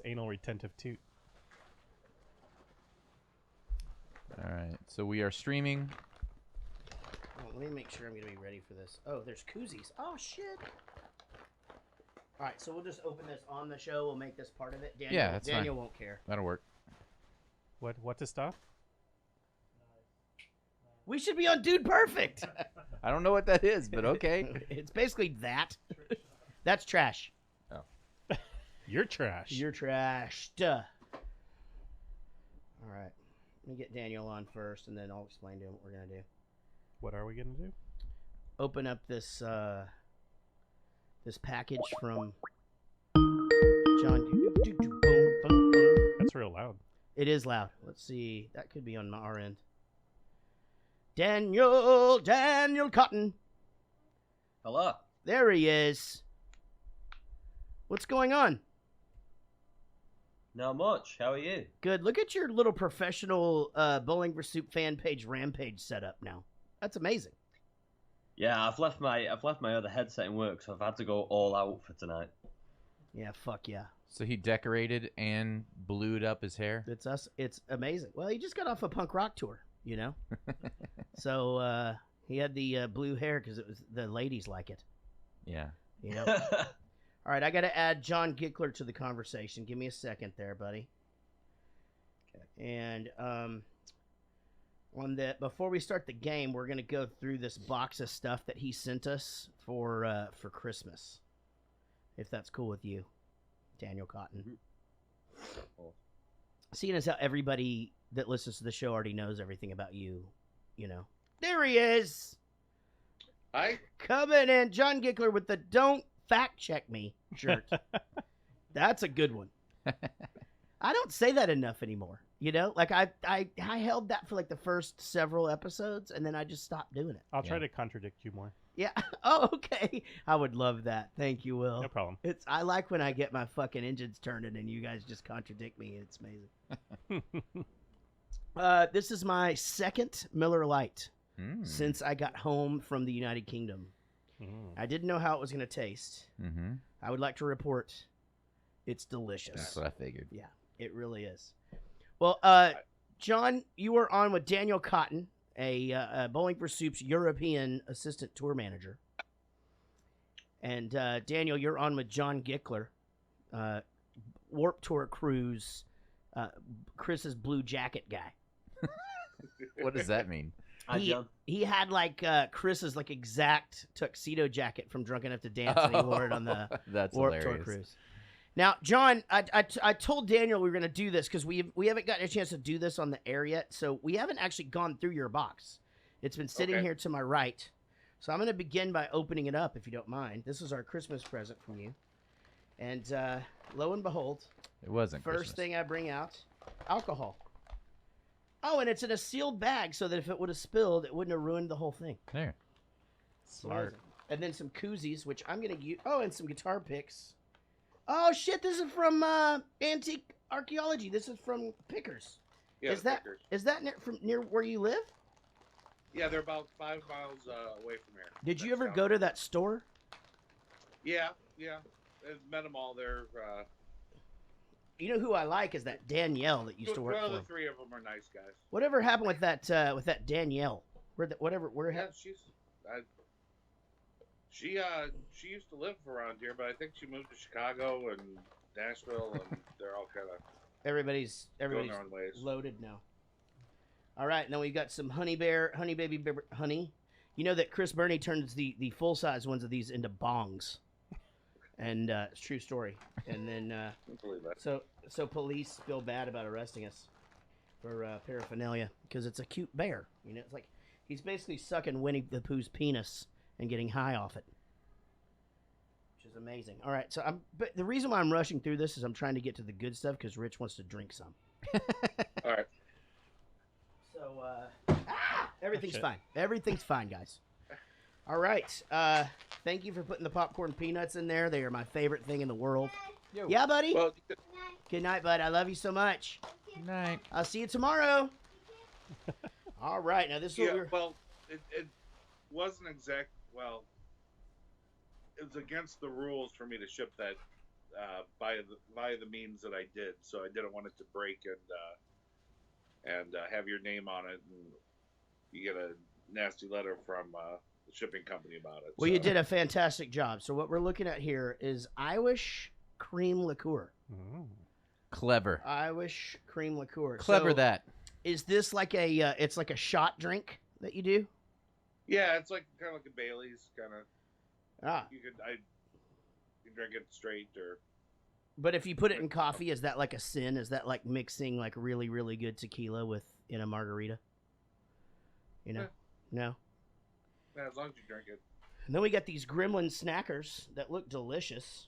anal retentive toot. All right, so we are streaming. Oh, let me make sure I'm going to be ready for this. Oh, there's koozies. Oh, shit. All right, so we'll just open this on the show. We'll make this part of it. Daniel, Yeah, that's Daniel fine. won't care. That'll work. What to stuff? We should be on Dude Perfect. I don't know what that is, but okay. It's basically that. That's trash. Oh. You're trash. You're trashed. All right. Let me get Daniel on first, and then I'll explain to him what we're going to do. What are we gonna do? Open up this this package from John. That's real loud. It is loud. Let's see. That could be on our end. Daniel Cotton. Hello. There he is. What's going on? Not much. How are you? Good. Look at your little professional Bowling for Soup fan page rampage setup now. That's amazing. Yeah, I've left my other headset in work, so I've had to go all out for tonight. Yeah, fuck yeah. So he decorated and blued up his hair. It's us. It's amazing. Well, he just got off a punk rock tour, you know. So he had the blue hair because it was the ladies like it. Yeah. You know. All right, I got to add John Gickler to the conversation. Give me a second there, buddy. Okay. And on the before we start the game, we're gonna go through this box of stuff that he sent us for Christmas, if that's cool with you, Daniel Cotton. Mm-hmm. Cool. Seeing as how everybody that listens to the show already knows everything about you, you know. There he is. Hi. Coming in, John Gickler with the "Don't Fact Check Me" shirt. That's a good one. I don't say that enough anymore. You know, like I held that for like the first several episodes, and then I just stopped doing it. I'll try to contradict you more. Yeah. Oh, okay. I would love that. Thank you, Will. No problem. I like when I get my fucking engines turning and you guys just contradict me. It's amazing. This is my second Miller Lite since I got home from the United Kingdom. I didn't know how it was going to taste. Mm-hmm. I would like to report it's delicious. That's what I figured. Yeah, it really is. Well, John, you were on with Daniel Cotton, a Bowling for Soup's European assistant tour manager. And Daniel, you're on with John Gickler, Warp Tour Cruise, Chris's blue jacket guy. What does that mean? He had like Chris's like exact tuxedo jacket from Drunk Enough to Dance, and he wore it on the That's Warp hilarious. Tour Cruise. Now, John, I told Daniel we were going to do this because we haven't gotten a chance to do this on the air yet, so we haven't actually gone through your box. It's been sitting here to my right. So I'm going to begin by opening it up, if you don't mind. This is our Christmas present from you. And lo and behold, It wasn't first Christmas. thing I bring out, alcohol. Oh, and it's in a sealed bag so that if it would have spilled, it wouldn't have ruined the whole thing. There. Smart. And then some koozies, which I'm going to use. Oh, and some guitar picks. Oh, shit, this is from Antique Archaeology. This is from Pickers. Yeah, is that Pickers. is that from near where you live? Yeah, they're about 5 miles away from here. Did you That's ever down go there. to that store? Yeah. I've met them all there. You know who I like is that Danielle that used to work Well, for the him. 3 of them are nice guys. Whatever happened with that Danielle? Where Yeah, she used to live around here, but I think she moved to Chicago and Nashville, and they're all kind of everybody's going their own ways. loaded now. All right, now we've got some honey baby honey. You know that Chris Burney turns the full size ones of these into bongs, and it's a true story. And then I believe that. so police feel bad about arresting us for paraphernalia because it's a cute bear. You know, it's like he's basically sucking Winnie the Pooh's penis and getting high off it, which is amazing. All right, but the reason why I'm rushing through this is I'm trying to get to the good stuff because Rich wants to drink some. All right. So everything's fine. Everything's fine, guys. All right. Thank you for putting the popcorn peanuts in there. They are my favorite thing in the world. Yo. Yeah, buddy. Well, Good night, bud. I love you so much. Good night. I'll see you tomorrow. All right. Now this is what yeah. we're... Well, it wasn't exact. Well, it was against the rules for me to ship that by the means that I did. So I didn't want it to break and have your name on it, and you get a nasty letter from the shipping company about it. Well, you did a fantastic job. So what we're looking at here is Irish cream liqueur. Mm. Clever. Irish cream liqueur. Clever So that. Is this like a? It's like a shot drink that you do? Yeah, it's like kind of like a Bailey's kind of. Ah. You can drink it straight or. But if you put it in coffee, is that like a sin? Is that like mixing like really, really good tequila in a margarita? You know? Yeah. No? Yeah, as long as you drink it. And then we got these gremlin snackers that look delicious.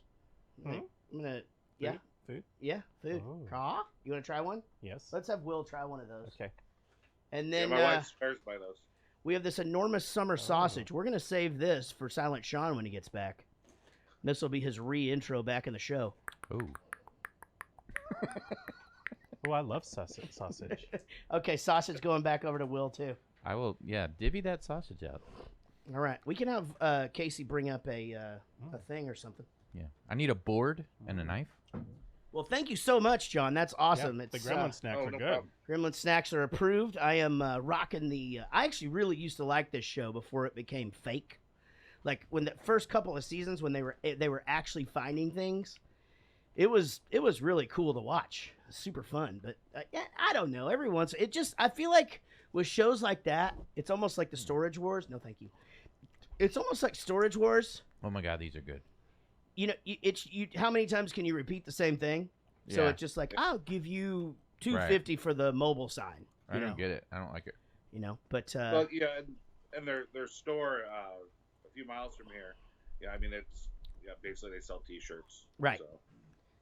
Hmm? I'm gonna, yeah. Food? Yeah, food. Oh. Caw? You want to try one? Yes. Let's have Will try one of those. Okay. And Yeah, then my wife swears by those. we have this enormous summer sausage. We're going to save this for Silent Sean when he gets back. This will be his re-intro back in the show. Ooh. Oh, I love sausage. Okay, sausage going back over to Will, too. I will, divvy that sausage out. All right. We can have Casey bring up a thing or something. Yeah. I need a board and a knife. Well, thank you so much, John. That's awesome. Yeah, It's the gremlin snacks are no good. problem. Gremlin snacks are approved. I am rocking the. I actually really used to like this show before it became fake. Like when the first couple of seasons, when they were actually finding things, it was really cool to watch. Super fun. But yeah, I don't know. Every once I feel like with shows like that, it's almost like the Storage Wars. No, thank you. It's almost like Storage Wars. Oh my God, these are good. You know, how many times can you repeat the same thing? So Yeah. it's just like, I'll give you $2.50 for the mobile sign. I don't get it. I don't like it. You know, but Well, yeah, and their store a few miles from here. Yeah, I mean basically they sell T-shirts. Right. So.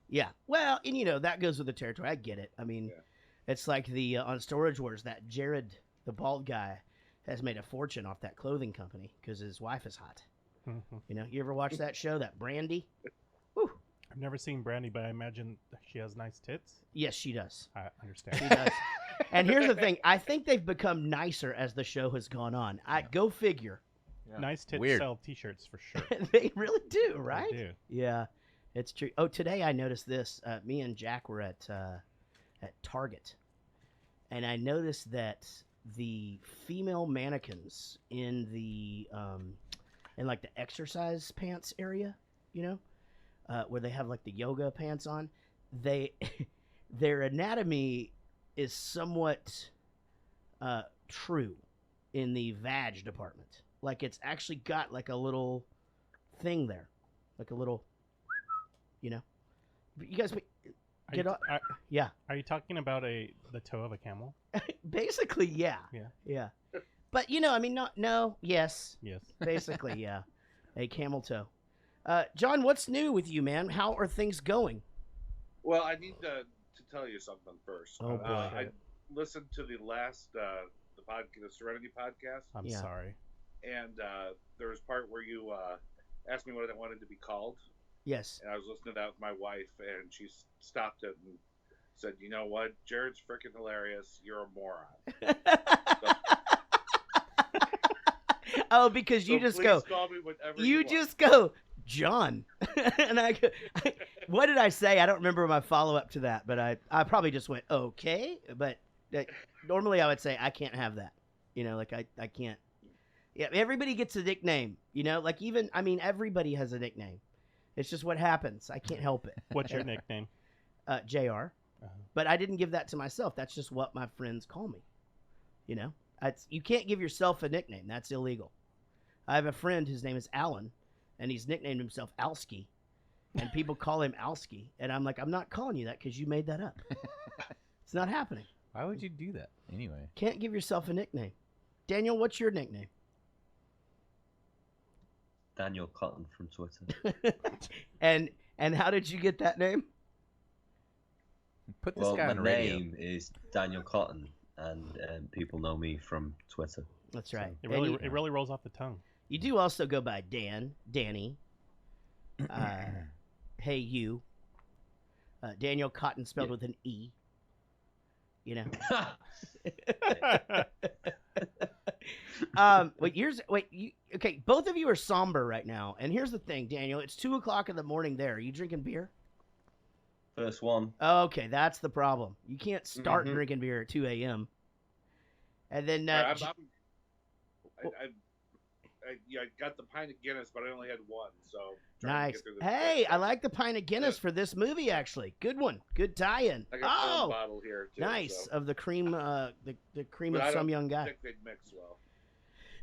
yeah. Well, and you know that goes with the territory. I get it. I mean, Yeah. it's like the on Storage Wars that Jared, the bald guy, has made a fortune off that clothing company because his wife is hot. Mhm. You know, you ever watch that show, that Brandy? Whew. I've never seen Brandy, but I imagine she has nice tits. Yes, she does. I understand. She does. And here's the thing: I think they've become nicer as the show has gone on. Go figure. Nice tits Weird. sell T-shirts for sure. They really do, right? They do. Yeah, it's true. Oh, today I noticed this. Me and Jack were at Target, and I noticed that the female mannequins in the in like the exercise pants area, you know, where they have like the yoga pants on, their anatomy is somewhat true in the vag department. Like it's actually got like a little thing there, like a little, you know. But you guys get up. Yeah. Are you talking about the toe of a camel? Basically, yeah. Yeah. Yeah. But you know, I mean, yes. Yes. Basically, yeah. A camel toe. John, what's new with you, man? How are things going? Well, I need to tell you something first. Oh, boy. I listened to the last the Serenity podcast, I'm Yeah. sorry. and there was part where you asked me what I wanted to be called, Yes. and I was listening to that with my wife, and she stopped it and said, "You know what? Jared's freaking hilarious. You're a moron." Oh, because you So just please go. call me whatever You want. just go, John. And I go, what did I say? I don't remember my follow up to that, but I probably just went, okay. But normally I would say, I can't have that. You know, like I can't. Yeah, everybody gets a nickname, you know, like everybody has a nickname. It's just what happens. I can't help it. What's your nickname? JR. But I didn't give that to myself. That's just what my friends call me. You know, you can't give yourself a nickname. That's illegal. I have a friend whose name is Alan, and he's nicknamed himself Alski, and people call him Alski, and I'm like, I'm not calling you that because you made that up. It's not happening. Why would you do that anyway? Can't give yourself a nickname. Daniel, what's your nickname? Daniel Cotton from Twitter. And how did you get that name? Put this Well, guy my on the radio. name is Daniel Cotton, and people know me from Twitter. That's right. It And really rolls off the tongue. you do also go by Danny. Hey, you. Daniel Cotton spelled with an E. You know. Okay, both of you are somber right now, and here's the thing, Daniel. It's 2:00 in the morning. There, are you drinking beer? First one. Okay, that's the problem. You can't start Mhm. drinking beer at 2 a.m. And then I got the pint of Guinness, but I only had one, so trying to nice. get through this Hey, quick. I like the pint of Guinness for this movie. Actually, good one. Good tie-in. I got my own Oh, bottle here too. nice So. of the cream. The cream But of I some don't young guy. think they'd mix well.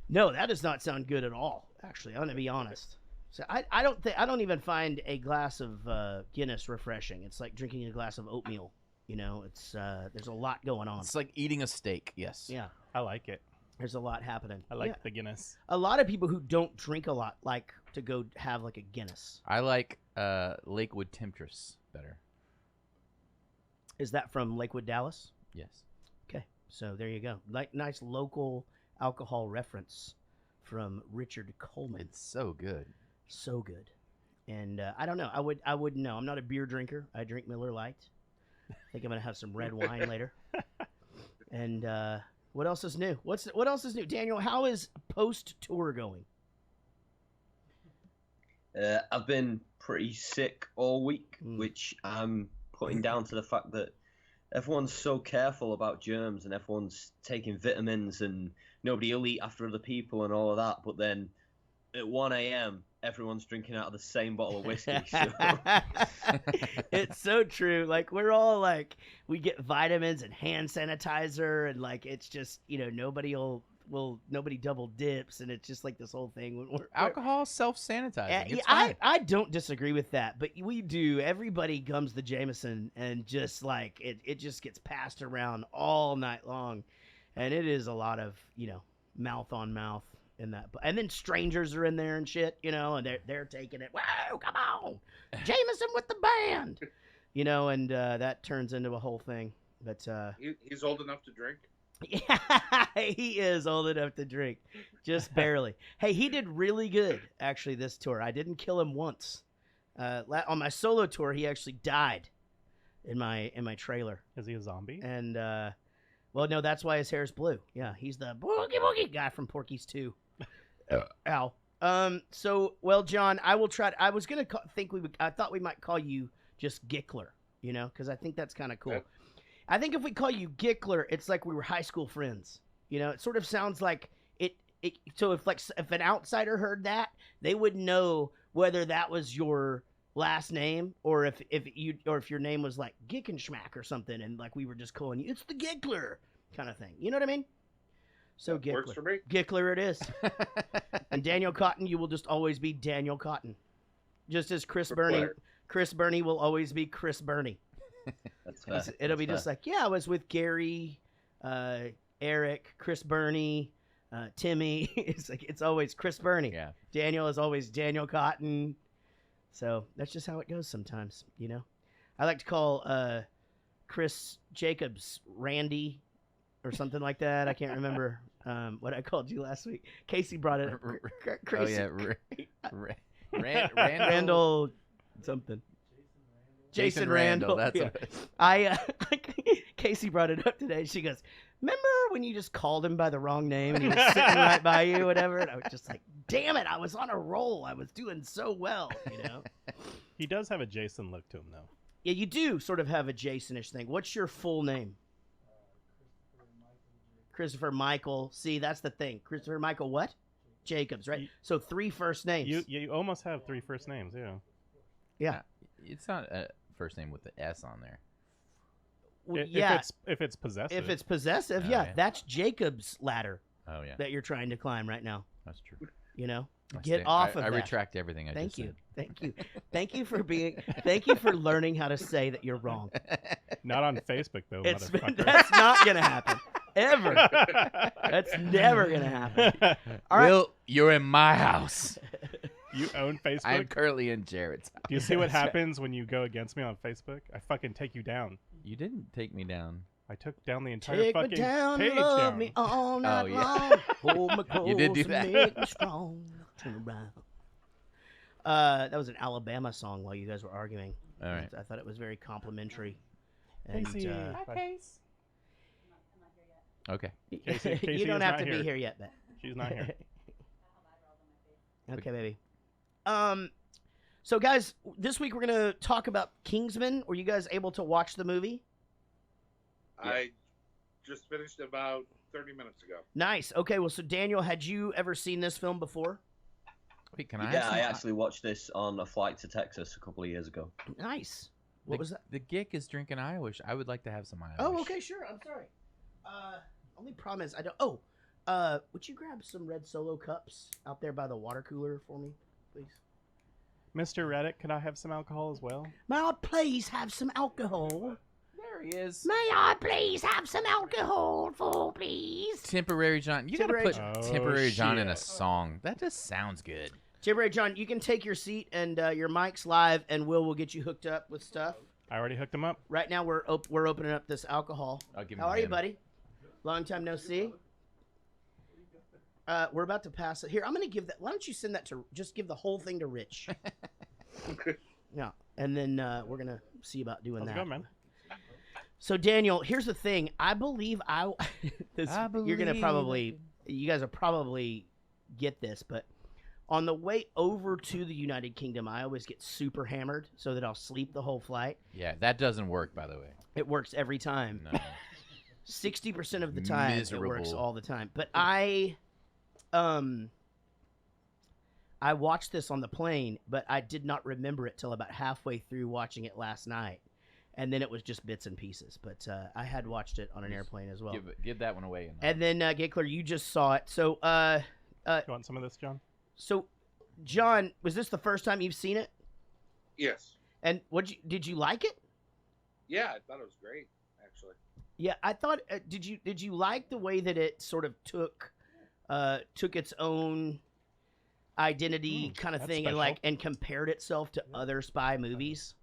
No, that does not sound good at all. Actually, I'm gonna be honest. So I don't even find a glass of Guinness refreshing. It's like drinking a glass of oatmeal. You know, it's there's a lot going on. It's like eating a steak. Yes. Yeah, I like it. there's a lot happening. I like Yeah. the Guinness. A lot of people who don't drink a lot like to go have like a Guinness. I like Lakewood Temptress better. Is that from Lakewood, Dallas? Yes. Okay, so there you go. Like nice local alcohol reference from Richard Coleman. It's so good. So good. And I don't know. I wouldn't know. I'm not a beer drinker. I drink Miller Lite. I think I'm gonna have some red wine later. And what else is new? What else is new, Daniel? How is post tour going? I've been pretty sick all week, which I'm putting down to the fact that everyone's so careful about germs and everyone's taking vitamins and nobody will eat after other people and all of that. But then at 1 a.m., everyone's drinking out of the same bottle of whiskey. So. It's so true. Like we're all like we get vitamins and hand sanitizer and like it's just nobody nobody double dips and it's just like this whole thing. Alcohol self-sanitizing. It's I fine. I don't disagree with that, but we do. Everybody gums the Jameson and just like it just gets passed around all night long, and it is a lot of mouth on mouth. That, and then strangers are in there and shit, and they're taking it. Whoa, come on, Jameson with the band, and that turns into a whole thing. But He's old enough to drink. yeah, he is old enough to drink, just barely. Hey, he did really good actually this tour. I didn't kill him once. On my solo tour, he actually died in my trailer. Is he a zombie? And well, no, that's why his hair's blue. Yeah, he's the boogie boogie guy from Porky's 2. Ow. So, well, John, I will try. I was gonna I thought we might call you just Gickler, because I think that's kind of cool. Okay. I think if we call you Gickler, it's like we were high school friends. It sort of sounds like it. So if an outsider heard that, they would know whether that was your last name or if your name was like Gickenschmack or something, and like we were just calling you, it's the Gickler kind of thing. You know what I mean? So That works for me. Gickler it is. And Daniel Cotton, you will just always be Daniel Cotton. Just as Chris Burney will always be Chris Burney. That's fair. It'll be just like, I was with Gary, Eric, Chris Burney, Timmy. It's always Chris Burney. Yeah. Daniel is always Daniel Cotton. So that's just how it goes sometimes, I like to call Chris Jacobs Randy or something like that. I can't remember what I called you last week. Casey brought it up. Oh yeah, Randall something. Jason Randall. That's yeah. what Casey brought it up today. She goes, "Remember when you just called him by the wrong name and he was sitting right by you, whatever?" And I was just like, "Damn it! I was on a roll. I was doing so well, He does have a Jason look to him, though. Yeah, you do sort of have a Jasonish thing. What's your full name? Christopher Michael. See, that's the thing. Christopher Michael what? Jacobs, right? So 3 first names. You almost have 3 first names, yeah. Yeah. It's not a first name with the S on there. If it's possessive. If it's possessive, Oh, yeah, yeah. that's Jacob's ladder Oh yeah, that you're trying to climb right now. that's true. Get off of I that. retract everything I Thank just you. said. Thank you for learning how to say that you're wrong. Not on Facebook, though, motherfucker. That's not gonna happen ever. That's never gonna happen. All right. Will, you're in my house. You own Facebook? I'm currently in Jared's house. Do you see what happens when you go against me on Facebook? I fucking take you down. You didn't take me down. I took down the entire Take fucking me down, page love down. me all night yeah. long. Hold me close You did do and that. make me strong. Turn around. That was an Alabama song while you guys were arguing. All right. I thought it was very complimentary. And, Casey. Okay. Casey you don't is have not to be here. here yet, but She's not here. okay, baby. So, guys, this week we're going to talk about Kingsman. Were you guys able to watch the movie? I just finished about 30 minutes ago. Nice. Okay, well, so Daniel, had you ever seen this film before? Wait, can I? Yeah, have I some- actually watched this on a flight to Texas a couple of years ago. Nice. What was that? The geek is drinking Irish. I would like to have some Irish. Oh, okay, sure. I'm sorry. Only problem is I don't. Oh, would you grab some red Solo cups out there by the water cooler for me, please? Mr. Reddick, could I have some alcohol as well? May I please have some alcohol? There he is. May I please have some alcohol, for please? Temporary John. You gotta put Oh, Temporary John in a shit. song. That just sounds good. Temporary John, you can take your seat, and your mic's live, and will get you hooked up with stuff. I already hooked him up. Right now, we're opening up this alcohol. I'll give him How a are you, hand. buddy? Long time no see. We're about to pass it. Here, I'm going to give that. Why don't you send that to? Just give the whole thing to Rich. Yeah, and then we're gonna see about doing How's it that. going, man? So Daniel, here's the thing. I believe you're gonna believe probably, you guys will probably get this, but on the way over to the United Kingdom, I always get super hammered so that I'll sleep the whole flight. Yeah, that doesn't work, by the way. It works every time. No. 60% of the time, it works Miserable. all the time. But I watched this on the plane, but I did not remember it till about halfway through watching it last night, and then it was just bits and pieces. But I had watched it on an airplane as well. Give that one away. And then Gickler, you just saw it. So You want some of this, John? so John, was this the first time you've seen it? Yes. And did you like it? Yeah, I thought it was great, actually. Yeah, I thought. Did you like the way that it sort of took its own identity kind of that's thing special. and compared itself to other spy movies?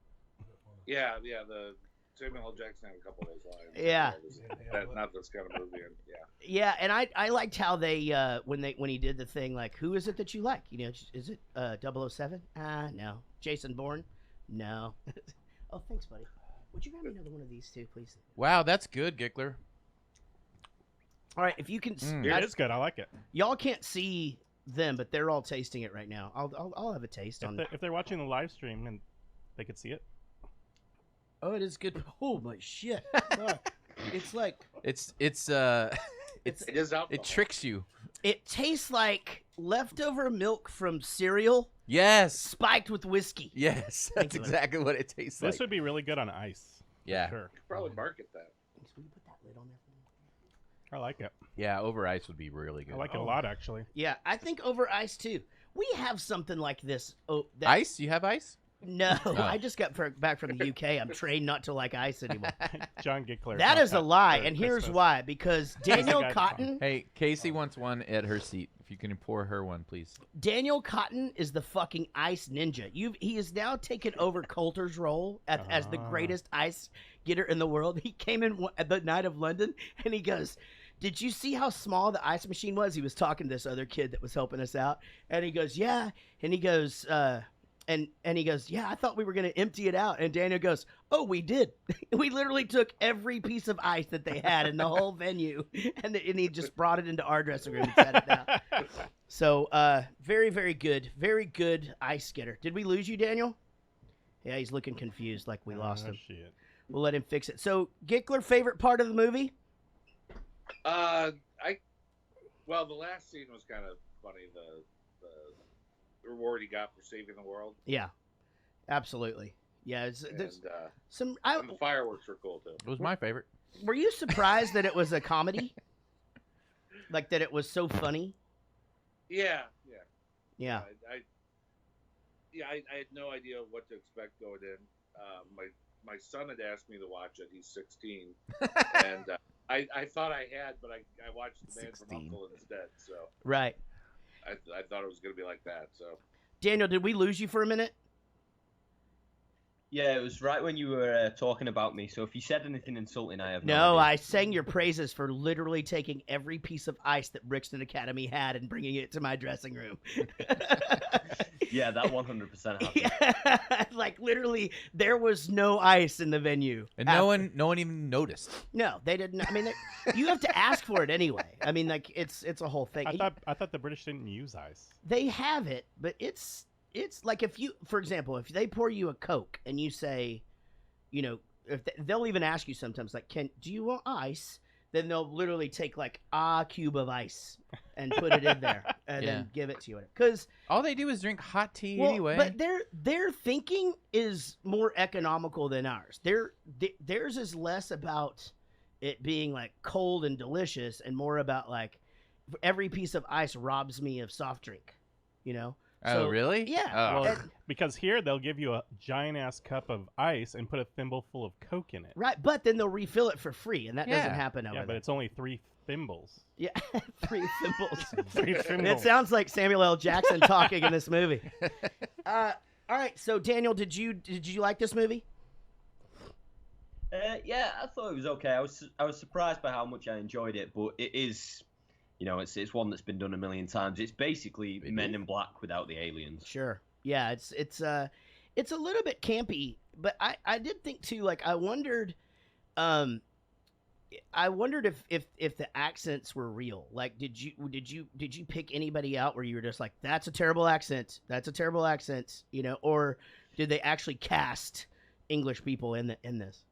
Yeah, the Samuel L. Jackson had a couple of those lines. Yeah. Not this kind of movie. And, yeah. Yeah, and I liked how they when he did the thing like, who is it that you like? You know, is it 007? No. Jason Bourne? No. Oh, thanks, buddy. Would you grab me another one of these too, please? Wow, that's good, Gickler. All right, if you can, It is good. I like it. y'all can't see them, but they're all tasting it right now. I'll have a taste on. If they're watching the live stream and they could see it. Oh, it is good. Oh my shit! Fuck. It's like It is alcohol. it tricks you. it tastes like leftover milk from cereal Yes. spiked with whiskey. Yes. Thank That's you, buddy. exactly what it tastes like. This would be really good on ice. Yeah. Sure. Probably market that. Will you put that lid on there for me? I like it. Yeah, over ice would be really good. I like it a lot, actually. Yeah, I think over ice too. We have something like this. Oh, that, Ice? You have ice? No, I just got back from the UK. I'm trained not to like ice anymore. John Gickler. That bought is a lie, for and here's Christmas. why. Because Daniel guy that's Cotton, Hey, Casey wants one at her seat. If you can pour her one, please. Daniel Cotton is the fucking ice ninja. He has now taken over Coulter's role as the greatest ice getter in the world. He came in at the night of London, and he goes, "Did you see how small the ice machine was?" He was talking to this other kid that was helping us out, and he goes, "Yeah," and he goes, and he goes, "Yeah, I thought we were gonna empty it out." And Daniel goes, "Oh, we did. We literally took every piece of ice that they had in the whole venue, and he just brought it into our dressing room and set it down." So, very, very good ice getter. Did we lose you, Daniel? Yeah, he's looking confused, like we lost him. Shit. We'll let him fix it. So, Gickler, favorite part of the movie? Well, the last scene was kind of funny. The reward he got for saving the world, Yeah, absolutely. Yeah, there's and, some. and the fireworks were cool too. It was my favorite. Were you surprised that it was a comedy? Like that it was so funny? Yeah. Yeah. I had no idea what to expect going in. My son had asked me to watch it. He's 16, and I thought I had, but I watched The Man 16. from U.N.C.L.E. instead. So Right. I thought it was going to be like that. So Daniel, did we lose you for a minute? Yeah, it was right when you were talking about me. So if you said anything insulting, I have No, idea. I sang your praises for literally taking every piece of ice that Brixton Academy had and bringing it to my dressing room. Yeah, that 100% happened. Yeah, like literally, there was no ice in the venue, And no one even noticed. No, they didn't. I mean, you have to ask for it anyway. I mean, like it's a whole thing. I thought the British didn't use ice. They have it, but it's it's like if you, for example, if they pour you a Coke and you say, you know, if they'll even ask you sometimes, like, do you want ice? Then they'll literally take like a cube of ice and put it in there and Yeah. then give it to you. Because All they do is drink hot tea anyway. but their thinking is more economical than ours. Theirs is less about it being like cold and delicious and more about like every piece of ice robs me of soft drink, you know? Oh, So, really? Yeah. Oh. Well, because here they'll give you a giant ass cup of ice and put a thimble full of Coke in it. Right, but then they'll refill it for free, and that doesn't Yeah. happen over Yeah, but there. it's only 3 thimbles. Yeah, 3 thimbles. 3 It thimbles. sounds like Samuel L. Jackson talking in this movie. All right, so Daniel, did you like this movie? Yeah, I thought it was okay. I was surprised by how much I enjoyed it, but it is, you know, it's one that's been done a million times. It's basically Men in Black without the aliens. Sure. Yeah, it's a little bit campy, but I did think too. Like I wondered if the accents were real. Like, did you pick anybody out where you were just like, that's a terrible accent, you know, or did they actually cast English people in this?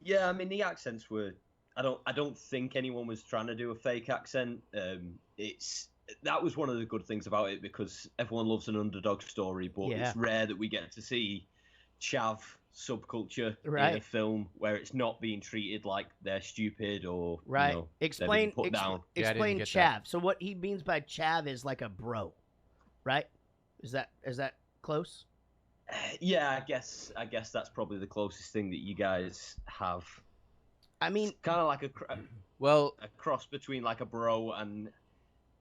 Yeah, I mean the accents were. I don't think anyone was trying to do a fake accent. That was one of the good things about it because everyone loves an underdog story, but Yeah. it's rare that we get to see chav subculture Right. in a film where it's not being treated like they're stupid or Right. You know, Explain they're being put down. Yeah, I didn't explain get chav. that. So what he means by chav is like a bro, right? Is that close? Yeah, I guess that's probably the closest thing that you guys have. I mean, Kind of like Well, a cross between like a bro and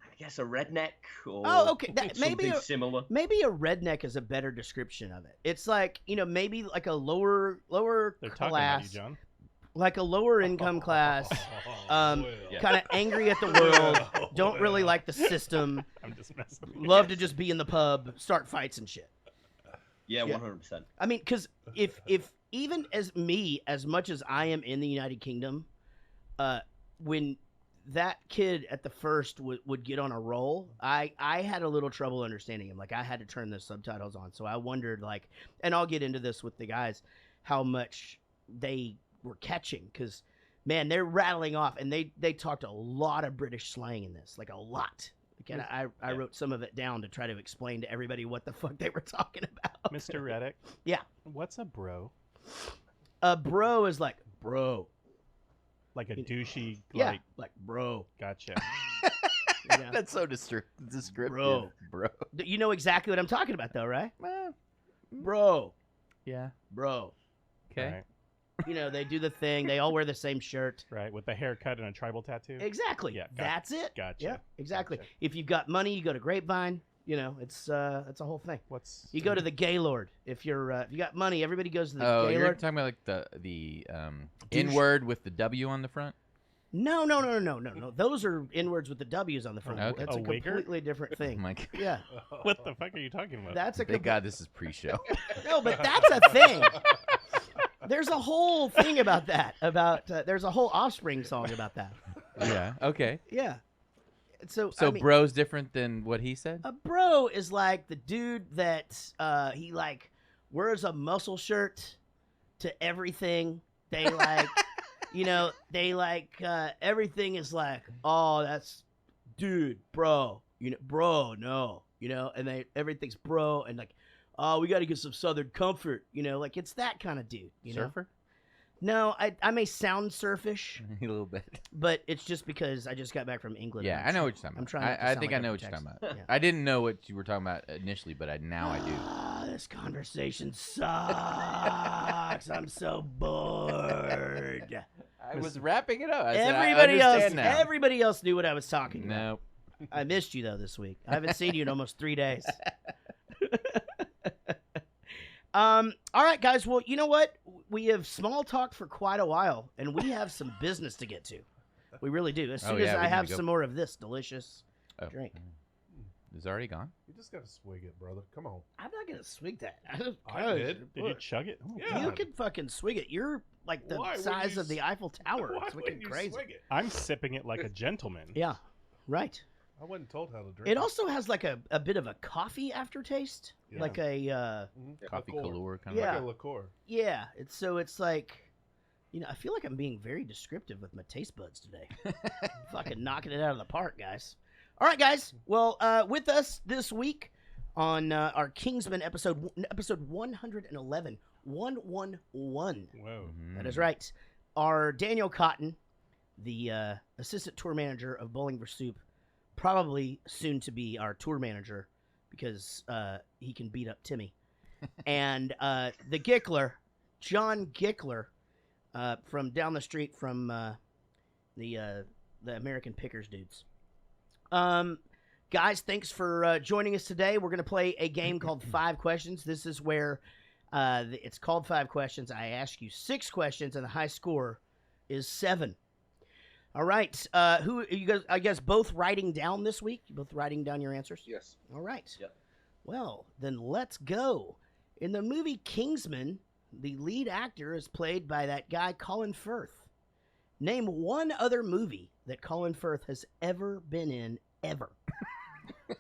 I guess a redneck or Oh, okay, maybe something similar. maybe a redneck is a better description of it. It's like, you know, maybe like a lower They're talking about you, class, John. like a lower income class, Yeah. kind of angry at the world, don't really like the system, I'm just messing with you. love to just be in the pub, start fights and shit. Yeah, Yeah. 100%. I mean, because if even as much as I am in the United Kingdom, when that kid at the first would get on a roll, I had a little trouble understanding him. Like I had to turn the subtitles on, so I wondered like, and I'll get into this with the guys, how much they were catching because man, they're rattling off, and they talked a lot of British slang in this, like a lot. Like, and I wrote some of it down to try to explain to everybody what the fuck they were talking about. Mr. Reddick. Yeah. What's a bro? A bro is like bro. Like a douchey, Yeah, like, like bro. gotcha. You know? that's so descriptive, Bro. bro. You know exactly what I'm talking about, though, right? Well, Bro, yeah. bro. Okay. Right, You know, they do the thing. They all wear the same shirt. right, with the haircut and a tribal tattoo. Exactly. Yeah, That's it. Gotcha. Yeah, exactly. Gotcha. If you've got money, you go to Grapevine. You know, it's a whole thing. What's You go to the Gaylord. If you got money, everybody goes to the Oh, you're Gaylord. talking about like the Douche. N-word with the W on the front? No. Those are N-words with the W's on the front. Okay. That's a A wigger? completely different Oh thing. my God. Yeah, What the fuck are you talking about? that's a Thank God this is pre-show. No, but that's a thing. There's a whole thing about that. There's a whole Offspring song about that. Yeah. Okay. Yeah. So So I mean, bro's different than what he said? a bro is like the dude that he like wears a muscle shirt to everything. They like, you know, everything is like, oh, that's dude, bro, you know, bro, no, you know, and everything's bro, and like, oh, we got to get some Southern comfort, you know, like it's that kind of dude, you know. Surfer? No, I may sound surfish, A little bit. but it's just because I just got back from England. Yeah, and I know what you're talking I'm about. trying not to I sound think like I know I'm what you're from talking about. Yeah. I didn't know what you were talking about initially, but now I do. This conversation sucks. I'm so bored. I was wrapping it up. I said, Everybody I else, understand now. everybody else knew what I was talking about. No. I missed you though this week. I haven't seen you in almost 3 days. All right, guys. Well, you know what? We have small talked for quite a while, and we have some business to get to. We really do. As soon as yeah, we I need have to go. some more of this delicious Oh. drink. Is it already gone? You just gotta swig it, brother. Come on. I'm not gonna swig that. I did. Did you chug it? Oh, Yeah. You can fucking swig it. You're like the Why wouldn't size you of the Eiffel Tower. Why It's wouldn't fucking you crazy. swig it? I'm sipping it like a gentleman. Yeah, right. I wasn't told how to drink. It also has like a bit of a coffee aftertaste, Yeah. like a Coffee liqueur. galore kind Yeah. Like a liqueur. yeah. It's like, I feel like I'm being very descriptive with my taste buds today. Fucking knocking it out of the park, guys. All right, guys. Well, with us this week on our Kingsman episode 111, 111. Whoa. That is right. Our Daniel Cotton, the assistant tour manager of Bowling for Soup, probably soon to be our tour manager because he can beat up Timmy. And the Gickler, John Gickler, from down the street from the American Pickers dudes. Guys, thanks for joining us today. We're going to play a game called 5 Questions. This is where it's called 5 Questions. I ask you 6 questions, and the high score is 7. All right. Who are you guys? I guess both writing down this week. You both writing down your answers. Yes. All right. Yep. Well, then let's go. In the movie Kingsman, the lead actor is played by that guy Colin Firth. Name one other movie that Colin Firth has ever been in, ever. I'm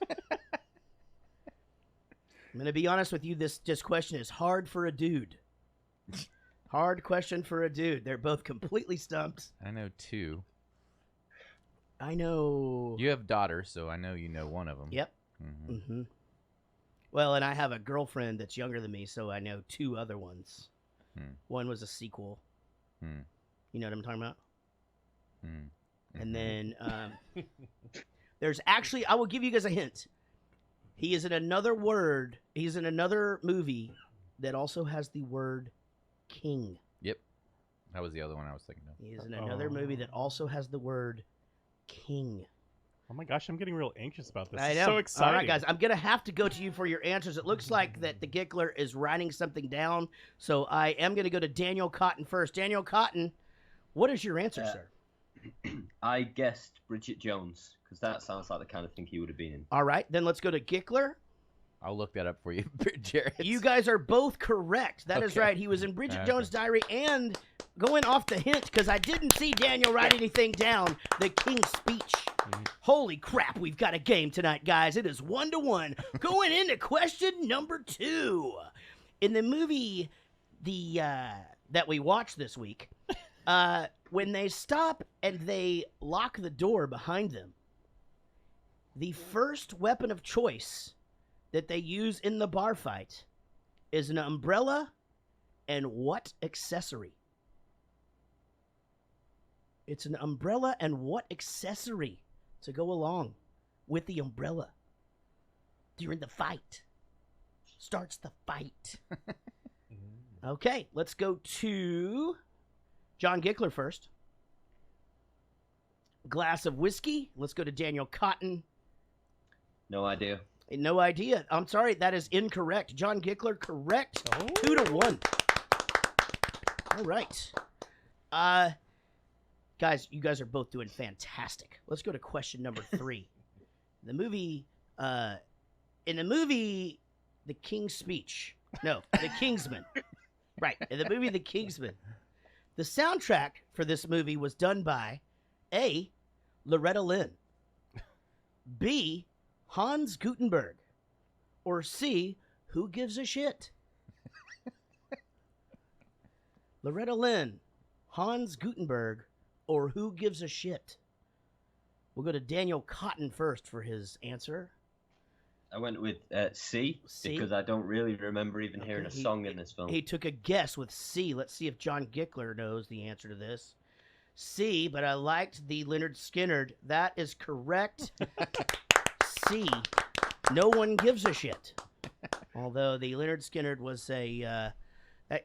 going to be honest with you. This question is hard for a dude. Hard question for a dude. They're both completely stumped. I know 2. I know. You have daughters, so I know you know one of them. Yep. Mm-hmm. Mm-hmm. Well, and I have a girlfriend that's younger than me, so I know 2 other ones. One was a sequel. You know what I'm talking about? And then there's actually, I will give you guys a hint. He is in another word. He's in another movie that also has the word king. Yep. That was the other one I was thinking of. He is in another movie that also has the word king. Oh my gosh, I'm getting real anxious about this. I It's know. so exciting. All right, guys, I'm going to have to go to you for your answers. It looks like that the Gickler is writing something down, so I am going to go to Daniel Cotton first. Daniel Cotton, what is your answer, sir? I guessed Bridget Jones because that sounds like the kind of thing he would have been in. All right, then let's go to Gickler. I'll look that up for you, Jared. You guys are both correct. That is Okay. right. He was in Bridget Okay. Jones' Diary, and going off the hint, because I didn't see Daniel write anything down, the King's Speech. Holy crap, we've got a game tonight, guys. It is 1-1. Going into question number 2. In the movie that we watched this week, when they stop and they lock the door behind them, the first weapon of choice that they use in the bar fight is an umbrella and what accessory? It's an umbrella and what accessory to go along with the umbrella during the fight? Starts the fight. Okay, let's go to John Gickler first. Glass of whiskey. Let's go to Daniel Cotton. No idea. No idea. I'm sorry, that is incorrect. John Gickler, correct. 2-1. All right. Guys, you guys are both doing fantastic. Let's go to question number 3. In the movie, The King's Speech. No, The Kingsman. Right. In the movie The Kingsman, the soundtrack for this movie was done by A, Loretta Lynn, B, Hans Gutenberg, or C, who gives a shit? Loretta Lynn, Hans Gutenberg, or who gives a shit? We'll go to Daniel Cotton first for his answer. I went with C, C? because I don't really remember even hearing a Okay, song in this film. He took a guess with C. Let's see if John Gickler knows the answer to this. C, but I liked the Leonard Skinner. That is correct. C, no one gives a shit. Although the Leonard Skinner was a...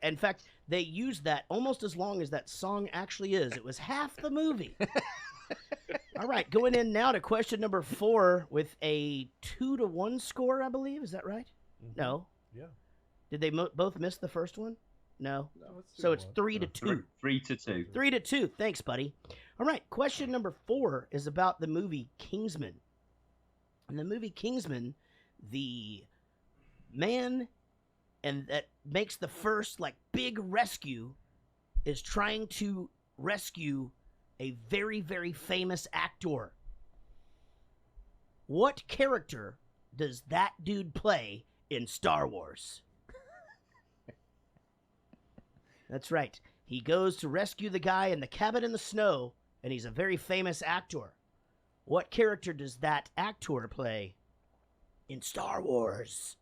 in fact, they used that almost as long as that song actually is. It was half the movie. All right, going in now to question number 4 with a 2-1 score, I believe. Is that right? No. Yeah. Did they both miss the first one? No. No, So it's 2-1. 3-2. 3-2. 3-2. Thanks, buddy. All right, question number 4 is about the movie Kingsman. In the movie Kingsman, the man and that makes the first big rescue is trying to rescue a very, very famous actor. What character does that dude play in Star Wars? That's right. He goes to rescue the guy in the cabin in the snow, and he's a very famous actor. What character does that actor play in Star Wars?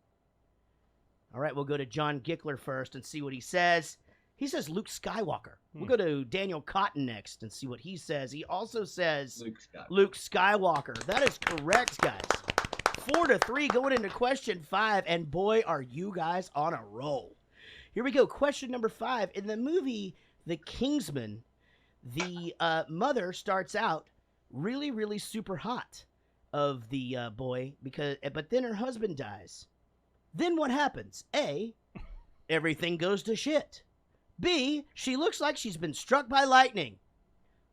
All right, we'll go to John Gickler first and see what he says. He says Luke Skywalker. We'll go to Daniel Cotton next and see what he says. He also says Luke Skywalker. That is correct, guys. 4-3 going into question 5, and boy, are you guys on a roll. Here we go. Question number 5. In the movie The Kingsman, the mother starts out really, really super hot of the boy, but then her husband dies. Then what happens? A, everything goes to shit. B, she looks like she's been struck by lightning.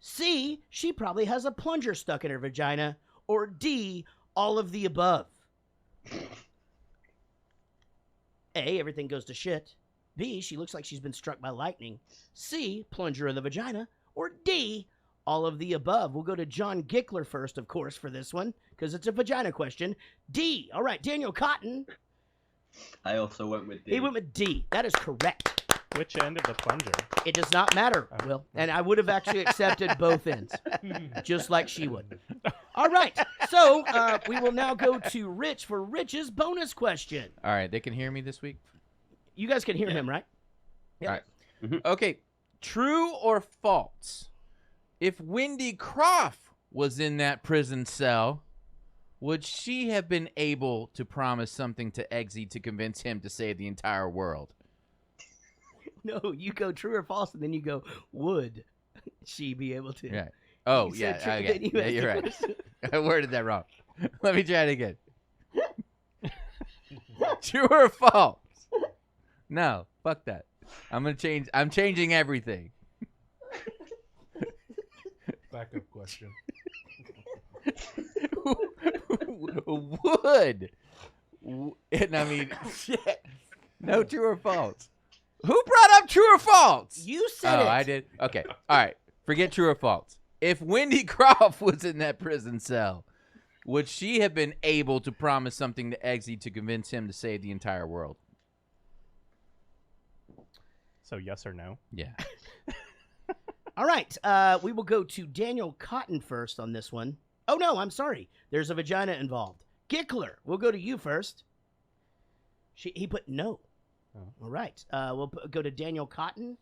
C, she probably has a plunger stuck in her vagina. Or D, all of the above. A, everything goes to shit. B, she looks like she's been struck by lightning. C, plunger in the vagina. Or D, all of the above. We'll go to John Gickler first, of course, for this one, because it's a vagina question. D. All right, Daniel Cotton. I also went with D. He went with D. That is correct. Which end of the plunger? It does not matter, Will. And I would have actually accepted both ends, just like she would. All right. So we will now go to Rich for Rich's bonus question. All right, they can hear me this week? You guys can hear him, right? All right. Okay, true or false? If Wendy Croft was in that prison cell, would she have been able to promise something to Eggsy to convince him to save the entire world? No, you go true or false, and then you go, would she be able to? Right. Oh, You yeah. said true, Okay. then you Yeah, asked you're the right. question. I worded that wrong. Let me try it again. True or false? No, fuck that. I'm changing everything. Backup question. Would. And I mean, shit. No true or false. Who brought up true or false? You said it. Oh, I did? Okay. All right. Forget true or false. If Wendy Croft was in that prison cell, would she have been able to promise something to Eggsy to convince him to save the entire world? So yes or no? Yeah. All right. We will go to Daniel Cotton first on this one. Oh, no, I'm sorry. There's a vagina involved. Gickler, we'll go to you first. He put no. Oh. All right. We'll go to Daniel Cotton.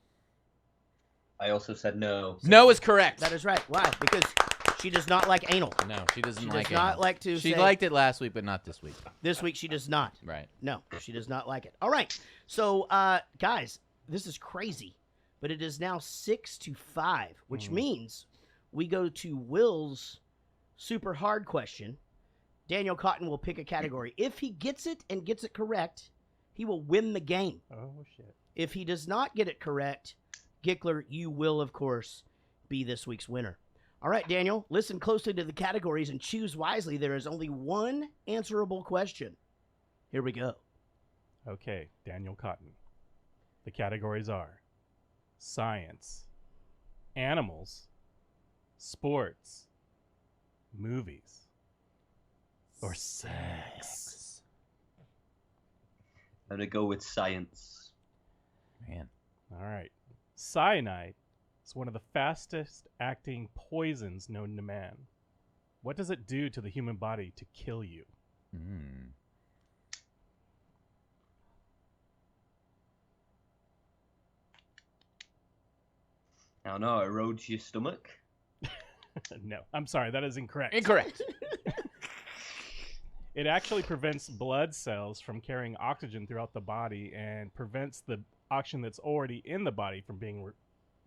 I also said no. No is correct. That is right. Why? Because she does not like anal. No, she doesn't She like does it. not like to She say- liked it last week, but not this week. This week she does not. Right. No, she does not like it. All right. So, guys, this is crazy, but it is now 6-5, which means we go to Will's super hard question. Daniel Cotton will pick a category. If he gets it and gets it correct, he will win the game. Oh, shit. If he does not get it correct, Gickler, you will, of course, be this week's winner. All right, Daniel, listen closely to the categories and choose wisely. There is only one answerable question. Here we go. Okay, Daniel Cotton. The categories are science, animals, sports, movies, or sex. I'm going to go with science. Man. All right. Cyanide is one of the fastest acting poisons known to man. What does it do to the human body to kill you? I don't know, it erodes your stomach. No, I'm sorry, that is incorrect. Incorrect. It actually prevents blood cells from carrying oxygen throughout the body and prevents the oxygen that's already in the body from being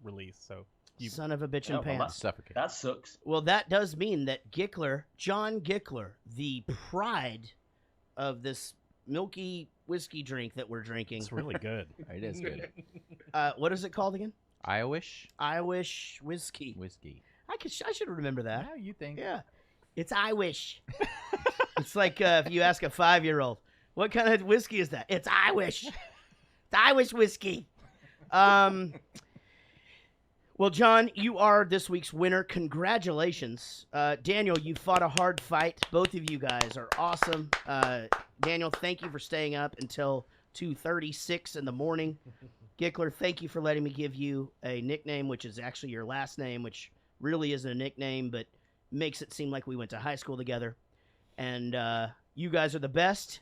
released. So you Son of a bitch in Oh, well, pants. Suffocate. That sucks. Well, that does mean that Gickler, John Gickler, the pride of this milky whiskey drink that we're drinking. it's really good. It is good. What is it called again? Irish I Wish whiskey. whiskey. I should remember that. How you think? Yeah. It's I Wish. It's like if you ask a 5-year-old, what kind of whiskey is that? It's I Wish. It's I Wish whiskey. Well, John, you are this week's winner. Congratulations. Daniel, you fought a hard fight. Both of you guys are awesome. Daniel, thank you for staying up until 2:36 in the morning. Gickler, thank you for letting me give you a nickname, which is actually your last name, which really isn't a nickname, but makes it seem like we went to high school together. And you guys are the best.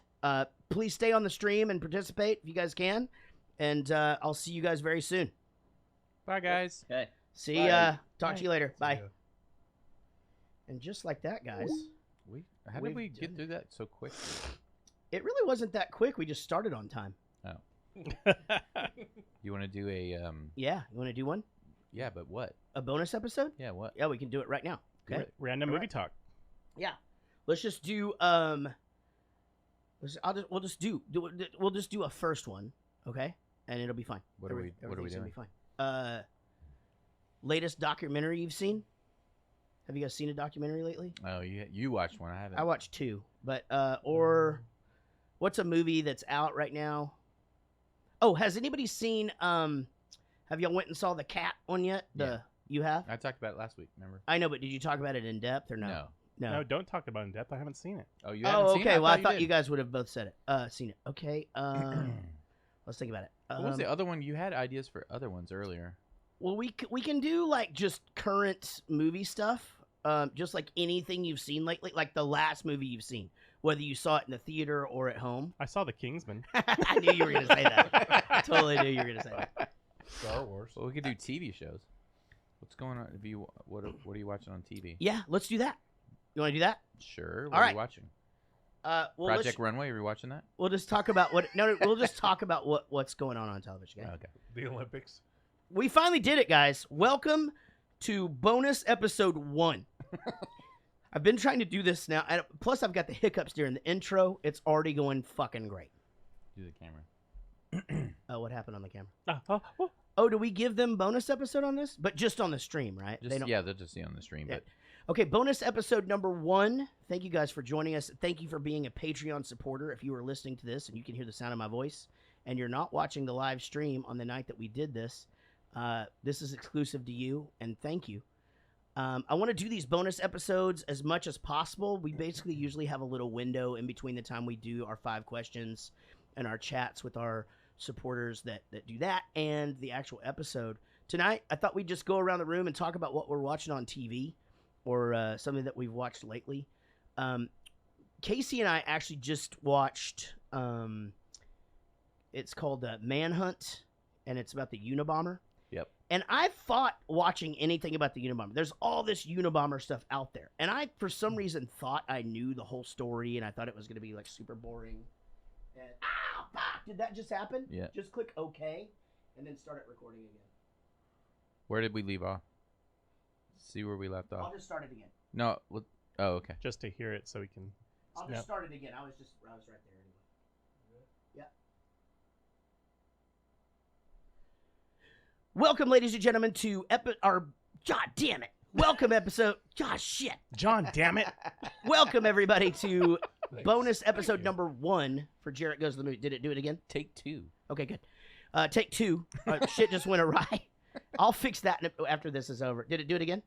Please stay on the stream and participate if you guys can. And I'll see you guys very soon. Bye, guys. Okay. See Bye. ya. Talk to you later. See Bye. ya. And just like that, guys, How We've did we done get through that so quick? it really wasn't that quick. We just started on time. You want to do a Yeah. You want to do one? Yeah, but what? A bonus episode? Yeah, what? Yeah, we can do it right now. Okay. Random movie talk. Yeah. Let's just do we'll just do a first one, okay? And it'll be fine. What are we Everything's gonna doing? be fine. Latest documentary you've seen? Have you guys seen a documentary lately? Oh, you watched one. I haven't. I watched 2, but or what's a movie that's out right now? Oh, has anybody seen have y'all went and saw the Cat one yet? Yeah. You have? I talked about it last week. Remember? I know, but did you talk about it in depth or no? No. No, don't talk about it in depth. I haven't seen it. Oh, you haven't Oh, seen okay. it? Well, I thought did. you guys would have both said it. Seen it. Okay. Let's think about it. What was the other one? You had ideas for other ones earlier. Well, we can do like just current movie stuff. Just like anything you've seen lately, like the last movie you've seen, whether you saw it in the theater or at home. I saw The Kingsman. I knew you were gonna say that. Totally knew you were gonna say that. Star Wars. Well, we could do TV shows. What's going on? What are you watching on TV? Yeah, let's do that. You want to do that? Sure. What All are right. you watching? Well, Project Runway. Are you watching that? we'll just talk about what. No, we'll just talk about what's going on television. Okay? Okay. The Olympics. We finally did it, guys. Welcome to bonus episode 1. I've been trying to do this now, and plus I've got the hiccups during the intro. It's already going fucking great. Do the camera. Oh, what happened on the camera? Oh. Oh, do we give them bonus episode on this? But just on the stream, right? Yeah, they'll just see on the stream. Yeah. But Okay, bonus episode number 1. Thank you guys for joining us. Thank you for being a Patreon supporter. If you are listening to this and you can hear the sound of my voice, and you're not watching the live stream on the night that we did this, this is exclusive to you, and thank you. I want to do these bonus episodes as much as possible. We basically usually have a little window in between the time we do our 5 questions and our chats with our supporters that do that and the actual episode. Tonight, I thought we'd just go around the room and talk about what we're watching on TV or something that we've watched lately. Casey and I actually just watched, it's called Manhunt, and it's about the Unabomber. Yep. And I fought watching anything about the Unabomber. There's all this Unabomber stuff out there. And I, for some reason, thought I knew the whole story, and I thought it was going to be, like, super boring. And, ow, fuck! Did that just happen? Yeah. Just click OK, and then start it recording again. where did we leave off? See where we left off. I'll just start it again. No. Oh, okay. Just to hear it so we can. I'll just start it again. I was right there anyway. Yeah. Welcome, ladies and gentlemen, to God damn it. Welcome episode. Gosh, shit. John, damn it. Welcome, everybody, to Thanks. bonus episode Thank you. number 1 for Jarrett Goes to the Movie. Did it do it again? Take 2. Okay, good. Take 2. Shit just went awry. I'll fix that after this is over. Did it do it again?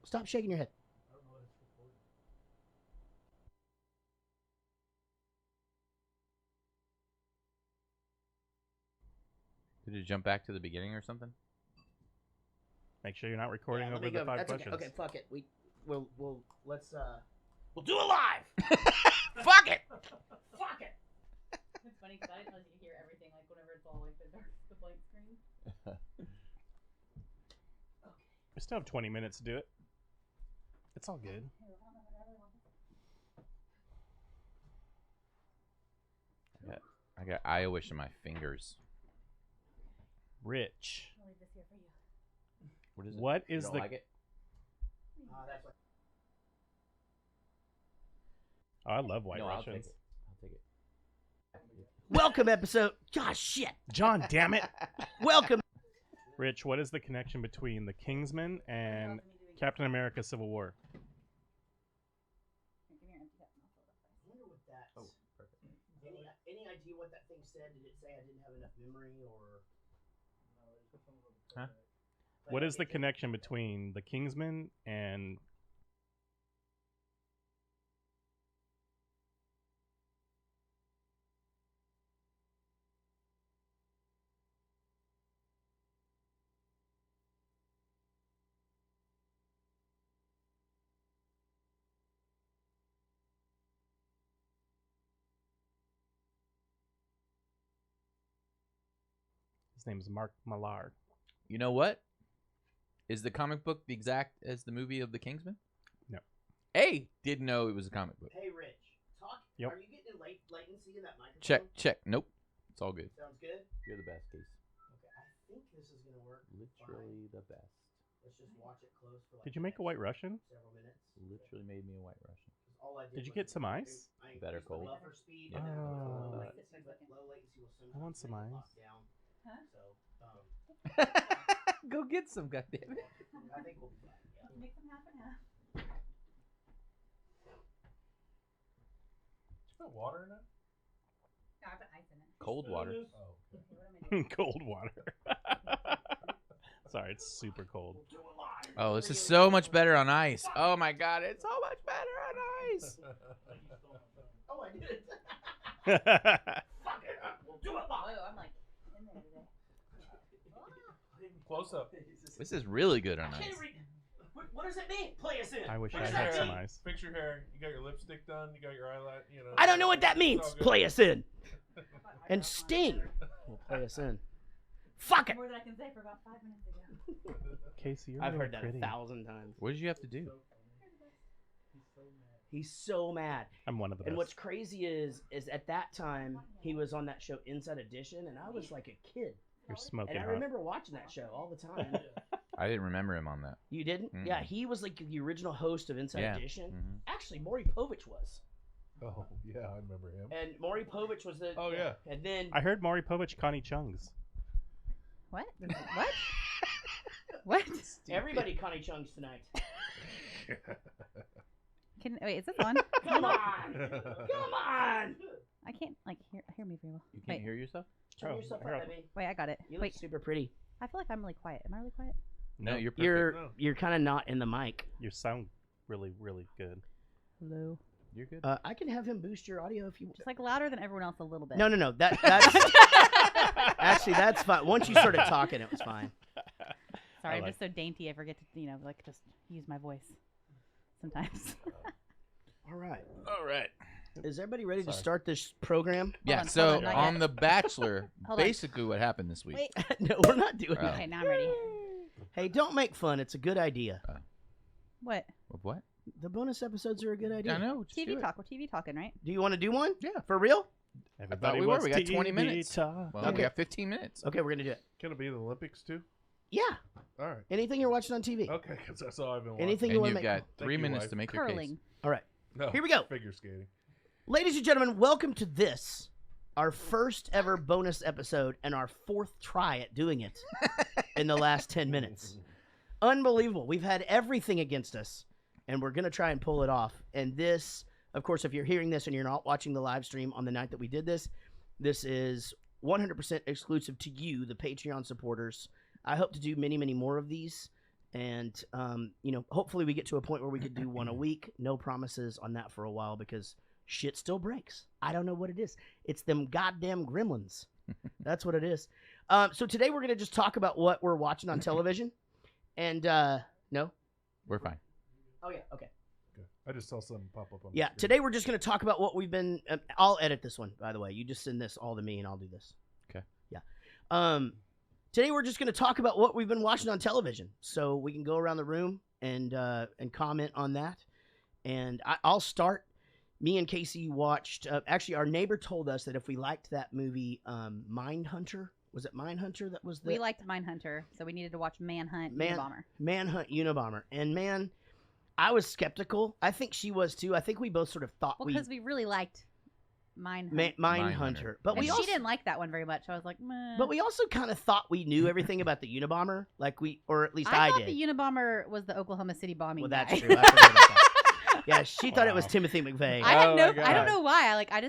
Stop shaking your head. Did it jump back to the beginning or something? Make sure you're not recording Yeah, let over me the go. 5 That's questions. okay. Okay, fuck it. Let's we'll do it live. Fuck it. Fuck it. It's funny because I didn't know you could hear everything, like whenever it's all like the blank screen. We still have 20 minutes to do it. It's all good. I got Iowish in my fingers. Rich. I'll leave this here for you. What is it? What You is don't the. like it? That's what. Oh, I love White No, I'll take Russians. it. I'll take it. Welcome, episode. Gosh, shit. John, damn it. Welcome. Rich, what is the connection between the Kingsman and Captain America Civil War? Give me your empty cup and I'll fill it up. I wonder what that. Oh, perfect. Any idea what that thing said? Did it say I didn't have enough memory or? Huh? What is the connection between the Kingsman and his name is Mark Millard? You know what? Is the comic book the exact as the movie of the Kingsman? No. A didn't know it was a comic book. Hey, Rich, talk. Yep. Are you getting latency in that microphone? Check. Nope. It's all good. Sounds good. You're the best, Case. Okay, I think this is gonna work. Literally the best. Let's just watch it close for like. Did you make a White Russian? Several minutes. Literally made me a White Russian. All I Did you was get some ice? I Better increased the cold. buffer speed Yeah. and then Oh. low latency, but low latency will sometimes want some make it ice. lock down. Huh? So, Go get some, goddammit. I think we'll be fine. Yeah. You make them half and half. Did you put water in it? No, I put ice in it. Cold water. Oh, okay. Okay, what am I doing? Cold water. Sorry, it's super cold. Oh, this is so much better on ice. Oh my god, it's so much better on ice. Oh, I did it. That's Fuck it. We'll do it live. Oh, I'm like in there today. Close up. This is really good on I can't ice. read. What does it mean? Play us in. I wish What I does had that some mean? ice. Fix your hair. You got your lipstick done. You got your eyeliner. You know. I don't know what that means. It's all good. Play us in. And Sting will play us in. Fuck it. More than I can say for about 5 minutes ago. Casey, you're I've really heard that pretty. 1,000 times. What did you have to do? He's so mad. I'm one of the And best. what's crazy is at that time he was on that show Inside Edition, and I was like a kid, You're smoking and I hot. remember watching that show all the time. I didn't remember him on that. You didn't? Mm-mm. Yeah, he was like the original host of Inside Yeah. Edition. Mhm. Actually, Maury Povich was, Oh yeah, I remember him. and Maury Povich was the. Oh, yeah. And then I heard Maury Povich Connie Chung's. What? What? What? everybody Connie Chung's tonight. Wait, is this on? Come on, come on. I can't hear me very well. You can't Wait, hear yourself? Turn Oh, yourself here, up, I'll- baby. wait, I got it. You look Wait, super pretty. I feel like I'm really quiet. Am I really quiet? No, you're perfect. You're No. you're kind of not in the mic. You sound really, really good. Hello. You're good. I can have him boost your audio if you want. Just like louder than everyone else a little bit. No. That's actually that's fine. Once you started talking, it was fine. Sorry, I I'm like- just so dainty. I forget to, just use my voice sometimes. All right. All right. Is everybody ready to Sorry. start this program? Yeah, on, so hold on, not on yet. The Bachelor, Hold on. basically what happened this week. Wait. No, we're not doing Oh. that. Okay, now I'm ready. Hey, don't make fun. It's a good idea. What? What? The bonus episodes are a good idea. I know. just do TV it. talk. We're TV talking, right? Do you want to do one? Yeah. For real? Everybody we were. wants We got 20 TV minutes. talk. Well, Okay. we got 15 minutes. Okay, we're gonna do it. Can it be the Olympics too? Yeah. All right. Anything you're watching on TV. Okay, because that's all I've been watching. Anything you And want to you've make. got 3 you, minutes wife. to make your case. Curling. All right, No, Here we go. Figure skating. ladies and gentlemen, welcome to this, our first ever bonus episode and our fourth try at doing it in the last 10 minutes. Unbelievable. We've had everything against us, and we're going to try and pull it off. And this, of course, if you're hearing this and you're not watching the live stream on the night that we did this, this is 100% exclusive to you, the Patreon supporters. I hope to do many, many more of these. And, hopefully we get to a point where we could do one a week. No promises on that for a while because shit still breaks. I don't know what it is. It's them goddamn gremlins. That's what it is. So today we're going to just talk about what we're watching on television. And, no? We're fine. Oh, yeah. Okay. Okay. I just saw something pop up on. Yeah. the screen. Today we're just going to talk about what we've been. I'll edit this one, by the way. You just send this all to me, and I'll do this. Okay. Yeah. Today we're just going to talk about what we've been watching on television, so we can go around the room and comment on that. And I'll start. Me and Casey watched. Actually, our neighbor told us that if we liked that movie, Mindhunter. Was it Mindhunter that was the We liked Mindhunter, so we needed to watch Manhunt Unabomber. Manhunt Unabomber? And man, I was skeptical. I think she was too. I think we both sort of thought Well, because we really liked Mindhunt. Mindhunter. Mindhunter. But And we she also didn't like that one very much. I was like, meh. But we also kind of thought we knew everything about the Unabomber, or at least I, I thought did. the Unabomber was the Oklahoma City bombing Well, guy. that's true. I forgot about that. Yeah, she thought it was Wow. Timothy McVeigh. I had Oh no. my I don't God. know why. I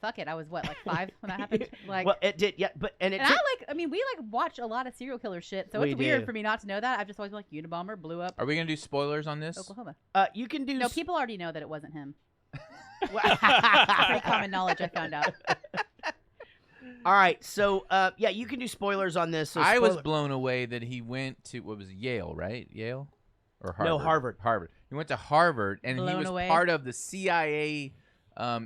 felt fuck it. I was what, like 5 when that happened? Like, well, it did, yeah. But and it and took, we watch a lot of serial killer shit, so We it's weird do. for me not to know that. I've just always been like, Unabomber blew up Are we gonna do spoilers on this? Oklahoma. you can do No, people already know that it wasn't him. Well- Pretty common knowledge, I found out. All right, so yeah, you can do spoilers on this. So I was spoiler- blown away that he went to what was it, Yale, right? Yale or Harvard? No, Harvard. Harvard. He went to Harvard, and he Blown was away. part of the CIA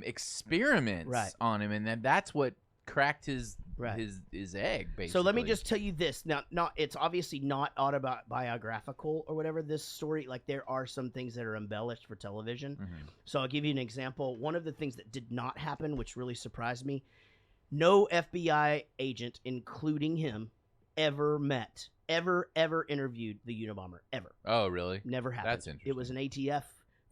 experiments Right. on him, and then that's what cracked his Right. his egg. Basically. So let me just tell you this. Now, it's obviously not autobiographical or whatever. This story, like there are some things that are embellished for television. Mhm. So I'll give you an example. One of the things that did not happen, which really surprised me, no FBI agent, including him, ever interviewed the Unabomber. Ever. Oh, really? Never happened. That's It was an ATF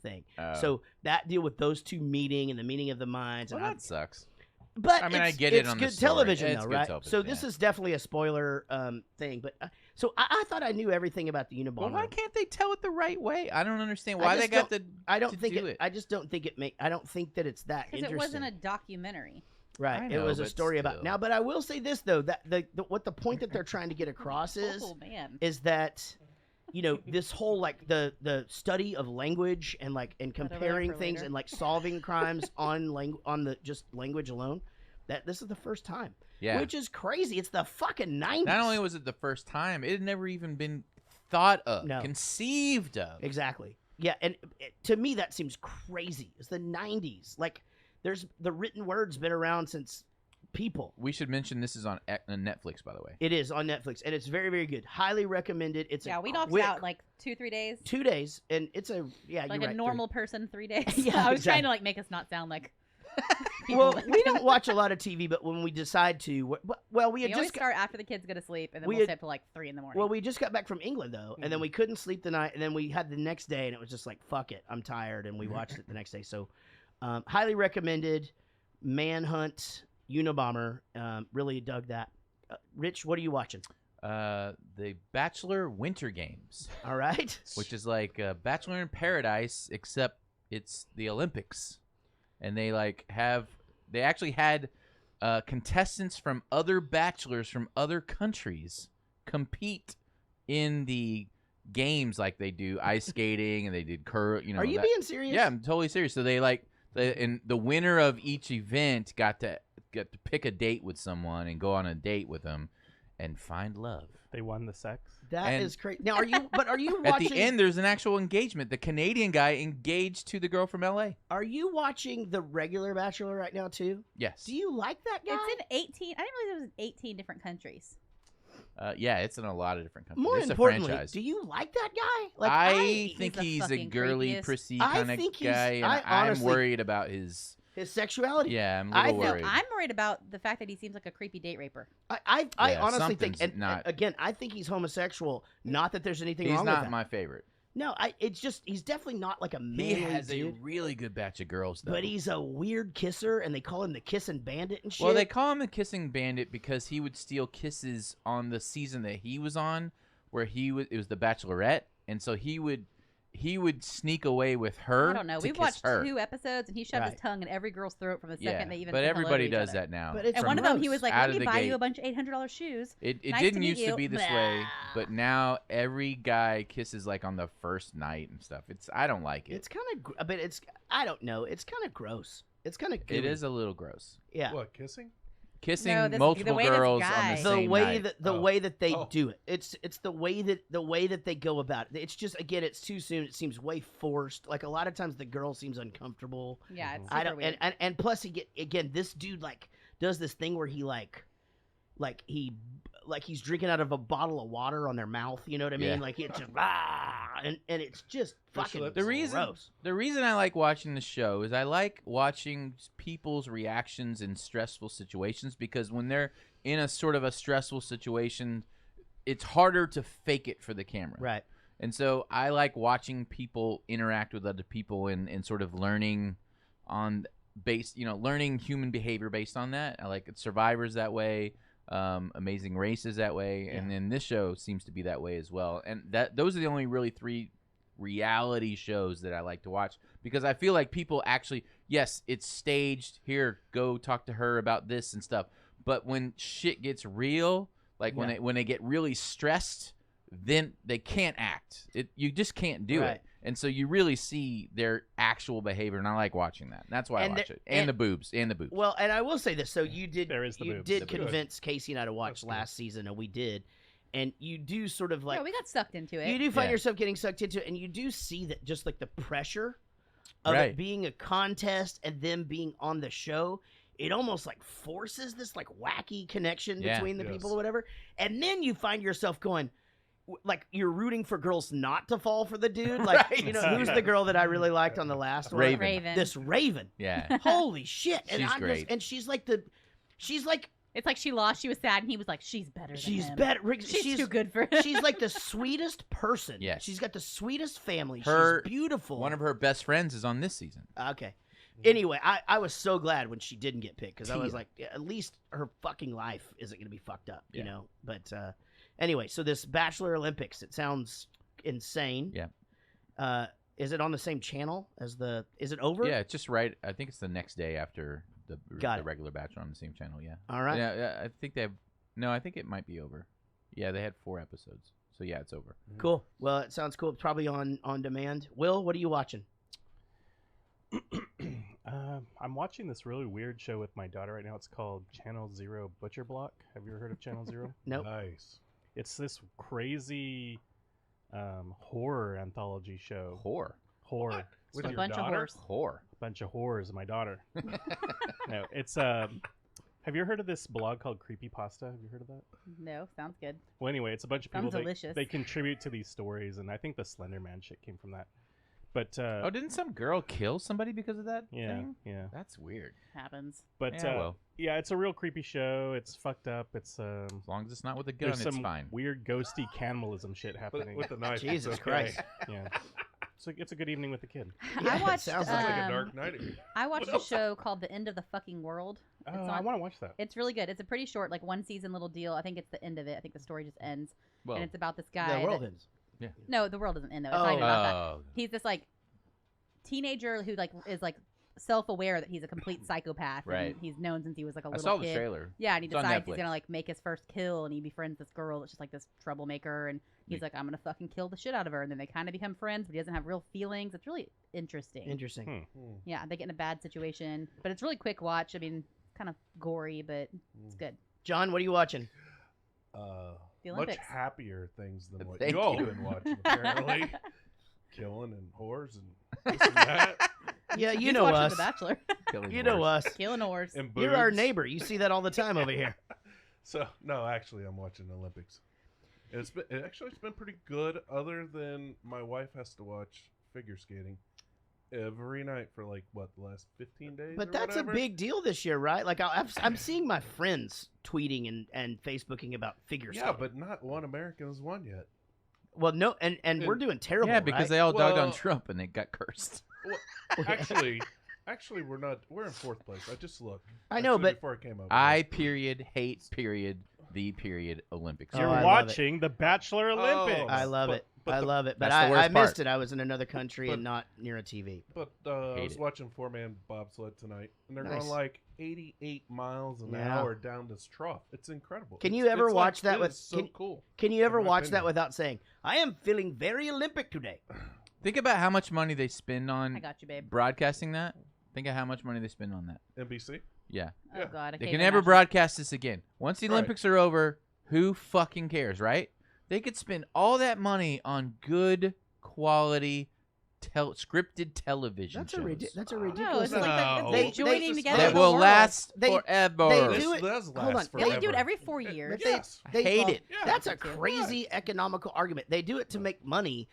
thing. Oh. So that deal with those two meeting and the meeting of the minds. Well, and that sucks. But I mean, I it's, get it it's on the good story. television, It's though, good right? television, So this yeah. is definitely a spoiler thing. But so I thought I knew everything about the Unabomber. Well, why can't they tell it the right way? I don't understand I why just they got don't- the. I don't to think do it. I just don't think it make. I don't think that it's that Because interesting. it wasn't a documentary. Right. I It know, was a but story about still. now. But I will say this though, that what the point that they're trying to get across Oh, man. is that, you know, this whole like the study of language and like and Put it away comparing for things later. and like solving crimes on the just language alone. That this is the first time. Yeah. Which is crazy. It's the fucking 90s. Not only was it the first time, it had never even been thought of, No. conceived of. Exactly. Yeah, and to me that seems crazy. It's the 90s. Like there's the written word's been around since people. We should mention this is on Netflix, by the way. It is on Netflix, and it's very, very good. Highly recommended. It's Yeah, a we knocked quick, out like 2-3 days. 2 days, and it's a Like you're a right, normal person, 3 days. Yeah, I was trying exactly. to like make us not sound like. Well, people. we don't watch a lot of TV, but when we decide to, well, we We had always just start after the kids go to sleep, and then we we'll had- stay up till like 3 in the morning. well, we just got back from England though, and Mm-hmm. then we couldn't sleep the night, and then we had the next day, and it was just like fuck it, I'm tired, and we watched it the next day. So, highly recommended. Manhunt, Unabomber, really dug that. Rich, what are you watching? The Bachelor Winter Games, All right, which is like Bachelor in Paradise, except it's the Olympics, and they actually had contestants from other bachelors from other countries compete in the games, like they do ice skating and they did curl. You know, are you being serious? Yeah, I'm totally serious. So they and the winner of each event got to pick a date with someone and go on a date with them and find love. They won the sex. That And- is crazy. Now, are you watching? At the end, there's an actual engagement. The Canadian guy engaged to the girl from LA. Are you watching the regular Bachelor right now too? Yes. Do you like that guy? it's in 18. I didn't realize it was in 18 different countries. Yeah, it's in a lot of different countries. More it's importantly, a franchise. do you like that guy? Like I think the he's a fucking girly, creepiest. prissy I kind of think he's- guy, and I I'm honestly- worried about his. his sexuality. Yeah, I'm a I little know, worried. I'm worried about the fact that he seems like a creepy date raper. I Yeah, honestly think, something's and not- again, I think he's homosexual. Not that there's anything He's wrong with not that. my favorite. No, it's just he's definitely not like a He manly has dude. a really good batch of girls, though. But he's a weird kisser, and they call him the kissing bandit and shit. Well, they call him the kissing bandit because he would steal kisses on the season that he was on, where it was the Bachelorette, and so he would sneak away with her. I don't know. to We've kiss watched her. 2 episodes, and he shoved Right. his tongue in every girl's throat from the Yeah, second they even but said hello to everybody each does other. that now. But it's And one of them, he gross. was like, Out "Let of me the buy gate. you a bunch of $800 shoes." It Nice didn't to meet used to you. be this way, but now every guy kisses like on the first night and stuff. I don't like it. It's kind of, but I don't know. It's kind of gross. It's kind of. It is a little gross. Yeah. What, kissing? Kissing No, the multiple way this girls on guy- the The same way night. that Oh. way that they Oh. do it. It's the way that they go about it. It's just, again, it's too soon. It seems way forced. Like a lot of times the girl seems uncomfortable. Yeah, it's I super don't weird. and plus again this dude like does this thing where he he's drinking out of a bottle of water on their mouth, you know what I mean? Yeah. Like it's just and it's just fucking lips. The reason gross. the reason I like watching the show is I like watching people's reactions in stressful situations, because when they're in a sort of a stressful situation, it's harder to fake it for the camera. Right. And so I like watching people interact with other people and sort of learning learning human behavior based on that. I like Survivor's that way. Amazing Race is that way, and then this show seems to be that way as well. And those are the only really 3 reality shows that I like to watch, because I feel like people actually yes, it's staged. Here, go talk to her about this and stuff. But when shit gets real, like when they get really stressed, then they can't act. You just can't do it. And so you really see their actual behavior, and I like watching that. That's why I watch it. And the boobs. Well, and I will say this. So you did boobs. convince Casey and I to watch last season, and we did. And you do sort of like... Yeah, we got sucked into it. You do find yourself getting sucked into it, and you do see that just like the pressure of it being a contest and them being on the show, it almost like forces this like wacky connection between the people or whatever. And then you find yourself going... Like you're rooting for girls not to fall for the dude. Like who's the girl that I really liked on the last one? Raven. This Raven. Yeah. Holy shit! And she's great. And she's like It's like she lost. She was sad, and he was like, "She's better. She's than him. better. She's too good for him." She's like the sweetest person. Yes. She's got the sweetest family. She's beautiful. One of her best friends is on this season. Okay. Anyway, I was so glad when she didn't get picked because I was like, at least her fucking life isn't going to be fucked up, you know. But anyway, so this Bachelor Olympics, it sounds insane. Yeah. Is it on the same channel as the? Is it over? Yeah, it's just right. I think it's the next day after the regular Bachelor on the same channel. Yeah. All right. Yeah, I think they have. No, I think it might be over. Yeah, they had 4 episodes, so yeah, it's over. Cool. Well, it sounds cool. It's probably on demand. Will, what are you watching? I'm watching this really weird show with my daughter right now. It's called Channel Zero Butcher Block. Have you ever heard of Channel Zero? Nope. Nice. It's this crazy horror anthology show. Horror. With a your bunch daughter? of Horror. Bunch of horrors. My daughter. No, it's have you heard of this blog called Creepypasta? Have you heard of that? No, sounds good. Well, anyway, it's a bunch of people. Sounds delicious. They contribute to these stories, and I think the Slender Man shit came from that. But didn't some girl kill somebody because of that? thing? Yeah. That's weird. Happens. But yeah, it's a real creepy show. It's fucked up. It's as long as it's not with a gun, there's it's some fine. weird ghosty cannibalism shit happening. With the knife. Jesus it's okay. Christ. Yeah. So it's a good evening with the kid. I watched. Sounds Sounds like a Dark Knight. I watched a show called The End of the Fucking World. Oh, I want to watch that. It's really good. It's a pretty short, like 1 season little deal. I think it's the end of it. I think the story just ends, Well, and it's about this guy. The world ends. Yeah. No, the world doesn't end though. It's not even about that. Oh. He's this like teenager who like is like self-aware that he's a complete psychopath. Right. And he's known since he was like a I little saw kid. the trailer. Yeah, and he It's on decides he's Netflix. gonna like make his first kill, and he befriends this girl that's just like this troublemaker, and he's like, I'm gonna fucking kill the shit out of her, and then they kind of become friends, but he doesn't have real feelings. It's really interesting. Interesting. Yeah, they get in a bad situation, but it's really quick watch. I mean, kind of gory, but it's good. John, what are you watching? The Much Olympics. happier things than what Thank you all you. have been watching, apparently. Killing and whores and this and that. Yeah, you He's know watching us. The Bachelor. Killing You know horse. us. Killing horse. And You're our boobs. neighbor. You see that all the time over here. So no, actually, I'm watching the Olympics. It's been pretty good. Other than my wife has to watch figure skating every night for like the last 15 days. But or that's whatever. a big deal this year, right? Like I'm seeing my friends tweeting and Facebooking about figure skating. Yeah, but not one American has won yet. Well, no, and we're doing terrible. Yeah, because right? they all dogged on Well- Trump and they got cursed. Well, actually, we're not. We're in 4th place. I just looked. I know, Actually, but before it came up, Hate the Olympics. Oh, You're I love watching the Bachelor Olympics. I love it. I love it. But that's the worst I missed part. it. I was in another country But- and not near a TV. But I Hate was it. watching 4-man bobsled tonight, and they're Nice. going like 88 miles an Yeah. hour down this trough. It's incredible. Can you It's- ever it's watch like, that it with- is so cool? Can you ever In my watch that opinion. without saying, "I am feeling very Olympic today"? Think about how much money they spend on I got you, babe. broadcasting that. Think of how much money they spend on that. NBC? Yeah. Oh Yeah. God, I They hate can the never national- broadcast this again. Once the Right. Olympics are over, who fucking cares, right? They could spend all that money on good quality scripted television That's a shows that's a No, ridiculous. it's like No. they They- joining they- together. that as a will world. last They- forever. they This do it- does hold last on. They forever. do it every 4 years. But Yes. Hate it. Yeah. That's a Me too. crazy economical argument. They do it to make money.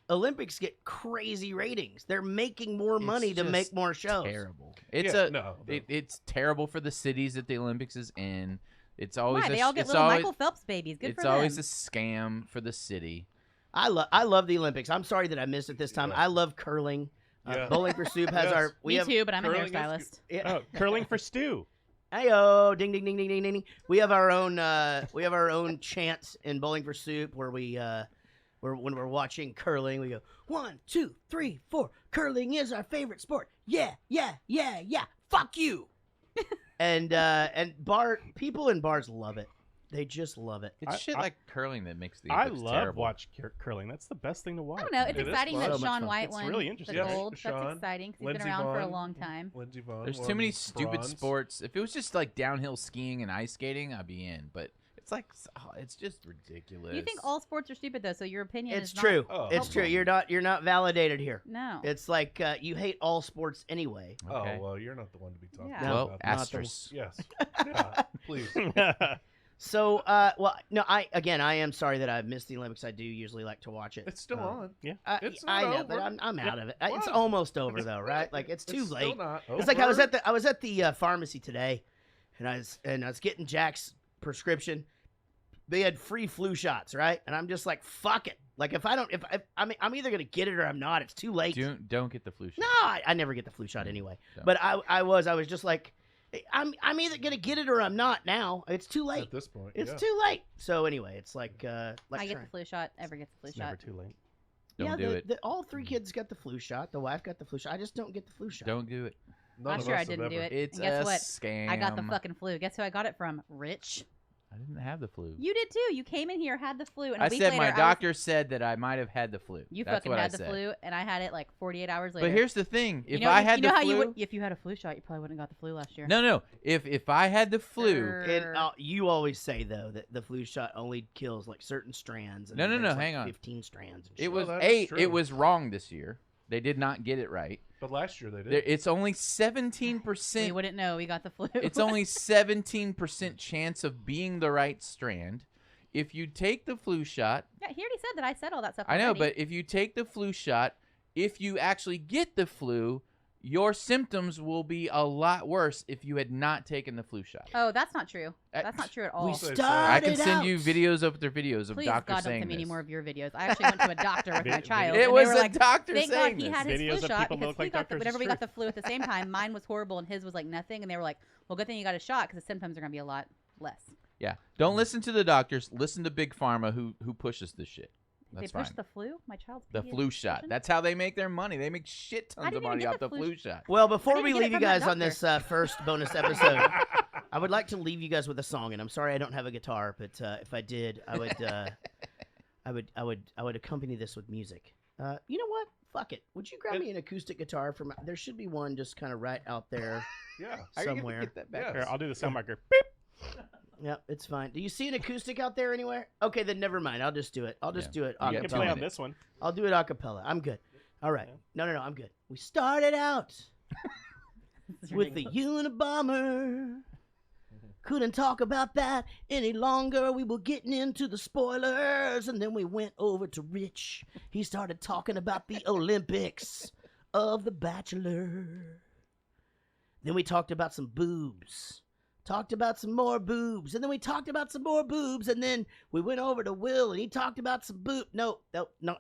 Olympics get crazy ratings. They're making more It's money to just make more shows. Terrible. It's Yeah, no. it's terrible for the cities that the Olympics is in. It's always Why? a, They all get it's little always, Michael Phelps babies. Good it's for them. always a scam for the city. I love the Olympics. I'm sorry that I missed it this time. Yeah. I love curling. Yeah. Bowling for Soup has Yes. our we Me have too, but I'm a curling is hairstylist. Oh, curling for stew. Heyo, ding ding ding ding ding ding ding. We have our own chant in Bowling for Soup where we When we're watching curling, we go 1, 2, 3, 4. Curling is our favorite sport. Yeah. Fuck you. and people in bars love it. They just love it. It's shit like curling that makes the I Olympics love terrible. watch curling. That's the best thing to watch. I don't know. It's It is exciting fun. that So much Shaun fun. White It's won really interesting. the Yes, gold. Shaun, That's exciting 'cause he's Lindsey been around for a Vonn. long time. Lindsey Vonn. There's won too many stupid bronze. sports. If it was just like downhill skiing and ice skating, I'd be in. But it's like it's just ridiculous. You think all sports are stupid though, so your opinion It's is not true. Oh. It's true. You're not validated here. No. It's like you hate all sports anyway. Okay. Oh, well, you're not the one to be talking Yeah. about Well, that. asterisk. Yes. Yeah, please. So, no, I am sorry that I've missed the Olympics. I do usually like to watch it. It's still on. It's I not know, over. but I'm out of it. It's Why? almost over though, right? Like it's too It's late. Still not It's like I was over. at the pharmacy today, and I was getting Jack's prescription. They had free flu shots, right? And I'm just like, fuck it. Like if I'm either gonna get it or I'm not. It's too late. Don't get the flu shot. No, I never get the flu shot anyway. So. But I was just like, I'm either gonna get it or I'm not now. It's too late. At this point. It's yeah. too late. So anyway, it's like I get trying- the flu shot. Ever gets the flu It's shot. never too late. Don't do it. all 3 kids got the flu shot. The wife got the flu shot. I just don't get the flu shot. Don't do it. None Last of year us I have didn't do ever- it. It's And guess a what? scam. I got the fucking flu. Guess who I got it from? Rich. I didn't have the flu. You did too. You came in here, had the flu, and a I week said later, my I was- doctor said that I might have had the flu. You That's fucking what had I the said. flu, and I had it like 48 hours later. But here's the thing: if you know, I had you know the how flu, you would, if you had a flu shot, you probably wouldn't have got the flu last year. no. If I had the flu, You always say though that the flu shot only kills like certain strands. And No, there's, like, hang on. 15 strands. And it shit. was that is true. it was wrong this year. They did not get it right. But last year they did. It's only We 17%. wouldn't know. We got the flu. It's only 17% chance of being the right strand. If you take the flu shot, Yeah, he already said that. I said all that stuff. I know, already. but if you take the flu shot, if you actually get the flu, your symptoms will be a lot worse if you had not taken the flu shot. Oh, that's not true. That's not true at all. We Also, started I can send out. you videos after videos of Please, doctors God, don't saying send me any this. more of your videos. I actually went to a doctor with my child. It and was they were a like, doctor Thank saying God he this. had his Videos flu of shot people because look like he got doctors, whenever it's we got true. the flu at the same time, mine was horrible and his was like nothing. And they were like, well, good thing you got a shot because the symptoms are going to be a lot less. Yeah. Don't listen to the doctors. Listen to Big Pharma who pushes this shit. That's they pushed fine. the flu? My child's The flu shot. pediatrician? That's how they make their money. They make shit I tons of didn't even money get off the the flu flu shot. Well, before I we didn't get it leave you from that guys on this first bonus episode, I would like to leave you guys with a song, and I'm sorry I don't have a guitar, but if I did, I would accompany this with music. You know what? Fuck it. Would you grab me an acoustic guitar from? There should be one just kind of right out there Yeah. How are you gonna somewhere. get that back? Yes. Here, I'll do the sound marker. Beep. Yep, it's fine. Do you see an acoustic out there anywhere? Okay, then never mind. I'll just do it. I'll just do it. You You get can two play on minutes. this one. I'll do it a cappella. I'm good. All right. No, I'm good. We started out This is with the ridiculous. Unabomber. Couldn't talk about that any longer. We were getting into the spoilers, and then we went over to Rich. He started talking about the Olympics of The Bachelor. Then we talked about some boobs. Talked about some more boobs, and then we talked about some more boobs, and then we went over to Will, and he talked about some No,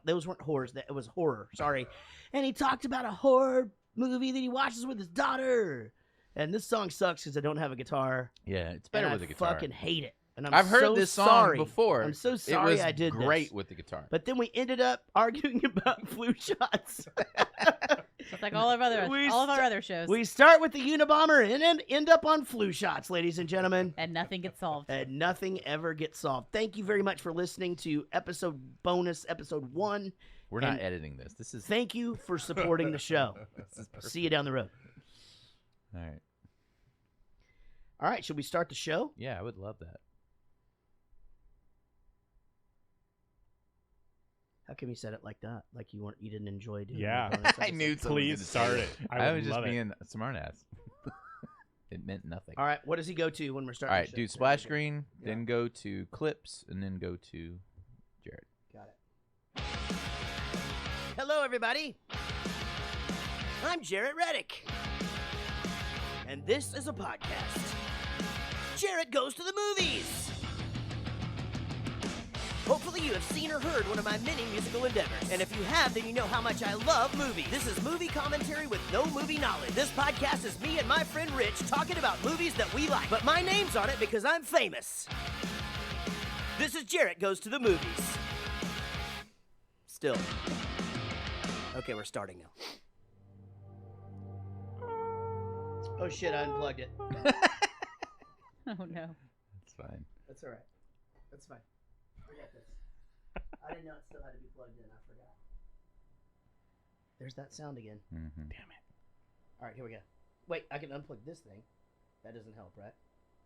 those weren't horrors. It was horror. Sorry. And he talked about a horror movie that he watches with his daughter. And this song sucks because I don't have a guitar. Yeah, it's better and with I a guitar. fucking hate it. And I've heard so this song sorry. before. I'm so It sorry was I did great this. with the guitar. But then we ended up arguing about flu shots. It's like all of our other shows. We start with the Unabomber and then end up on flu shots, ladies and gentlemen. And nothing gets solved. And nothing ever gets solved. Thank you very much for listening to episode 1. We're and not editing this. This is Thank you for supporting the show. this is perfect. See you down the road. All right. All right, should we start the show? Yeah, I would love that. How come you said it like that? Like you didn't enjoy doing Yeah. the bonus I knew episode? someone was Please gonna say start that. it. I would was just love it. being a smartass. It meant nothing. All right, what does he go to when we're All starting right, the show? do splash screen, then go to clips, and then go to Jared. Got it. Hello, everybody. I'm Jarrett Reddick. And this is a podcast. Jarrett Goes to the Movies. Hopefully you have seen or heard one of my many musical endeavors. And if you have, then you know how much I love movies. This is movie commentary with no movie knowledge. This podcast is me and my friend Rich talking about movies that we like. But my name's on it because I'm famous. This is Jarrett Goes to the Movies. Still. Okay, we're starting now. Oh shit, I unplugged it. Oh no. It's fine. That's all right. That's fine. Forget this. I didn't know it still had to be plugged in. I forgot. There's that sound again. Mm-hmm. Damn it. All right, here we go. Wait, I can unplug this thing. That doesn't help, right?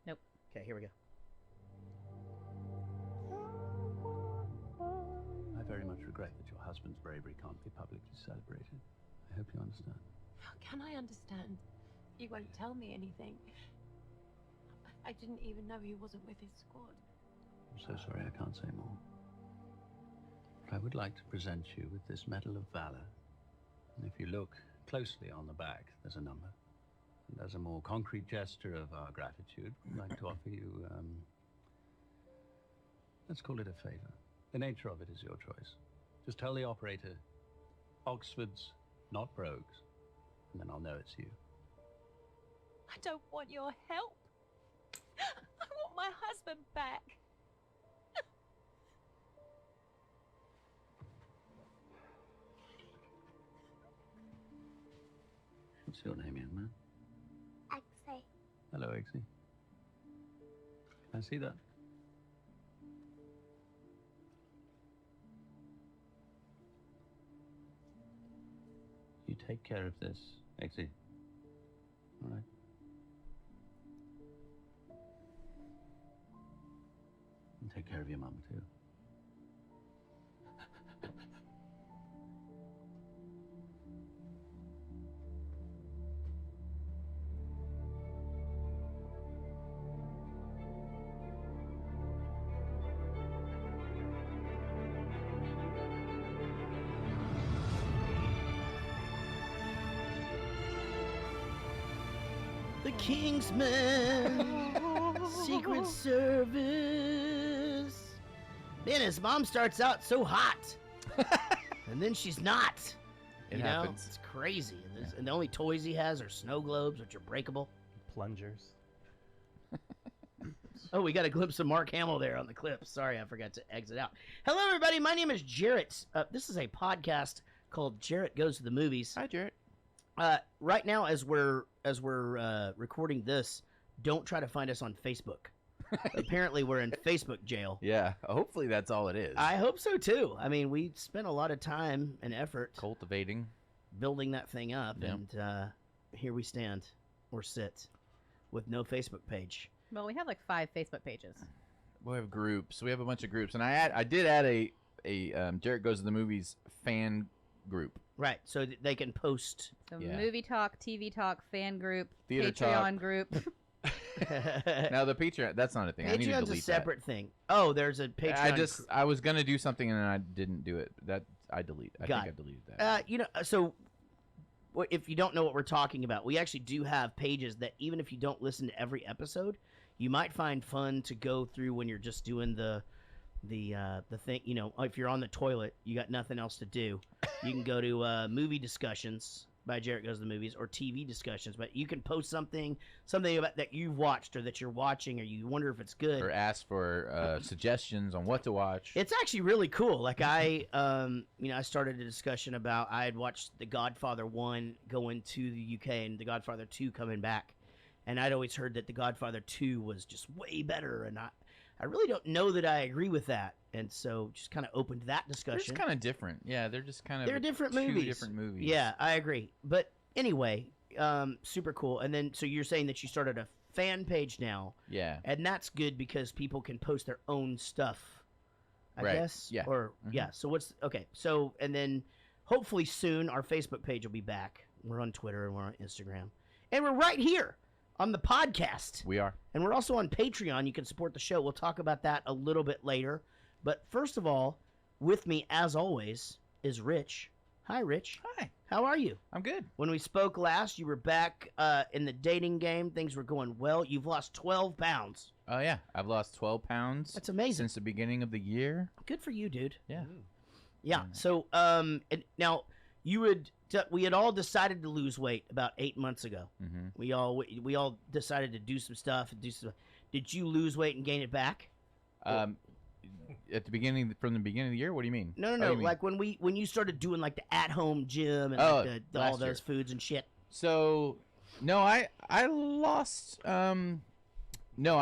Nope. Okay, here we go. I very much regret that your husband's bravery can't be publicly celebrated. I hope you understand. How can I understand? You won't tell me anything. I didn't even know he wasn't with his squad. I'm so sorry I can't say more. But I would like to present you with this Medal of Valor. And if you look closely on the back, there's a number. And as a more concrete gesture of our gratitude, we'd like to offer you, let's call it a favor. The nature of it is your choice. Just tell the operator, Oxford's, not Brogues, and then I'll know it's you. I don't want your help. I want my husband back. What's your name, young man? Exie. Hello, Eggsy. Can I see that? You take care of this, Eggsy. All right. And take care of your mum, too. The Kingsman, Secret Service. Man, his mom starts out so hot, and then she's not. It you happens. know, it's crazy. And the only toys he has are snow globes, which are breakable. Plungers. Oh, we got a glimpse of Mark Hamill there on the clip. Sorry, I forgot to exit out. Hello, everybody. My name is Jarrett. This is a podcast called Jarrett Goes to the Movies. Hi, Jarrett. Right now, as we're recording this, don't try to find us on Facebook. Apparently, we're in Facebook jail. Yeah, hopefully that's all it is. I hope so too. I mean, we spent a lot of time and effort Cultivating. building that thing up, Yeah. and here we stand or sit with no Facebook page. Well, we have like 5 Facebook pages. We have groups. We have a bunch of groups, and I did add a Jarrett Goes to the Movies fan group. Right, so they can post. So Yeah. movie talk, TV talk, fan group, Theater Patreon talk. group. Now the Patreon, that's not a thing. I need to Patreon's delete a separate that. thing. Oh, there's a Patreon. I was gonna do something and then I didn't do it. I deleted that. So if you don't know what we're talking about, we actually do have pages that even if you don't listen to every episode, you might find fun to go through when you're just doing the thing. You know, if you're on the toilet, you got nothing else to do, you can go to movie discussions by Jarrett Goes to the Movies or TV discussions, but you can post something about that you've watched or that you're watching or you wonder if it's good. Or ask for suggestions on what to watch. It's actually really cool. Like I started a discussion about I had watched The Godfather 1 going to the UK and The Godfather 2 coming back, and I'd always heard that The Godfather 2 was just way better, and I really don't know that I agree with that, and so just kind of opened that They're discussion. just kind of different. Yeah, they're just kind of They're different two movies. different movies. Yeah, I agree. But anyway, super cool. And then so you're saying that you started a fan page now. Yeah. And that's good because people can post their own stuff, I Right. guess. Yeah. Or yeah. So so and then hopefully soon our Facebook page will be back. We're on Twitter and we're on Instagram. And we're right here on the podcast. We are. And we're also on Patreon. You can support the show. We'll talk about that a little bit later. But first of all, with me as always is Rich. Hi, Rich. Hi. How are you? I'm good. When we spoke last, you were back in the dating game. Things were going well. You've lost 12 pounds. Oh yeah, I've lost 12 pounds. That's amazing. Since the beginning of the year. Good for you, dude. Yeah. Yeah. So, and now we had all decided to lose weight about 8 months ago. Mm-hmm. We all decided to do some stuff. Did you lose weight and gain it back? at the beginning from the beginning of the year. What do you mean? No, Oh, you mean- like when you started doing like the at-home gym and Oh, like all last those year. foods and shit. So, no, I lost. No,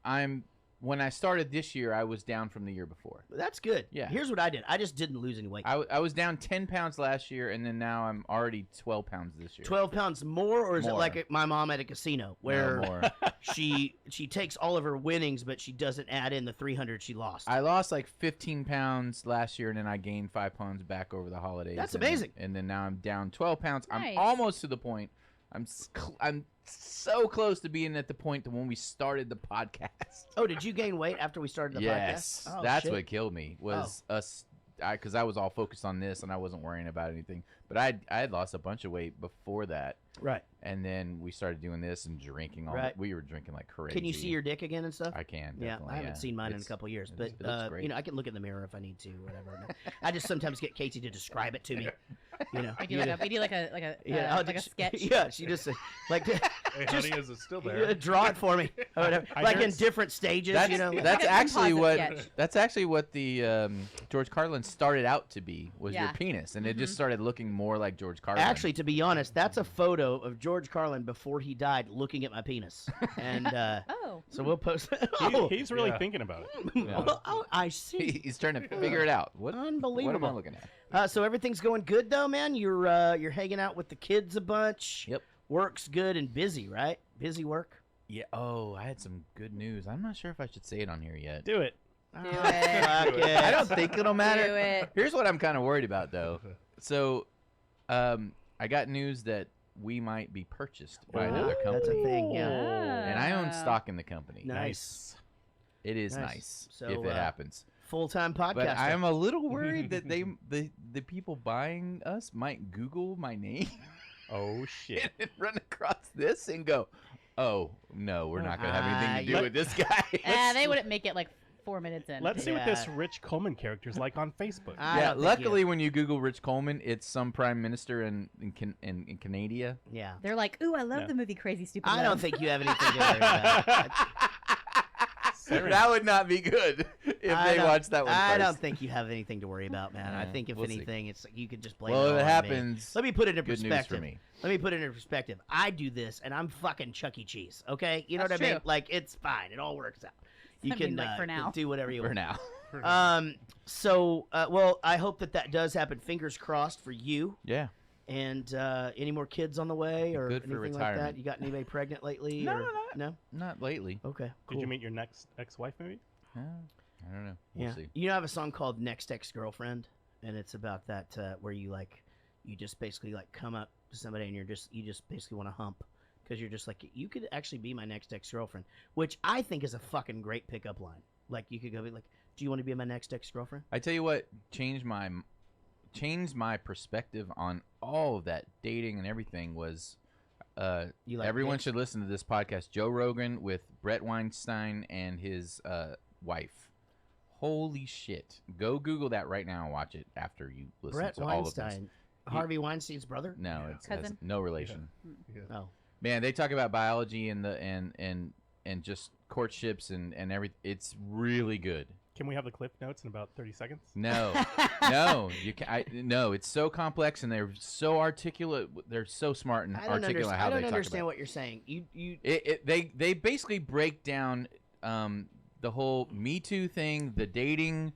I'm when I started this year, I was down from the year before. That's good. Yeah. Here's what I did. I just didn't lose any weight. I was down 10 pounds last year, and then now I'm already 12 pounds this year. 12 pounds more, or is it More. like my mom at a casino where more. she takes all of her winnings, but she doesn't add in the 300 she lost? I lost like 15 pounds last year, and then I gained 5 pounds back over the holidays. That's and- amazing. And then now I'm down 12 pounds. Nice. I'm almost to the point. I'm so close to being at the point to when we started the podcast. Oh, did you gain weight after we started the Yes, podcast? Oh, that's shit. what killed me was us, because I was all focused on this and I wasn't worrying about anything. But I had lost a bunch of weight before that, Right. and then we started doing this and drinking. Right. We were drinking like crazy. Can you see your dick again and stuff? I can. Yeah, Definitely, I haven't seen mine in a It's- couple of years, it's- but it looks great. you know, I can look in the mirror if I need to, or whatever. I just sometimes get Casey to describe it to me. You know, We do like a yeah, like a sketch. Yeah, she just like Hey, just honey, is it still there? draw it for me, or whatever. I Like heard in s- different stages. That's, You know, that's Like a actually composite what sketch. that's actually what the George Carlin started out to be was your Yeah. penis, and it Mm-hmm. just started looking more like George Carlin. actually, to be honest, that's a photo of George Carlin before he died, looking at my penis, and Oh. so we'll post. He's really Yeah. thinking about it. Yeah. Oh, I see. he's trying to figure it out. What am I Unbelievable. looking at? So everything's going good though, man. You're hanging out with the kids a bunch. Yep. Work's good and busy, right? Busy work. Yeah. Oh, I had some good news. I'm not sure if I should say it on here yet. Do it. Do it. I don't think it'll matter. Do it. Here's what I'm kind of worried about, though. So, I got news that we might be purchased by another That's a company, thing, yeah. and I own Ah. stock in the company. Nice. It is Nice. nice So, if it happens. Full-time podcaster. But I'm a little worried that the people buying us might Google my name Oh shit. and run across this and go, "Oh no, we're not gonna have anything to do with this guy." They wouldn't make it like 4 minutes in. Let's see what Yeah. this Rich Coleman character's like on Facebook. I Yeah, don't think luckily when you Google Rich Coleman, it's some prime minister in Canada. yeah. They're like, ooh, I love Yeah. the movie Crazy Stupid I Love. don't think you have anything to worry about. That would not be good if I they don't- watched that one I first. don't think you have anything to worry about, man. I Yeah, think if we'll see. anything, it's you could just blame Well, it if all it on me. happens, Let me put it in good news for perspective. me. Let me put it in perspective. I do this, and I'm fucking Chuck E. Cheese. Okay, you know That's what I mean? true. Like it's fine. It all works out. You I mean, can like, for now. do whatever you For want. now. So, well, I hope that does happen. Fingers crossed for you. Yeah. And any more kids on the way or Good for anything like that? retirement. You got anybody pregnant lately? No, or... no. Not lately. Okay. Cool. Did you meet your next ex-wife maybe? I don't know. We'll Yeah. see. You know, I have a song called "Next Ex-Girlfriend," and it's about that where you just basically like come up to somebody and you just basically want to hump because you're just like you could actually be my next ex-girlfriend, which I think is a fucking great pickup line. Like you could go be like, "Do you want to be my next ex-girlfriend?" I tell you what, changed my perspective on all of that dating and everything was You like everyone dicks? should listen to this podcast. Joe Rogan with Brett Weinstein and his wife. Holy shit. Go Google that right now and watch it after you listen Brett to all of this. Weinstein, Harvey Weinstein's brother. No, it's has Cousin? no relation. Yeah. Oh, Man, they talk about biology and just courtships and everything. It's really good. Can we have the clip notes in about 30 seconds? No, no, you can. No, it's so complex and they're so articulate. They're so smart and I don't articulate understand. how I they don't talk understand about what you're saying. You They basically break down the whole Me Too thing, the dating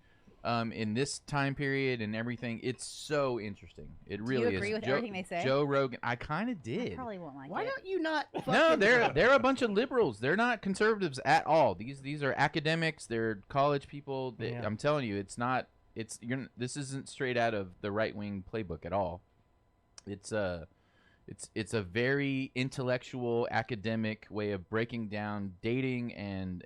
in this time period and everything. It's so interesting. It really is. agree with everything they say? Joe Rogan. I kind of I did. probably won't like why it. don't you not? No, fucking- they're a bunch of liberals. They're not conservatives at all. These are academics. They're college people. Yeah. I'm telling you, it's not. This isn't straight out of the right wing playbook at all. It's a very intellectual, academic way of breaking down dating and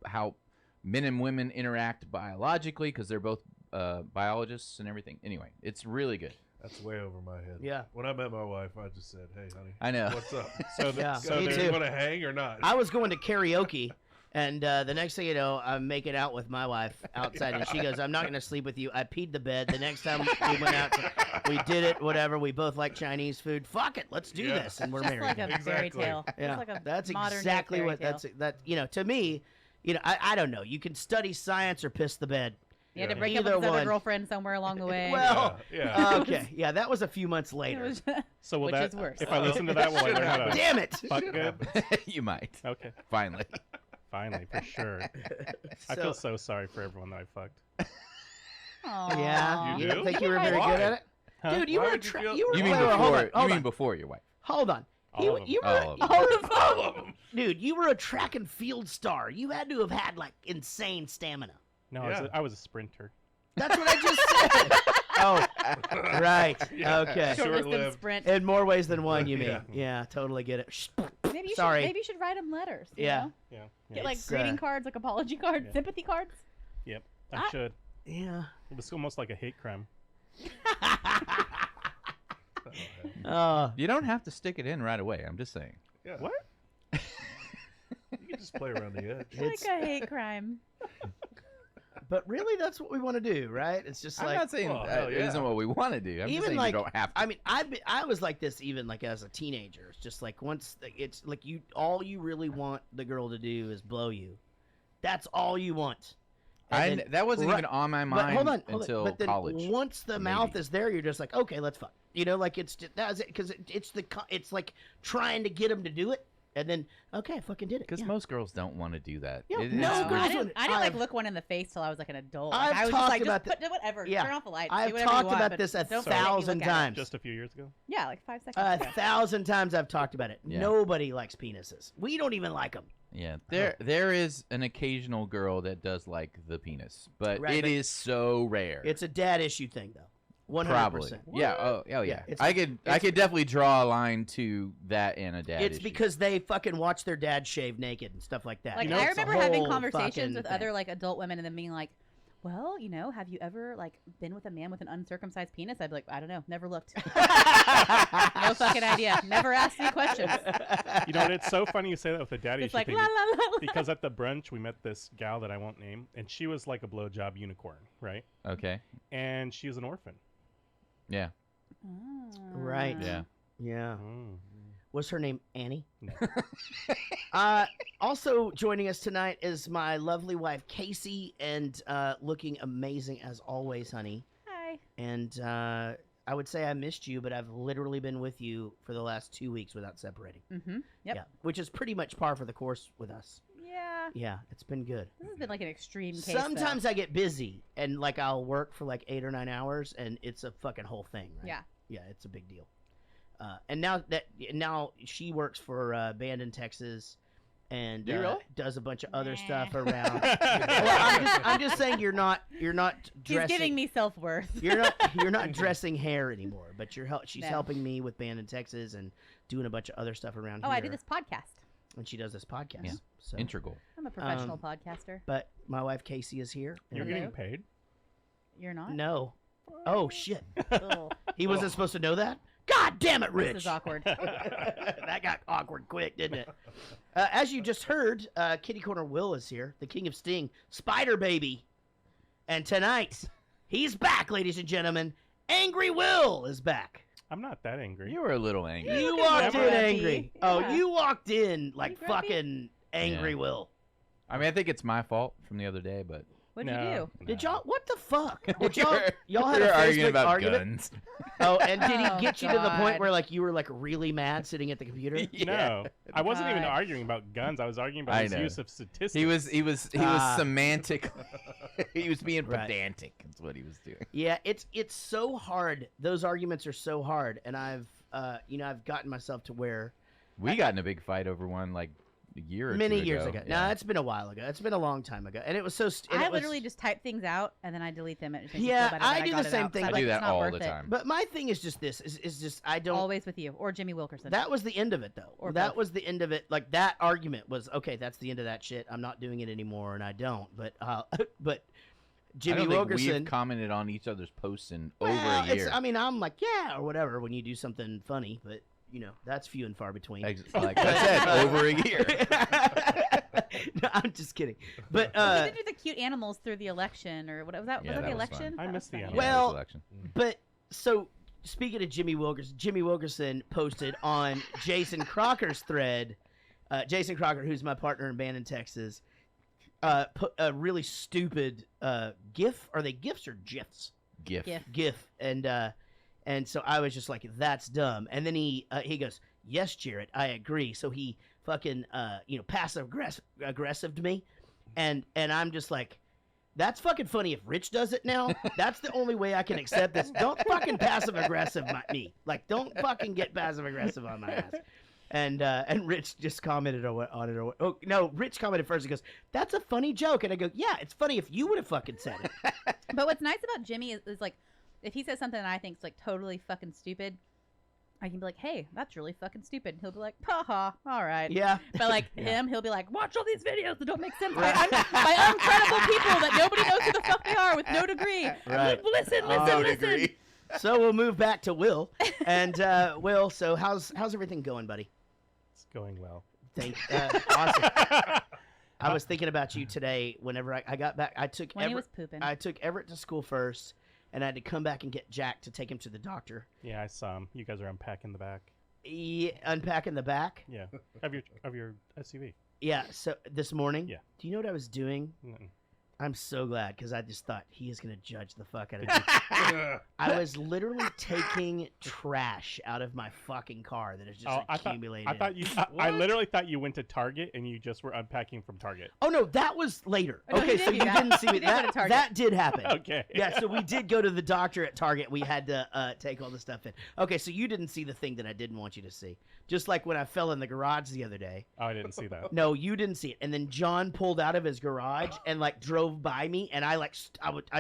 how men and women interact biologically because they're both biologists and everything. Anyway, it's really good. That's way over my head. Yeah. When I met my wife, I just said, "Hey, honey, I know. what's up? So, Yeah. so Me Do there- you too. want to hang or not?" I was going to karaoke, and the next thing you know, I'm making out with my wife outside, and she goes, "I'm not going to sleep with you." I peed the bed. The next time we went out, we did it. Whatever. We both like Chinese food. Fuck it, let's do Yeah. this, and we're Just married. like a fairy Exactly. tale. Yeah, Just like a that's modern exactly fairy what tale. that. To me, You know, I don't know. You can study science or piss the bed. You had to Yeah. break up Either with his other one. girlfriend somewhere along the way. Well, Yeah. okay, yeah, that was a few months It later. was- So will Which that? is worse. If I listen to that, will I learn how to Damn it! fuck good? You might. Okay, Finally. finally, for sure. I feel so sorry for everyone that I fucked. Aw. Yeah, You you do? don't think you were Why? very good at it, Huh? dude? You Why were would you feel- you were You mean wait, wait, hold on, before? hold You on. mean before your wife? Hold on. All You, of 'em. you were, All of 'em. hold on. Dude, you were a track and field star. You had to have had like insane stamina. No, Yeah. I was a sprinter. That's what I just said. Oh, right. Yeah. Okay. Short distance Short-lived. sprint. In more ways than one, you mean? Yeah. Yeah, totally get it. Shh. Maybe you Sorry. should. Maybe you should write him letters. You Yeah. know? Yeah, Get like It's, greeting cards, like apology cards, yeah. sympathy cards. I Ah. should. Yeah. It was almost like a hate crime. You don't have to stick it in right away. I'm just saying. Yeah. What? You can just play around the edge. It's- Like a hate crime. But really, that's what we want to do, right? It's just I'm like not saying well, that hell yeah. isn't what we want to do. I'm just even saying like you don't have to. I mean, I was like this even like as a teenager. It's just like once it's like all you really want the girl to do is blow you. That's all you want. And then- That wasn't right- even on my but mind hold on. until But then college. once the maybe. mouth is there, you're just like, okay, let's fuck. You know, like it's just, that's it because it's like trying to get them to do it, and then okay, I fucking did it. Because Yeah. most girls don't want to do that. Yeah, It- no it's girls not- I didn't, would- I didn't like I've- look one in the face till I was like an adult. Like, I've I was just talked like, about just put whatever. Yeah. Turn off the lights. do I've whatever you talked want, about but this a don't make me look 1,000 at it. times. Just a few years ago. Yeah, like 5 seconds. A ago. 1,000 times I've talked about it. Yeah. Nobody likes penises. We don't even like them. Yeah, there is an occasional girl that does like the penis, but Right, it but is so rare. It's a dad issue thing, though. 100%. Probably. Yeah. Oh yeah. Yeah, it's- I it's- could definitely draw a line to that and a dad. It's issue. because they fucking watch their dad shave naked and stuff like that. Like You know, I it's a remember having whole conversations fucking with thing. other like adult women and them being like, "Well, you know, have you ever like been with a man with an uncircumcised penis?" I'd be like, "I don't know, never looked, no fucking idea, never asked any questions." You know, it's so funny you say that with a daddy It's issue like thing, la la la. because at the brunch we met this gal that I won't name, and she was like a blowjob unicorn, right? Okay. And she was an orphan. Yeah. Right. Yeah. Yeah. Mm. Was her name Annie? No. Also joining us tonight is my lovely wife Casey, and looking amazing as always, honey. Hi. And I would say I missed you, but I've literally been with you for the last 2 weeks without separating. Mm-hmm. Yep. Yeah, which is pretty much par for the course with us. Yeah. Yeah, it's been good. This has been like an extreme case. Sometimes I get busy and like I'll work for like 8 or 9 hours, and it's a fucking whole thing. Right? Yeah. Yeah, it's a big deal. And now she works for Band in Texas, and Do you really? does a bunch of other Nah. stuff around. Well, I'm just saying you're not He's dressing. giving me self-worth. You're not dressing hair anymore, but she's No. helping me with Band in Texas and doing a bunch of other stuff around Oh, here. I do this podcast. and she does this podcast. Yeah. So, Integral. I'm a professional Um, podcaster. but my wife Casey is here. You're and- getting paid? You're not. No. Oh shit. Ugh, He wasn't supposed to know that? God damn it, Rich. this is awkward. That got awkward quick, didn't it? As you just heard, Kitty Corner Will is here, the king of Sting, Spider Baby. And tonight, he's back, ladies and gentlemen. Angry Will is back. I'm not that angry. You were a little angry. You looking walked in grumpy. angry. Oh, Yeah. you walked in like You grumpy? fucking Angry Yeah. Will. I mean, I think it's my fault from the other day, but What'd you No, do? Did no. y'all? What the fuck? Did We y'all had were a arguing Facebook about argument? guns. Oh, and did he Oh, get you to the point God. where like you were like really mad sitting at the computer? No, I wasn't even God. arguing about guns. I was arguing about I his know. use of statistics. He was Ah. semantic. He was being Right. pedantic. Is what he was doing. Yeah, it's so hard. Those arguments are so hard, and I've gotten myself to where We got in a big fight over one like a year or many two years ago. Yeah. No, it's been a while ago. It's been a long time ago, and it was so. I literally just type things out and then I delete them. And it makes me Yeah, feel better that I do got the it same out, 'cause thing. I'm I like, do it's that not all worth the it. time. But my thing is just this: is just I don't. Always with you or Jimmy Wilkerson. That was the end of it, though. Or that both. was the end of it. Like that argument was okay. That's the end of that shit. I'm not doing it anymore, and I don't. But but Jimmy I don't think Wilkerson. we've commented on each other's posts in well, over a year. I mean, I'm like yeah or whatever when you do something funny, but that's few and far between. Like I said, over a year. No, I'm just kidding. But we did do the cute animals through the election, or what was that? Yeah, was that the that was fun. election? I That missed was the fun. animals. Yeah, it was Well, election. But so speaking of Jimmy Wilkerson posted on Jason Crocker's thread. Jason Crocker, who's my partner in Band in Texas, put a really stupid GIF. Are they GIFs or GIFs? GIF. GIF, and so I was just like, that's dumb. And then he goes, yes, Jarrett, I agree. So he fucking passive aggressive to me, and I'm just like, that's fucking funny if Rich does it now. That's the only way I can accept this. Don't fucking passive aggressive me. Like, don't fucking get passive aggressive on my ass. And Rich just commented on it. Oh no, Rich commented first. He goes, "That's a funny joke," and I go, "Yeah, it's funny if you would have fucking said it." But what's nice about Jimmy is like, if he says something that I think is like totally fucking stupid, I can be like, "Hey, that's really fucking stupid." He'll be like, "Ha ha, all right." Yeah. But like him, he'll be like, "Watch all these videos that don't make sense by uncredible people that nobody knows who the fuck they are with no degree." Right. Listen. So we'll move back to Will, and Will. So how's everything going, buddy? It's going well. Awesome. I was thinking about you today. Whenever I got back, When he was pooping. I took Everett to school first, and I had to come back and get Jack to take him to the doctor. Yeah, I saw him. You guys are unpacking the back. Yeah, unpacking the back. Yeah, of your SUV. Yeah. So this morning. Yeah. Do you know what I was doing? Mm-mm. I'm so glad because I just thought he is going to judge the fuck out of me. I was literally taking trash out of my fucking car that is just accumulated. I thought you. I literally thought you went to Target and you just were unpacking from Target. Oh no, that was later. No, Okay, so you didn't see me. That did happen. Okay. Yeah, so we did go to the doctor at Target. We had to take all the stuff in. Okay, so you didn't see the thing that I didn't want you to see. Just like when I fell in the garage the other day. Oh, I didn't see that. No, you didn't see it. And then John pulled out of his garage and like drove by me, and I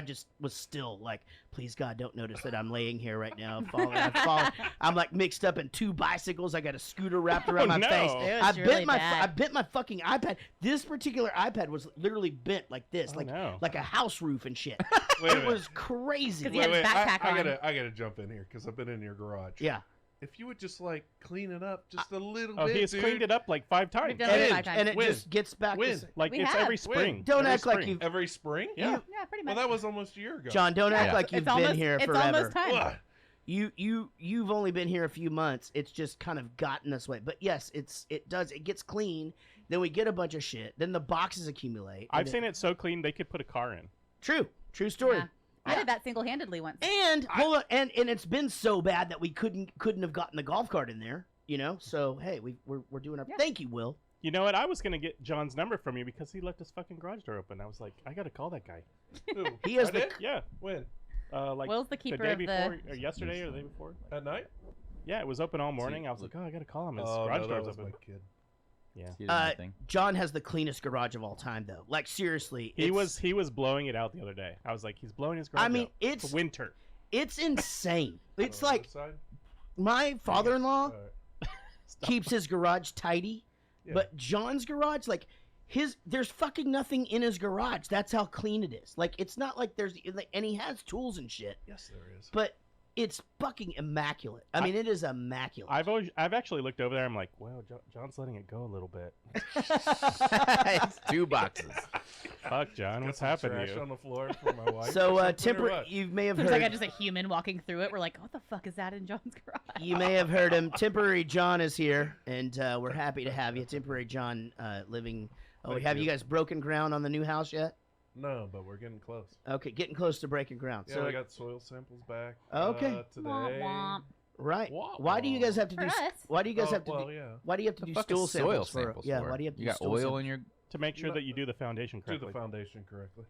just was still like, please God, don't notice that I'm laying here right now. I've fallen. I'm like mixed up in 2 bicycles. I got a scooter wrapped around my face. It was really bad. I bit my fucking iPad. This particular iPad was literally bent like this, like a house roof and shit. It was crazy. Because he had his backpack on. I gotta jump in here because I've been in your garage. Yeah. If you would just like clean it up just a little bit, he's cleaned it up like 5 times. We've done it 5 times. And it just gets back to like We it's have. every spring. Don't Every act like spring. you've every spring. Yeah. Yeah, pretty much. Well, that was almost a year ago. John, don't act like you've It's been almost- here it's forever. almost time. Ugh. You've only been here a few months. It's just kind of gotten this way. But yes, it gets clean. Then we get a bunch of shit. Then the boxes accumulate. I've seen it so clean they could put a car in. True story. Yeah. I did that single-handedly once. And hold on, and it's been so bad that we couldn't have gotten the golf cart in there. So hey, we're doing our. Yeah. Thank you, Will. You know what? I was gonna get John's number from you because he left his fucking garage door open. I was like, I gotta call that guy. Who? He is I the did? Yeah. When? Like Will's the the keeper day of before, the. or yesterday, or the day before. At night? Yeah, it was open all morning. I was like, oh, I gotta call him. His garage no, that door's was open. my kid. Yeah. John has the cleanest garage of all time, though. Like seriously, He was blowing it out the other day. I was like, he's blowing his garage. I mean, out. it's winter. It's insane. It's On like this side? my father-in-law All right. keeps his garage tidy, Yeah. but John's garage, like there's fucking nothing in his garage. That's how clean it is. Like it's not like and he has tools and shit, Yes, there is. but it's fucking immaculate. I mean, it is immaculate. I've actually looked over there. I'm like, wow, John's letting it go a little bit. It's 2 boxes. Fuck, John, Got what's some happened to trash you? on the floor for my wife. So, Temper. you may have There's heard. like just a human walking through it. We're like, what the fuck is that in John's garage? You may have heard him. Temporary John is here, and we're happy to have you. Temporary John living. Oh, Thank have you. you guys broken ground on the new house yet? No, but we're getting close. Okay, getting close to breaking ground. Yeah, so we got soil samples back. Okay. Today. Womp womp. right. Wah, Why do you guys have to For do? us. Why do you guys Oh, have to? well, do, yeah. Why do you have to The do fuck stool is soil samples? samples Yeah. for? Why do you have to You do got stool oil samples? in your. To make sure No. that you do the foundation Do correctly. the foundation correctly.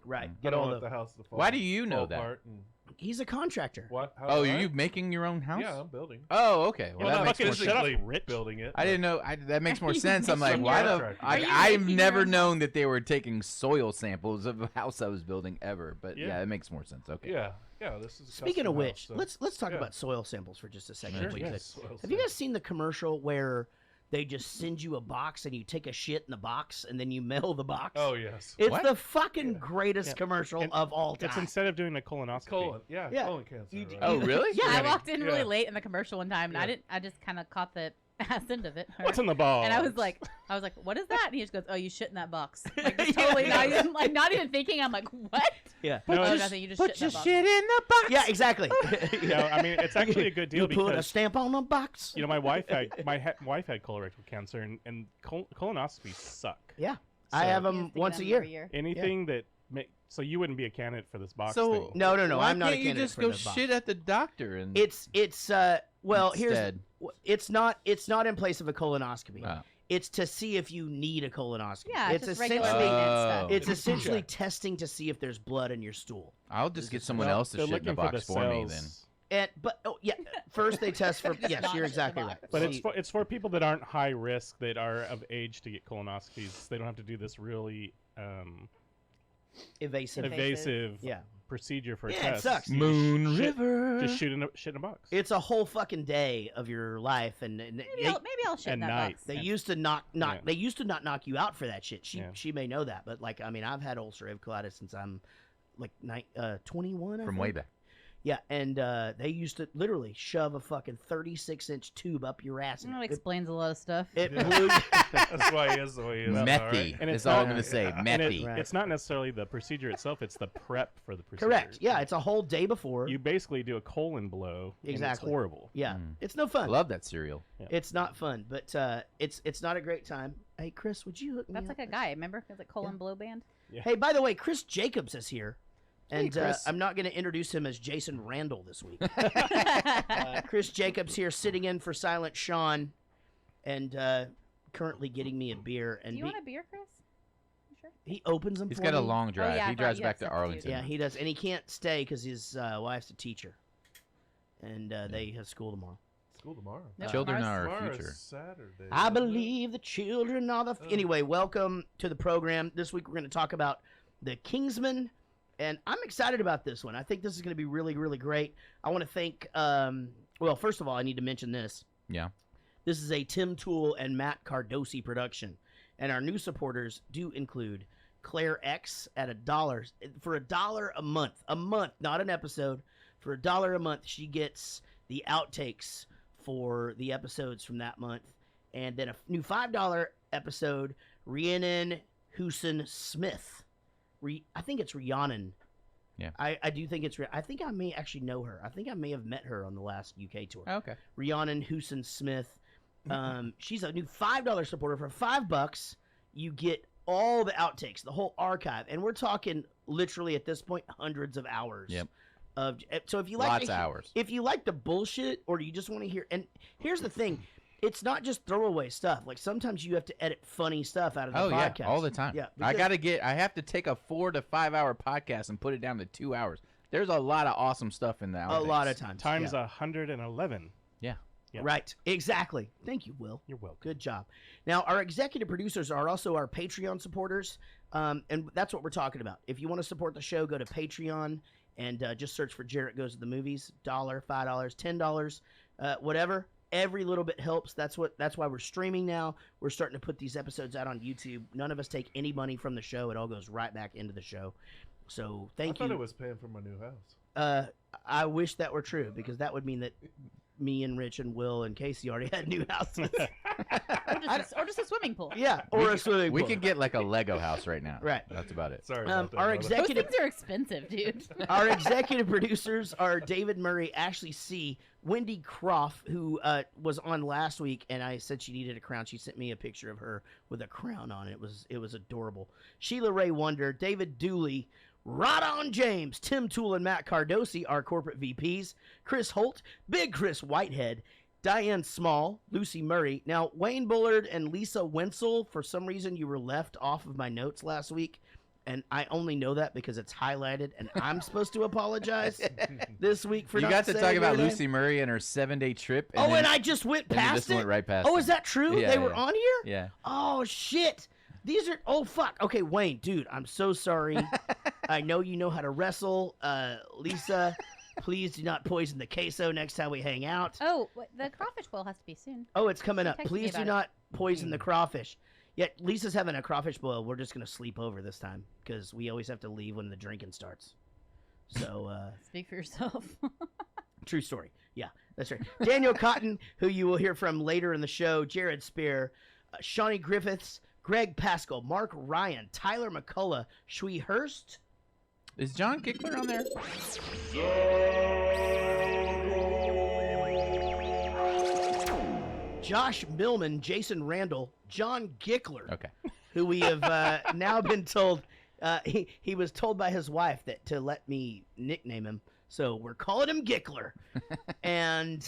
Right. I Get don't all want the. the house to fall. Why do you know fall that? apart and- He's a contractor. What? How Oh, do are I? you making your own house? Yeah, I'm building. Oh, okay. Well, Well, that not makes more fucking sense. shut up, Physically Rich. building it. I didn't know. That makes more sense. I'm like, Some why the? contractor. Are you I've making never your own known that they were taking soil samples of a house I was building ever. But Yeah. yeah, it makes more sense. Okay. Yeah, yeah. This is. a Speaking custom of which, house, so- let's talk yeah. about soil samples for just a second, Sure, if we yes. could. Soil Have you guys samples. seen the commercial where they just send you a box and you take a shit in the box and then you mail the box? Oh yes. It's What? the fucking Yeah. greatest Yeah. commercial And of all time. It's instead of doing a colonoscopy. Colon. Yeah. Yeah. Colon cancer. You- right? Oh, really? Yeah. I walked in really Yeah. late in the commercial one time, and Yeah. I just kind of caught the ass end of it. What's in the ball? And I was like, what is that? And he just goes, oh, you shit in that box. Like, just totally not even thinking. I'm like, what? Yeah. No, Oh, it's- nothing. You just shit in that box. in the box. Yeah, exactly. no, I mean it's actually a good deal You put a because stamp on the box. my wife had wife had colorectal cancer, and colonoscopies suck. Yeah. I have He was them thinking once of a them year. every year. Anything that so you wouldn't be a candidate for this box So thing. No, why I'm not a can't you candidate just for go the box. shit at the doctor and It's well, instead? it's not in place of a colonoscopy. Oh. It's to see if you need a colonoscopy. Yeah, it's just regular essentially maintenance stuff. it's essentially testing to see if there's blood in your stool. I'll just get someone Well, else to they're shit in the looking box the for me cells. then. First they test for yes, not you're shit in the exactly box. right. But See, it's for people that aren't high risk, that are of age to get colonoscopies. They don't have to do this really evasive. evasive Yeah. procedure for a Yeah, it test. sucks. You Moon just River. Just shit in a box. It's a whole fucking day of your life, and Maybe I'll shit in and that night. box. they Yeah. used to not Yeah. they used to not knock you out for that shit. Yeah. She may know that, but like I mean, I've had ulcerative colitis since I'm like 21. I From think. way back. Yeah, and they used to literally shove a fucking 36-inch tube up your ass. That And explains a lot of stuff. it Yeah. blew. That's why he is the way he is. Methy. And That's it's all not- I'm gonna say. And Methy. Right. it's not necessarily the procedure itself; it's the prep for the procedure. Correct. Yeah, it's a whole day before. You basically do a colon blow. And Exactly. it's horrible. Yeah, Mm. it's no I fun. love that cereal. It's not fun, but it's not a great time. Hey, Chris, would you hook me That's up? like a guy. Remember? It's like colon blow band. Hey, by the way, Chris Jacobs is here. And Chris. I'm not going to introduce him as Jason Randall this week. Chris Jacobs here sitting in for Silent Sean and currently getting me a beer. And Do you want a beer, Chris? You sure? he opens them He's for got a me. long drive. yeah, I he thought drives you had back to substitute. Arlington. Yeah, he does. And he can't stay because his wife's a teacher. And they have school tomorrow. School tomorrow. Nope, Children ours- are our Tomorrow future. is Saturday. I isn't it? believe the children are the... Oh. Anyway, welcome to the program. This week we're going to talk about the Kingsman. And I'm excited about this one. I think this is going to be really, really great. I want to thank... well, first of all, I need to mention this. Yeah. This is a Tim Toole and Matt Cardosi production. And our new supporters do include Claire X at $1. For $1 a month. A month, not an episode. For $1 a month, she gets the outtakes for the episodes from that month. And then a new $5 episode, Rhiannon Hooson Smith. I think it's Rhiannon. Yeah. I do think it's... I think I may actually know her. I think I may have met her on the last UK tour. Okay. Rhiannon Hooson Smith. She's a new $5 supporter. For $5, you get all the outtakes, the whole archive. And we're talking literally at this point hundreds of hours. Yep. So if you like Lots of hours. if you like the bullshit or you just want to hear, and here's the thing, it's not just throwaway stuff. Like sometimes you have to edit funny stuff out of the Oh yeah, podcast. all the time. Yeah, I because- have to take a 4 to 5 hour podcast and put it down to 2 hours. There's a lot of awesome stuff in there. a lot of times. Times yeah. 111. Yeah. Yep. Right. Exactly. Thank you, Will. You're welcome. Good job. Now, our executive producers are also our Patreon supporters, and that's what we're talking about. If you want to support the show, go to Patreon and just search for Jarrett Goes to the Movies. $1, $5, $10, whatever. Every little bit helps. That's why we're streaming now. We're starting to put these episodes out on YouTube. None of us take any money from the show. It all goes right back into the show. So thank I you. thought it was paying for my new house. I wish that were true because that would mean that me and Rich and Will and Casey already had new houses. Or just a swimming pool. Yeah, or a swimming We pool. could get like a Lego house right now. Right. That's about it. Sorry about that. our brother. Those executive things are expensive, dude. Our executive producers are David Murray, Ashley C., Wendy Croft, who was on last week, and I said she needed a crown. She sent me a picture of her with a crown on it. It was adorable. Sheila Ray Wonder, David Dooley, Rod on James, Tim Toole, and Matt Cardosi, our corporate VPs, Chris Holt, Big Chris Whitehead, Diane Small, Lucy Murray. Now, Wayne Bullard and Lisa Wenzel, for some reason you were left off of my notes last week. And I only know that because it's highlighted, and I'm supposed to apologize this week for You not got to saying talk about your name. Lucy Murray and her 7-day trip. Oh, then- and I just went and you past just it? went right past Oh, it. is that true? Yeah, They were yeah. on here? Yeah. Oh, shit. These are... Oh, fuck. Okay, Wayne, dude, I'm so sorry. I know you know how to wrestle. Lisa, please do not poison the queso next time we hang out. Oh, the crawfish boil has to be soon. Oh, it's coming She up. texted me Please do about not poison the crawfish. Yet Lisa's having a crawfish boil. We're just going to sleep over this time because we always have to leave when the drinking starts. So, Speak for yourself. true story. Yeah, that's right. Daniel Cotton, who you will hear from later in the show, Jared Spear, Shawnee Griffiths, Greg Pascal, Mark Ryan, Tyler McCullough, Shui Hurst. Is John Kickler on there? Josh Millman, Jason Randall, John Gickler. Okay. who we have now been told he was told by his wife that to let me nickname him. So we're calling him Gickler. And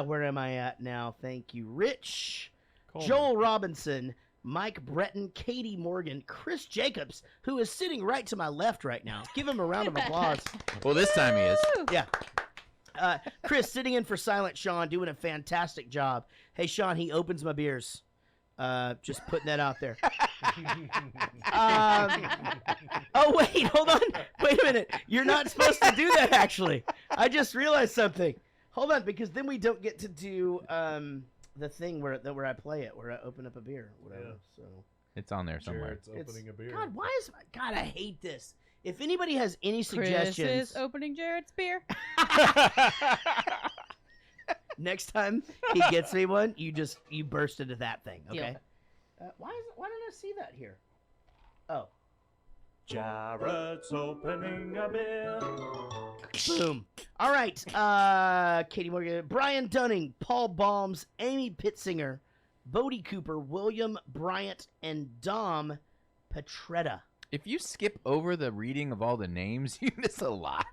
where am I at now? Thank you, Rich, Coleman. Joel Robinson, Mike Breton, Katie Morgan, Chris Jacobs, who is sitting right to my left right now. Give him a round of applause. Well, this time he is. Yeah. Chris sitting in for Silent Sean, doing a fantastic job. Hey, Sean, he opens my beers. Just putting that out there. Oh, wait, hold on. Wait a minute. You're not supposed to do that, actually. I just realized something. Hold on, because then we don't get to do the thing where I play it, where I open up a beer, whatever. Yeah. So It's on there somewhere. Jared's opening a beer. God, God, I hate this. If anybody has any Chris suggestions, is opening Jared's beer. next time he gets me one, you burst into that thing, okay? Why don't I see that here? Oh. Jared's opening a beer. Boom. All right. Katie Morgan, Brian Dunning, Paul Baums, Amy Pitzinger, Bodie Cooper, William Bryant, and Dom Petretta. If you skip over the reading of all the names, you miss a lot.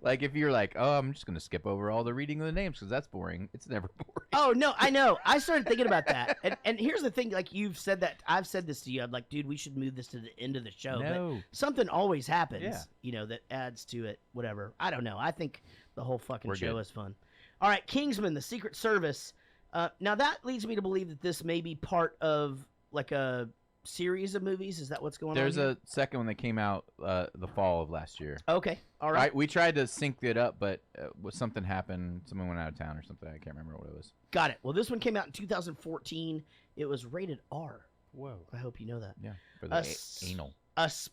Like if you're like, oh, I'm just going to skip over all the reading of the names because that's boring. It's never boring. Oh, no, I know. I started thinking about that. And here's the thing. Like, you've said that. I've said this to you. I'm like, dude, we should move this to the end of the show. No. But something always happens, Yeah. you know, that adds to it, whatever. I don't know. I think the whole fucking We're show good. is fun. All right, Kingsman, the Secret Service. Now, that leads me to believe that this may be part of, like, a series of movies. Is that what's going There's on here? a second one that came out the fall of last year. Okay, all right. We tried to sync it up, but something happened. Someone went out of town or something. I can't remember what it was. Got it. Well, this one came out in 2014. It was rated R. Whoa. I hope you know that. Yeah, for the anal.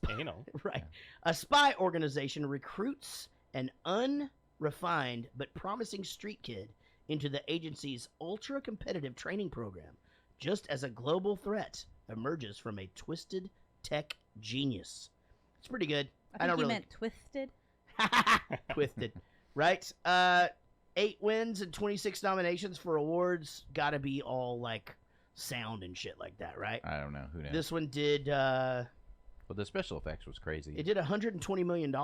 Anal. Right. A spy organization recruits an unrefined but promising street kid into the agency's ultra-competitive training program, just as a global threat emerges from a twisted tech genius. It's pretty good. I think you meant twisted. Twisted. Right? 8 wins and 26 nominations for awards. Gotta be all, like, sound and shit like that, right? I don't know. Who knows? This one did, Well, the special effects was crazy. it did $120 million.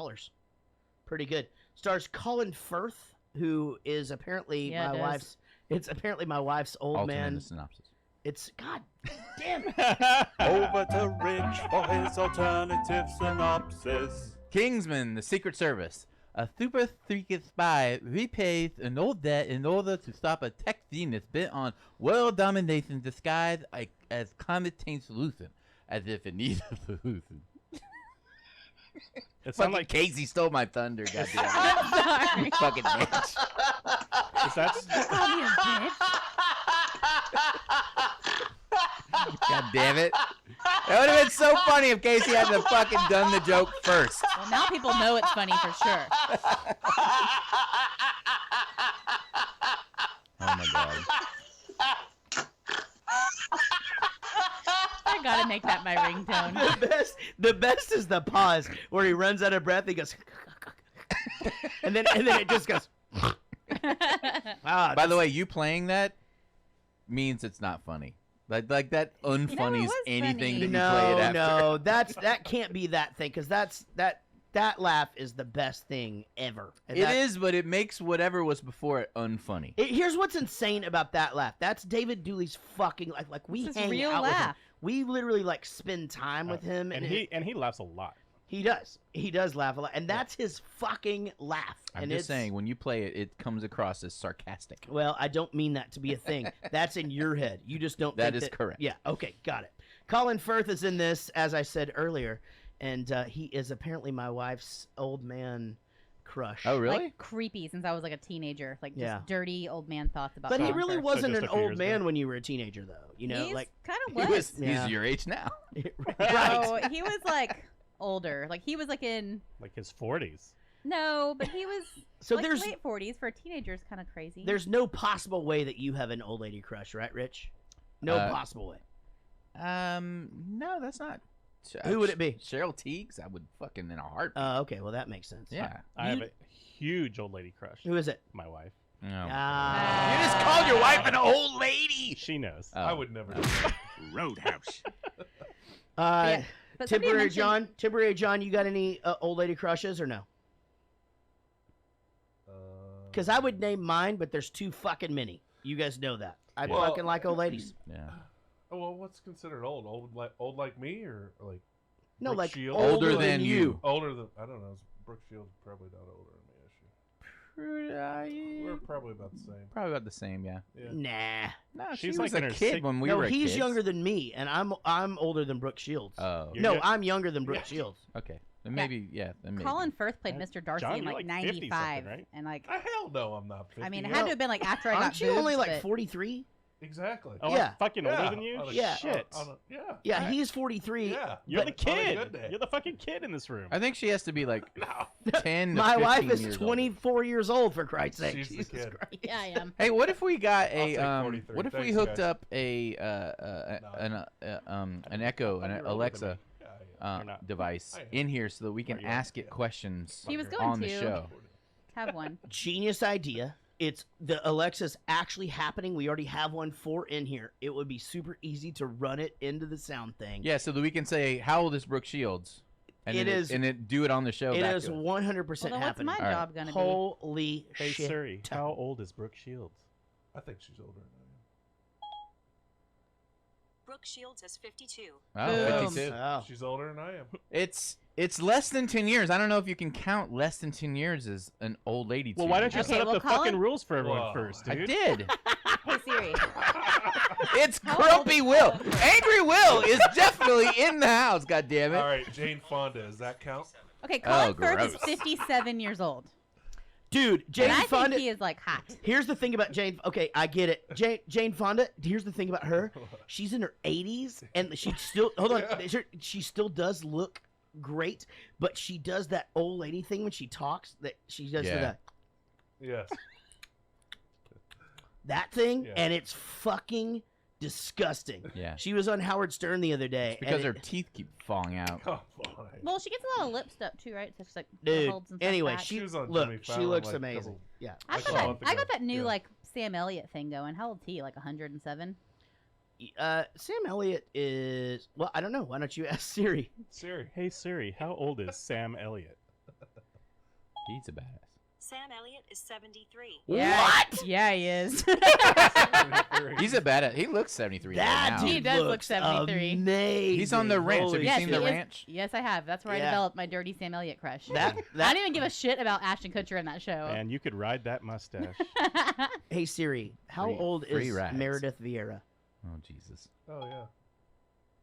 Pretty good. Stars Colin Firth, who is apparently Yeah, it my does. wife's... It's apparently my wife's old Alternate man. synopsis. It's... God damn it. Over to Rich for his alternative synopsis. Kingsman, the Secret Service. A super secret spy repays an old debt in order to stop a tech genius bent on world domination disguised as climate change solution, as if it needs a solution. It sounds Fucking like Casey stole my thunder, goddamn. Sorry. You fucking bitch. is that Call me a bitch. God damn it. That would have been so funny if Casey hadn't have fucking done the joke first. Well, now people know it's funny for sure. Oh my god. I gotta make that my ringtone. The best is the pause where he runs out of breath. He goes... and then it just goes... By the way, you playing that means it's not funny. Like that unfunnies was anything funny. that you play it after. No, that can't be that thing, because that laugh is the best thing ever. And It is, but it makes whatever was before it unfunny. Here's what's insane about that laugh. That's David Dooley's fucking like we It's his hang real out with him. laugh. We literally like spend time with him, and he laughs a lot. he does laugh a lot, and that's his fucking laugh. I'm and just it's, saying, when you play it, it comes across as sarcastic. Well, I don't mean that to be a thing. That's in your head. You just don't. That think is correct. Yeah. Okay. Got it. Colin Firth is in this, as I said earlier, and he is apparently my wife's old man crush. Oh, really? Like creepy since I was like a teenager. Like just Yeah. dirty old man thoughts about. But he Colin really Firth. wasn't just an a few old years man ago. when you were a teenager, though. You know, He's like kind of He was. was, Yeah. He's your age now. right. No, he was like older. Like he was like in Like his 40s. no, but he was So like there's late 40s for a teenager. Is kind of crazy. there's no possible way that you have an old lady crush, right, Rich? No possible way. No, that's not. Who would it be? Cheryl Teagues? I would fucking in a heartbeat. Okay, well that makes sense. Yeah. I have a huge old lady crush. Who is it? My wife. No. Ah. You just called your wife an old lady. She knows. Oh. I would never. No. Roadhouse. But somebody mentioned- Temporary John, you got any old lady crushes or no? Because I would name mine, but there's too fucking many. You guys know that. I fucking like old ladies. Yeah. Oh, well, what's considered old? Old like me or like? No, Brooke like Shields? older than you. Older than I don't know. Brooke Shields probably not older than me, is she? We're probably about the same. Probably about the same, yeah. Nah. No, She's she was like a in her kid six- when we no, were he's kids. younger than me, and I'm older than Brooke Shields. Oh. No, I'm younger than Brooke Shields. Okay. Then maybe, yeah. Then maybe. Colin Firth played Mr. Darcy John, in you're like like 50 something, 95, right? and like Hell no, I'm not 50. I mean, it had to have been like after I got Aren't you boobs, only like but- 43? Exactly. Oh, Yeah. I'm fucking older than you? Yeah. Shit. Yeah. Yeah, he's 43. Yeah. You're but the on a kid. good day. You're the fucking kid in this room. I think she has to be like 10 to My 15 wife is years 24 years old, for Christ's sake. She's the Jesus kid. Christ. Yeah, I am. Hey, what if we got I'll take a 43. what if we Thanks, hooked guys. up an Echo, an You're older than Alexa me. You're not. device I am. in here so that we can yeah, ask it yeah. questions He was going on the to. show? Have one. Genius idea. It's the Alexa's actually happening. We already have one in here. It would be super easy to run it into the sound thing. Yeah, so that we can say, how old is Brooke Shields? And It then is- and it do it on the show. It back is to 100% Well, then what's happening. my All right. job gonna be? Holy Hey shit. Siri, how old is Brooke Shields? I think she's older than Brooke Shields is 52. Oh, Boom. 52. Oh. I am. She's older than I am. It's less than 10 years. I don't know if you can count less than 10 years as an old lady. Well, to why don't you Okay, set up well, the Colin- fucking rules for everyone Whoa. first, I dude? did. Hey Siri. It's How Grumpy old- Will. Angry Will is definitely in the house. God damn it. All right, Jane Fonda. Does that count? Okay, Colin Oh, Firth is gross. 57 years old. Dude, Jane And I Fonda. think he is like hot. Here's the thing about Jane. Okay, I get it. Jane Fonda. Here's the thing about her. She's in her 80s, and she still she still does look great, but she does that old lady thing when she talks. That she does Yeah. Yes. that thing, Yeah. and it's fucking disgusting. Yeah. She was on Howard Stern the other day. It's because her and teeth keep falling out. Come on. Well, she gets a lot of lip stuff too, right? So she's like Dude. holds and stuff Anyway, back. she was on look. Jimmy She Fallon, looks like, amazing. couple- Yeah. I like got a that. month I ago. got that new Yeah. like Sam Elliott thing going. How old is he? Like 107? Sam Elliott is. Well, I don't know. Why don't you ask Siri? Siri. Hey Siri, how old is Sam Elliott? He's a badass. Sam Elliott is 73. What? Yeah, he is. He's a badass. He looks 73 right That now. dude He does look looks 73. Amazing. He's on the ranch. Have Holy you yes, seen he The is- Ranch? Yes, I have. That's where Yeah. I developed my dirty Sam Elliott crush. That, I that, don't even give a shit about Ashton Kutcher in that show. And you could ride that mustache. Hey Siri, how Free- old free is rides. Meredith Vieira? Oh, Jesus. Oh yeah.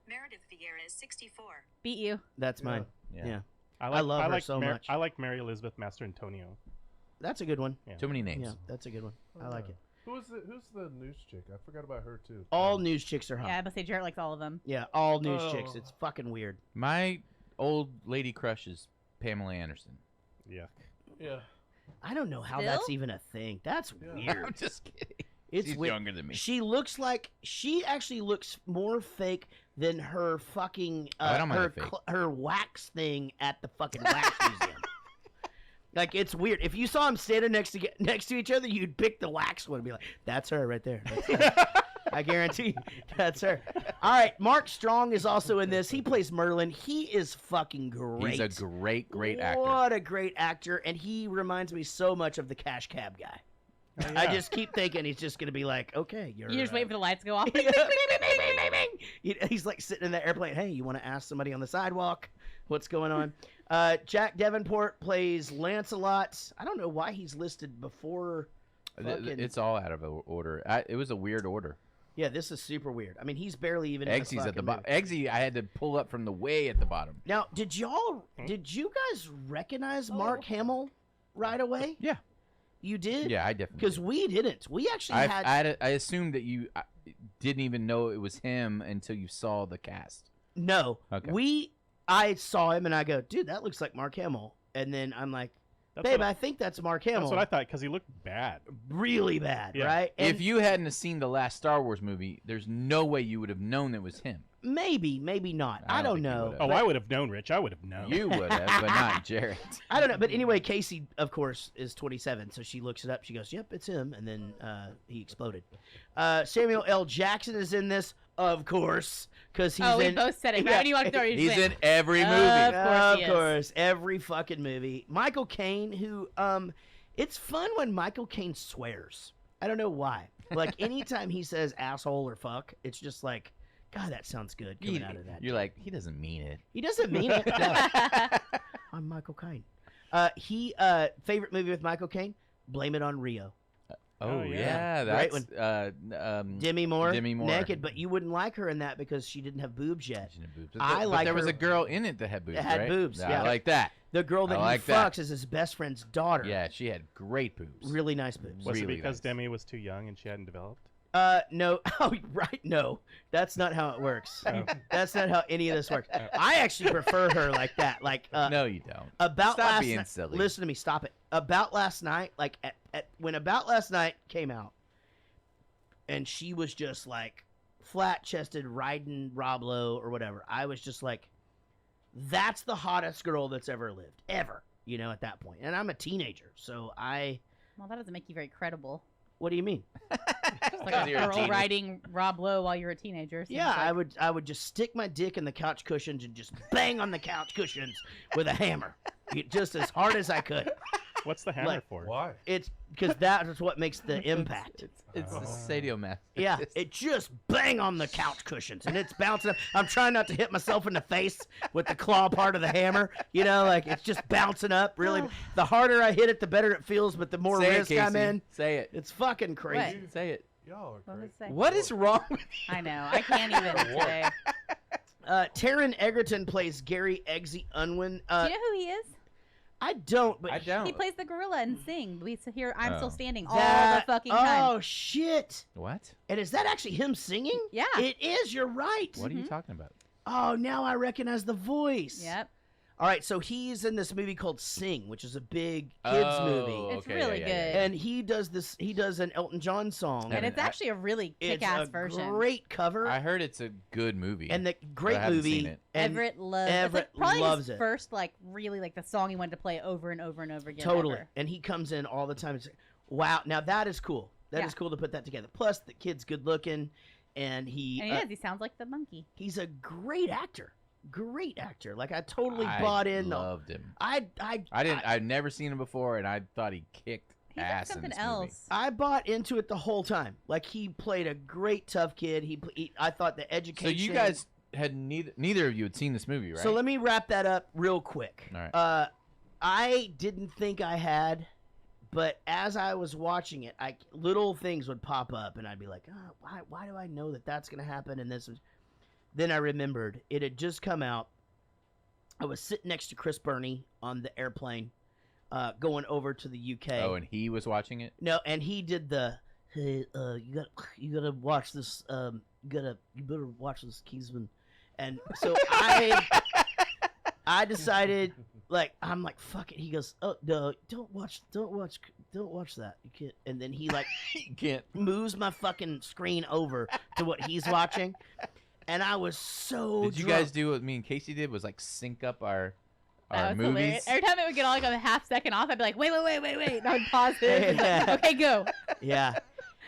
Meredith Vieira is 64. Beat you. That's mine. Yeah. Yeah. I love her like so much. I like Mary Elizabeth Master Antonio. That's a good one. Yeah. Too many names. Yeah, that's a good one. I like it. Who's the news chick? I forgot about her too. All news chicks are hot. Yeah, I must say Jarrett likes all of them. Yeah, all news Oh. chicks. It's fucking weird. My old lady crush is Pamela Anderson. Yeah. Yeah. I don't know how Still? that's even a thing. That's Yeah. weird. I'm just kidding. It's She's weird. younger than me. She looks like she actually looks more fake than her fucking I don't mind the fake. her wax thing at the fucking wax museum. Like it's weird. If you saw them standing next to each other, you'd pick the wax one and be like, "That's her right there." That's her. I guarantee that's her. All right, Mark Strong is also in this. He plays Merlin. He is fucking great. He's a great actor. What a great actor, and he reminds me so much of the Cash Cab guy. Oh, I yeah. just keep thinking he's just gonna be like, "Okay, you're." You just wait for the lights to go off. He's like sitting in the airplane. Hey, you want to ask somebody on the sidewalk what's going on? Jack Davenport plays Lancelot. I don't know why he's listed before. Fucking... It's all out of order. It was a weird order. Yeah, this is super weird. I mean, he's barely even. Eggsy's at the bottom. Eggsy, I had to pull up from the way at the bottom. Now, did you guys recognize Mark Hamill right away? Yeah. You did? Yeah, I definitely. Because we didn't. We actually had. I assumed that you didn't even know it was him until you saw the cast. No. Okay. I saw him and I go, dude, that looks like Mark Hamill. And then I'm like, babe, I think that's Mark Hamill. That's what I thought because he looked bad. Really bad, Yeah. right? And If you hadn't have seen the last Star Wars movie, there's no way you would have known it was him. maybe not. I don't think you know. would've. Oh, But I would have known, Rich. I would have known. You would have, but not Jared. I don't know. But anyway, Casey, of course, is 27. So she looks it up. She goes, yep, it's him. And then he exploded. Samuel L. Jackson is in this. of course, because he's we in. both said it. Right when you walked through, He's in went, every movie. Of course, every fucking movie. Michael Caine, who it's fun when Michael Caine swears. I don't know why. Like anytime he says asshole or fuck, it's just like, God, that sounds good coming out of that. You're like, he doesn't mean it. He doesn't mean it. I'm Michael Caine. Favorite movie with Michael Caine? Blame It on Rio. Oh, yeah, Great that's one. Demi Moore, Demi Moore. naked, but you wouldn't like her in that because she didn't have boobs yet. But I like there was her- a girl in it that had boobs, That had right? boobs, yeah. I like that. The girl that I like he that. fucks is his best friend's daughter. Yeah, she had great boobs. Really nice boobs. Was Really it because nice. Demi was too young and she hadn't developed? No. Oh, right. No, that's not how it works. Oh. That's not how any of this works. I actually prefer her like that. Like, No, you don't. About Stop last being night. silly. Listen to me. Stop it. About last night. Like when About Last Night came out, and she was just like flat-chested riding Rob Lowe or whatever. I was just like, that's the hottest girl that's ever lived, ever. You know, at that point. And I'm a teenager, so Well, that doesn't make you very credible. What do you mean? Just like a girl riding Rob Lowe while you're a teenager. seems Yeah, like... I would just stick my dick in the couch cushions and just bang on the couch cushions with a hammer, just as hard as I could. What's the hammer for? Why? It's because that is what makes the impact. It's a sadomasochist. Yeah, it just bang on the couch cushions and it's bouncing up. I'm trying not to hit myself in the face with the claw part of the hammer. You know, like it's just bouncing up. Really, the harder I hit it, the better it feels. But the more Say it, risk I'm Casey. in, Say it. it's fucking crazy. What? Say it. Y'all are What great. was it say? What is wrong with you? I know. I can't even today. Taron Egerton plays Gary Eggsy Unwin. Do you know who he is? I don't, but I don't. He plays the gorilla in Sing. We hear I'm Still Oh. Standing all the fucking time. Oh shit! What? And is that actually him singing? Yeah. It is. You're right. What are you talking about? Oh, now I recognize the voice. Yep. All right, so he's in this movie called Sing, which is a big kids movie. It's really good. And he does this. He does an Elton John song. And it's actually a really kick-ass version. Great cover. I heard it's a good movie. And the but I great haven't movie. seen it. And Everett loves Everett it's like probably loves his it. first, like, really, like, the song he wanted to play over and over and over again. Totally. ever. And he comes in all the time. It's, wow. Now that is cool. That is Yeah. cool to put that together. Plus, the kid's good looking, and he And he sounds like the monkey. he's a great actor. Great actor. Like I totally I bought in. loved him. I didn't. I'd never seen him before, and I thought he kicked He ass does in something this else. I bought into it the whole time. Like he played a great tough kid. I thought the movie. education. So you guys had neither of you had seen this movie, right? So let me wrap that up real quick. All right. I didn't think I had, but as I was watching it, little things would pop up, and I'd be like, oh, why do I know that that's gonna happen? And this was. Then I remembered it had just come out. I was sitting next to Chris Burney on the airplane, going over to the UK. Oh, and he was watching it. No, and he did the hey, you gotta watch this. You better watch this, Kingsman. And so I decided, like, I'm like, fuck it. He goes, oh no, don't watch that. You can't. And then he like You can't. moves my fucking screen over to what he's watching, and I was so. Did you drunk. guys do what me and Casey did? Was like sync up our That was movies. hilarious. Every time it would get all like a half second off, I'd be like, wait. And I would pause it. And like, okay, go. Yeah.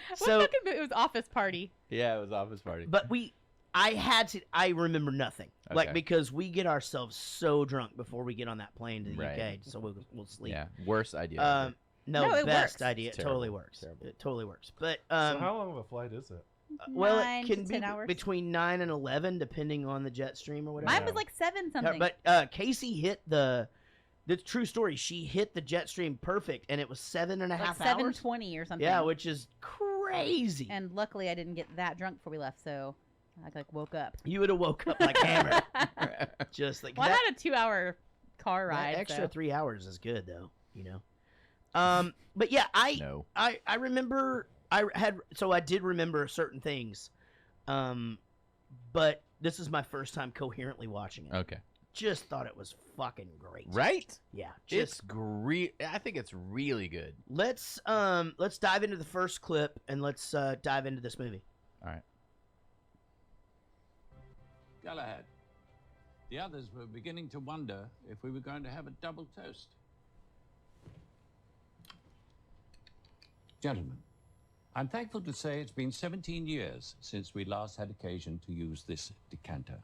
What So, fucking it was Office Party. Yeah, it was Office Party. but I remember nothing. Like, Okay. because we get ourselves so drunk before we get on that plane to the Right. UK, so we'll sleep. Yeah, worst idea. No, No, it best works. idea. It's It totally terrible. works. Terrible. It totally works. But So how long of a flight is it? well, 9 it can to be 10 hours. between 9 and 11, depending on the jet stream or whatever. Mine was like 7 something. But Casey hit the true story. She hit the jet stream perfect, and it was 7.5 like hours. 7:20 or something. Yeah, which is crazy. And luckily, I didn't get that drunk before we left, so I like woke up. You would have woke up like hammered. Just like Well, I that, had a 2-hour car that ride. extra so. 3 hours is good though, you know. But yeah, I remember I did remember certain things, but this is my first time coherently watching it. Okay. Just thought it was fucking great. Right? Yeah. It's great. I think it's really good. Let's dive into the first clip and let's dive into this movie. All right. Galahad, the others were beginning to wonder if we were going to have a double toast. Gentlemen, I'm thankful to say it's been 17 years since we last had occasion to use this decanter.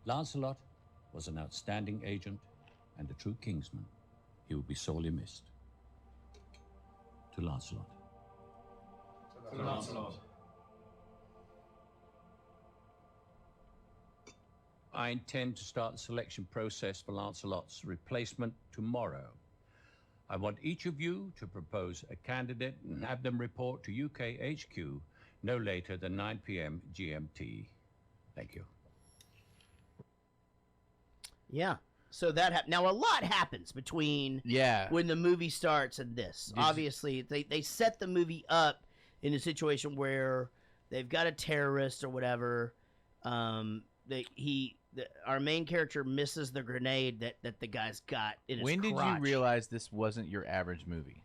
Lancelot was an outstanding agent and a true Kingsman. He will be sorely missed. To Lancelot. To Lancelot. I intend to start the selection process for Lancelot's replacement tomorrow. I want each of you to propose a candidate and have them report to UK HQ no later than 9 p.m. GMT. Thank you. Yeah. So that now a lot happens between when the movie starts and this. Obviously, they set the movie up in a situation where they've got a terrorist or whatever. Our main character misses the grenade that the guy's got in his When did crotch. you realize this wasn't your average movie?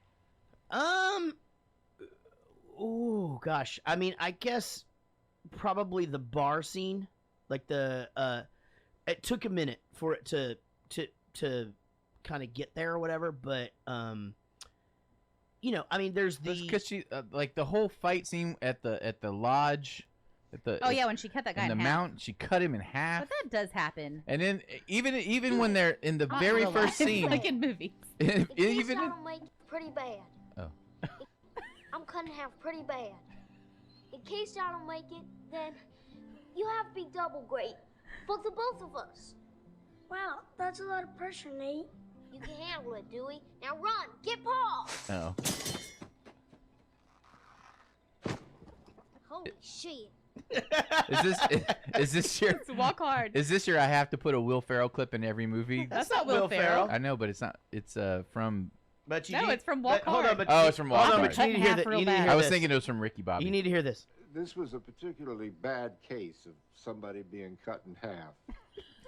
Oh gosh. I mean, I guess probably the bar scene, like it took a minute for it to kind of get there or whatever, but you know, I mean, there's because she like the whole fight scene at the lodge. When she cut that guy in the half. mountain, she cut him in half. But that does happen. And then even when they're in the very first scene, like in movies, Even I don't make it pretty bad. Oh. I'm cutting half pretty bad. In case I don't make it, then you have to be double great for the both of us. Wow, that's a lot of pressure, Nate. You can handle it, Dewey. Now run, get Paul. Oh. Holy shit. Is this your walk hard? Is this your I have to put a Will Ferrell clip in every movie? That's not Will Ferrell. I know, but it's not. It's from. But you no, it's from Walk Hold Hard. on, It's from Walk Hard. But you need to hear that. I was thinking it was from Ricky Bobby. You need to hear this. This was a particularly bad case of somebody being cut in half.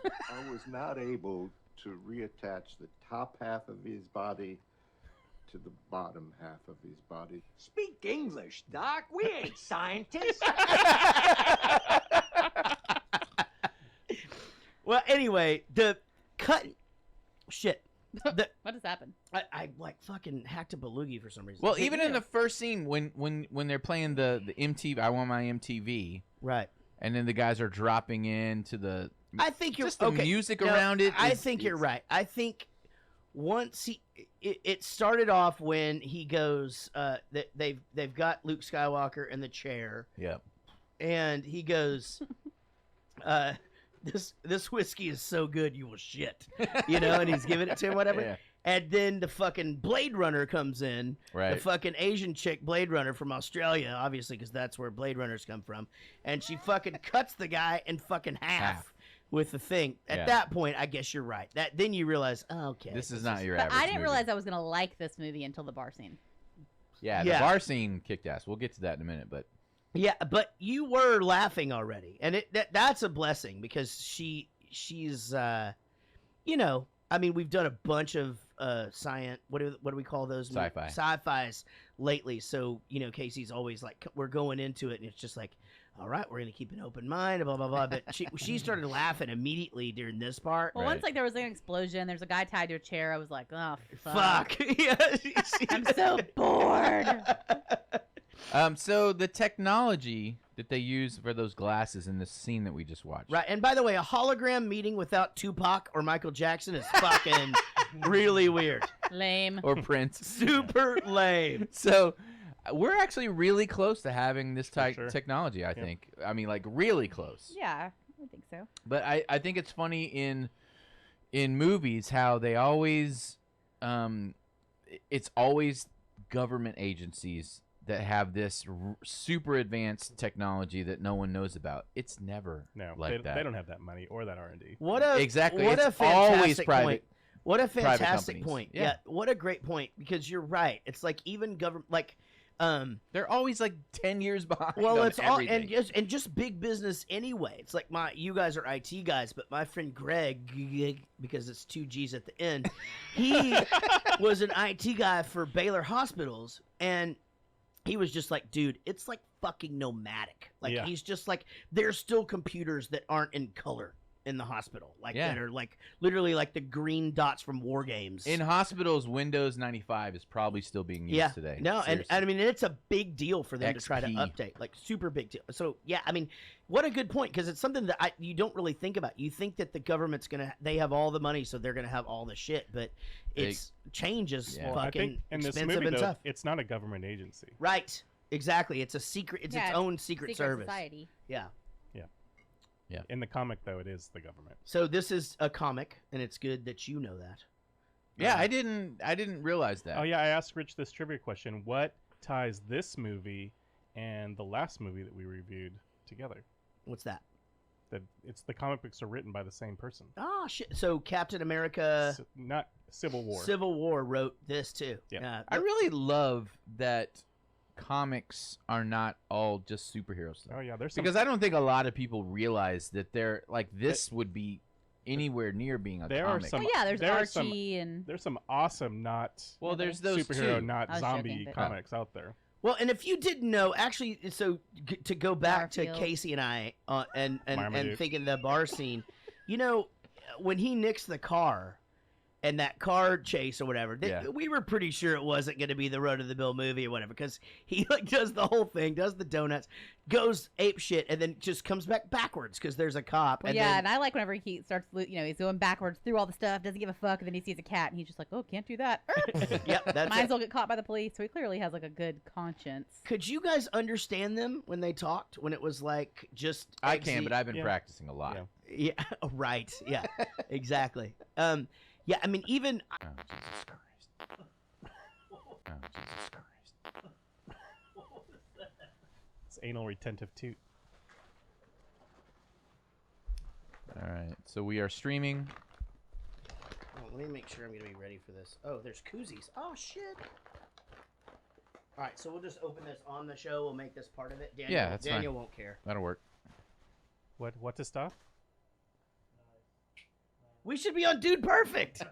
I was not able to reattach the top half of his body to the bottom half of his body. Speak English, Doc. We ain't scientists. Well, anyway, the cut. Shit. What has happened? I like fucking hacked a belugi for some reason. Well, even in the first scene when they're playing the MTV, I Want My MTV, right? And then the guys are dropping into the. I think you're just the music around it. I think you're right. I think once it started off when he goes, they've got Luke Skywalker in the chair. Yep. And he goes, this whiskey is so good you will shit, you know, and he's giving it to him, whatever. Yeah. And then the fucking Blade Runner comes in, right? The fucking Asian chick Blade Runner from Australia, obviously, because that's where Blade Runners come from. And she fucking cuts the guy in fucking half with the thing. At that point, I guess you're right. Then you realize, oh, okay, this is not your but average I didn't movie. realize I was gonna like this movie until the bar scene. Yeah, the bar scene kicked ass. We'll get to that in a minute, but. Yeah, but you were laughing already, and that's a blessing because she's you know, I mean, we've done a bunch of science. What do we call those? Sci-fis lately. So you know, Casey's always like, we're going into it, and it's just like, all right, we're gonna keep an open mind, blah blah blah. But she started laughing immediately during this part. Well, once like there was an explosion, there's a guy tied to a chair. I was like, oh fuck. Yeah, I'm so bored. So the technology that they use for those glasses in the scene that we just watched. Right, and by the way, a hologram meeting without Tupac or Michael Jackson is fucking really weird. Lame. Or Prince. Super lame. So we're actually really close to having this technology, I think. I mean, like, really close. Yeah, I think so. But I think it's funny in movies how they always it's always government agencies that have this super advanced technology that no one knows about. It's never like that. They don't have that money or that R&D. What a exactly. What it's a fantastic private, point. What a fantastic companies. point. Yeah. What a great point, because you're right. It's like even government, like they're always like 10 years behind. Well, on it's all everything. and just big business anyway. It's like you guys are IT guys, but my friend Greg, because it's 2 G's at the end, he was an IT guy for Baylor Hospitals, and he was just like, dude, it's like fucking nomadic. Like he's just like, there's still computers that aren't in color in the hospital, like Yeah. that are like literally like the green dots from War Games. In hospitals, Windows 95 is probably still being used today. No, and Seriously. I mean it's a big deal for them to try to XP. update, like super big deal. So yeah, I mean, what a good point, because it's something that you don't really think about. You think that the government's they have all the money, so they're gonna have all the shit, but it's change is Well, I fucking think in this expensive movie, and though, tough. it's not a government agency. Right, exactly. It's a secret. It's its own secret service. Society. Yeah. Yeah. In the comic, though, it is the government. So this is a comic, and it's good that you know that. Yeah, I didn't realize that. Oh yeah, I asked Rich this trivia question: what ties this movie and the last movie that we reviewed together? What's that? That it's the comic books are written by the same person. Oh shit! So Captain America, not Civil War. Civil War wrote this too. Yeah. I really love that comics are not all just superhero stuff. Oh yeah, there's some... because I don't think a lot of people realize that they're like this would be anywhere near being a there comic. Are some, Well, yeah, there's there are Archie some, and there's some awesome not there's those superhero two. not I was zombie joking, but- comics out there. Well, and if you didn't know, actually, so to go back Garfield. to Casey and I, and Marmaduke. thinking the bar scene, you know, when he nicks the car, and that car chase or whatever, we were pretty sure it wasn't going to be the Road to the Bill movie or whatever, because he like does the whole thing, does the donuts, goes ape shit, and then just comes back backwards because there's a cop. Well, and yeah, then, and I like whenever he starts, he's going backwards through all the stuff, doesn't give a fuck, and then he sees a cat, and he's just like, oh, can't do that. yep, that's Might it. as well get caught by the police, so he clearly has like a good conscience. Could you guys understand them when they talked? When it was like just I can, but I've been practicing a lot. Yeah, right. Yeah, exactly. Yeah, I mean, even Oh, Jesus Christ. Oh, Jesus Christ. It's anal retentive toot. All right, so we are streaming. oh, let me make sure I'm gonna be ready for this. Oh, there's koozies. Oh shit. All right, so we'll just open this on the show. We'll make this part of it. Daniel, Yeah, that's Daniel fine. won't care. That'll work. What to stop? We should be on Dude Perfect.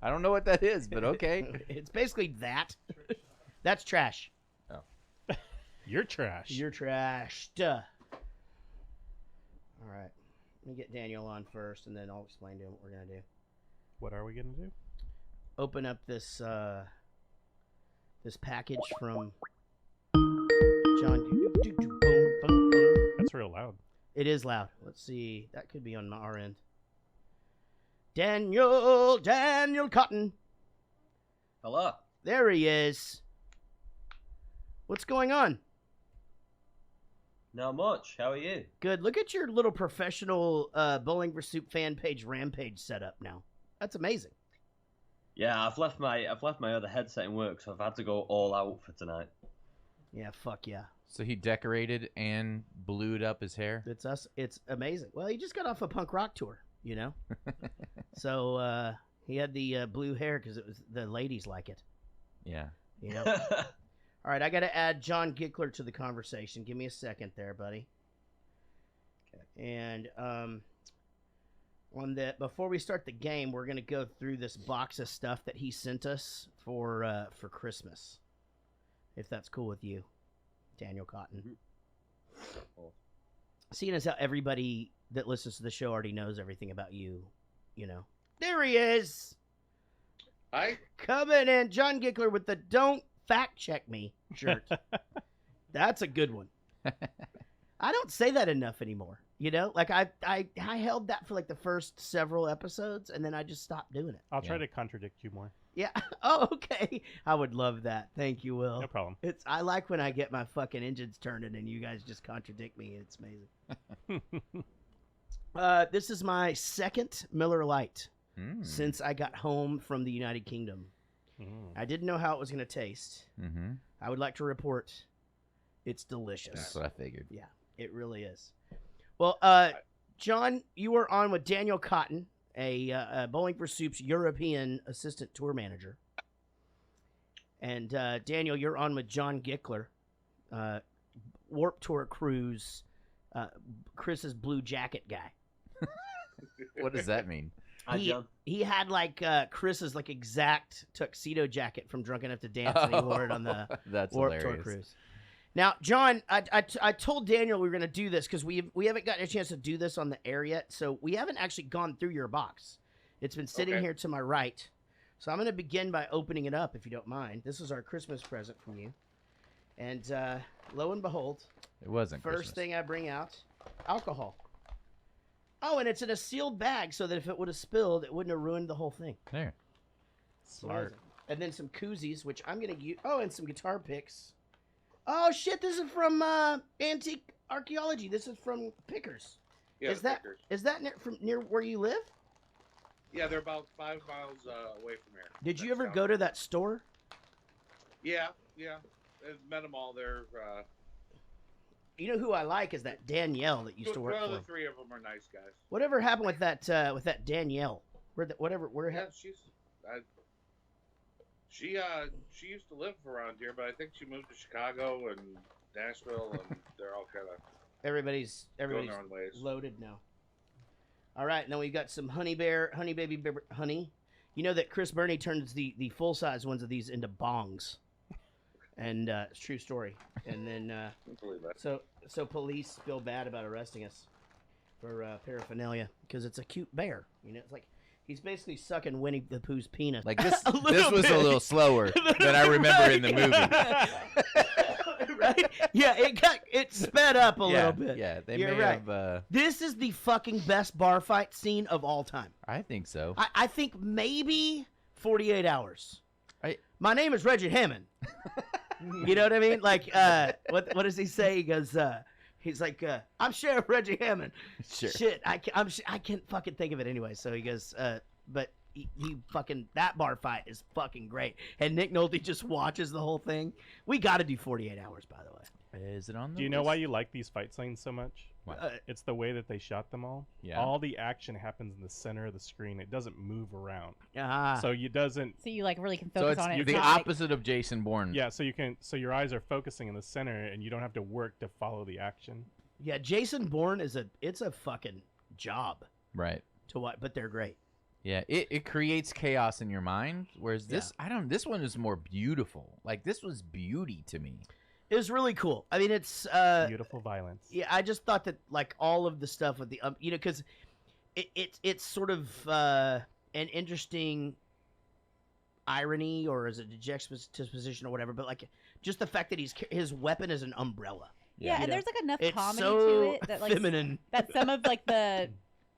I don't know what that is, but okay. It's basically that. That's trash. Oh. You're trash. You're trashed. All right. Let me get Daniel on first, and then I'll explain to him what we're gonna do. What are we gonna do? Open up this this package from John. That's real loud. It is loud. Let's see. That could be on our end. Daniel Cotton. Hello. There he is. What's going on? Not much. How are you? Good. Look at your little professional Bowling for Soup fan page rampage setup now. That's amazing. Yeah, I've left my other headset in work, so I've had to go all out for tonight. Yeah, fuck yeah. So he decorated and blued up his hair. It's us. It's amazing. Well, he just got off a punk rock tour, you know. So he had the blue hair because it was the ladies like it. Yeah. You know. All right, I got to add John Gickler to the conversation. Give me a second there, buddy. Okay. And on that, before we start the game, we're gonna go through this box of stuff that he sent us for Christmas, if that's cool with you, Daniel Cotton. Seeing as how everybody that listens to the show already knows everything about you, you know. There he is. Hi. Coming in, John Gickler with the "Don't Fact Check Me" shirt. That's a good one. I don't say that enough anymore. You know, like I held that for like the first several episodes, and then I just stopped doing it. I'll try to contradict you more. Yeah. Oh, okay. I would love that. Thank you, Will. No problem. I like when I get my fucking engines turning and you guys just contradict me. It's amazing. This is my second Miller Lite since I got home from the United Kingdom. I didn't know how it was going to taste. Mm-hmm. I would like to report it's delicious. That's what I figured. Yeah, it really is. Well, John, you were on with Daniel Cotton, a Bowling for Soup's European assistant tour manager. And Daniel, you're on with John Gickler, Warp Tour Cruise, Chris's blue jacket guy. What does that mean? He had like Chris's like exact tuxedo jacket from Drunk Enough to Dance, and he wore it on the That's Warp Tour hilarious. Cruise. Now, John, I told Daniel we were going to do this because we haven't gotten a chance to do this on the air yet, so we haven't actually gone through your box. It's been sitting here to my right. So I'm going to begin by opening it up, if you don't mind. This is our Christmas present from you. And lo and behold, it wasn't first Christmas. thing I bring out, alcohol. Oh, and it's in a sealed bag so that if it would have spilled, it wouldn't have ruined the whole thing. There. Smart. And then some koozies, which I'm going to use. Oh, and some guitar picks. Oh, shit, this is from Antique Archaeology. This is from Pickers. Yeah, Pickers. Is that near where you live? Yeah, they're about 5 miles away from here. Did you ever go to that store? Yeah. I've met them all there. You know who I like is that Danielle that used to work for the him. 3 of them are nice guys. Whatever happened with that Danielle? She used to live around here, but I think she moved to Chicago and Nashville, and they're all kind of everybody's their own ways. Loaded now. All right, and then we've got some honey baby honey. You know that Chris Burney turns the full size ones of these into bongs, and it's a true story. And then so police feel bad about arresting us for paraphernalia because it's a cute bear. You know, it's like he's basically sucking Winnie the Pooh's penis. Like this was a little slower than I remember in the movie. Right? Yeah, it sped up a little bit. Yeah, You're right. This is the fucking best bar fight scene of all time. I think so. I think maybe 48 Hours. My name is Reggie Hammond. You know what I mean? Like, what does he say? He goes, he's like, I'm Sheriff Reggie Hammond. Sure. Shit, I can't fucking think of it anyway. So he goes, but he fucking, that bar fight is fucking great. And Nick Nolte just watches the whole thing. We got to do 48 Hours, by the way. Is it on the Do you know why you like these fight scenes so much? What? It's the way that they shot them all. Yeah. All the action happens in the center of the screen. It doesn't move around. So you doesn't. So you like really can So focus it's on it. the opposite of Jason Bourne. Yeah. So your eyes are focusing in the center, and you don't have to work to follow the action. Yeah, Jason Bourne it's a fucking job. Right. To what? But they're great. Yeah, it creates chaos in your mind, whereas this this one is more beautiful. Like this was beauty to me. It was really cool. I mean, it's beautiful violence. Yeah, I just thought that like all of the stuff with the you know, because it's sort of an interesting irony, or is it a juxtaposition or whatever, but like just the fact that his weapon is an umbrella. Yeah, and there's like enough It's comedy so to it that like feminine. that some of like the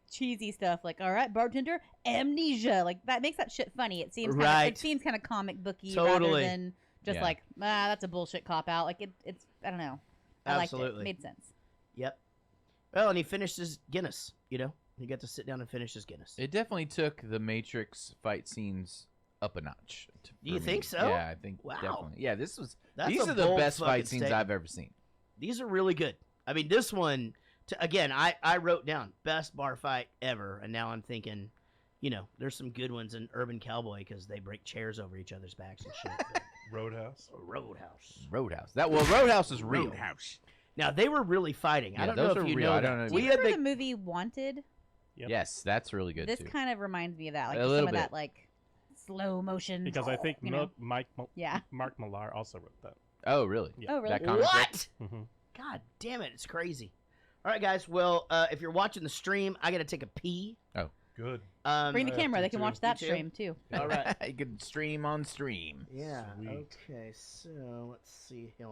cheesy stuff, like all right, bartender, amnesia, like that makes that shit funny. It seems Right. it seems kind of comic booky Totally. rather than just Yeah. like that's a bullshit cop out. Like it's I don't know. I liked it. Absolutely. It made sense. Yep. Well, and he finished his Guinness. You know, he got to sit down and finish his Guinness. It definitely took the Matrix fight scenes up a notch. Do you for think me. so? Yeah, I think Wow. definitely. Yeah, these That's are a the bold best fucking fight scenes statement. I've ever seen. These are really good. I mean, this one, again, I wrote down best bar fight ever, and now I'm thinking, you know, there's some good ones in Urban Cowboy because they break chairs over each other's backs and shit. but- Roadhouse. Roadhouse. Roadhouse. Roadhouse is real. Roadhouse. Now they were really fighting. Yeah, I don't those know are if you real. know I that. don't know if Do you We had remember the the movie Wanted? Yep. Yes, that's really good This too. kind of reminds me of that, like A just little some of bit. that like slow motion. Because I think you know? Mark Yeah. Millar also wrote that. Oh, really? Yeah. Oh, really? That comic book? What? Mhm. God damn it! It's crazy. All right, guys. Well, if you're watching the stream, I got to take a pee. Oh, good. Bring the camera. They can watch that too. stream too. All right. You can stream on stream. Yeah. Sweet. Okay. So let's see here.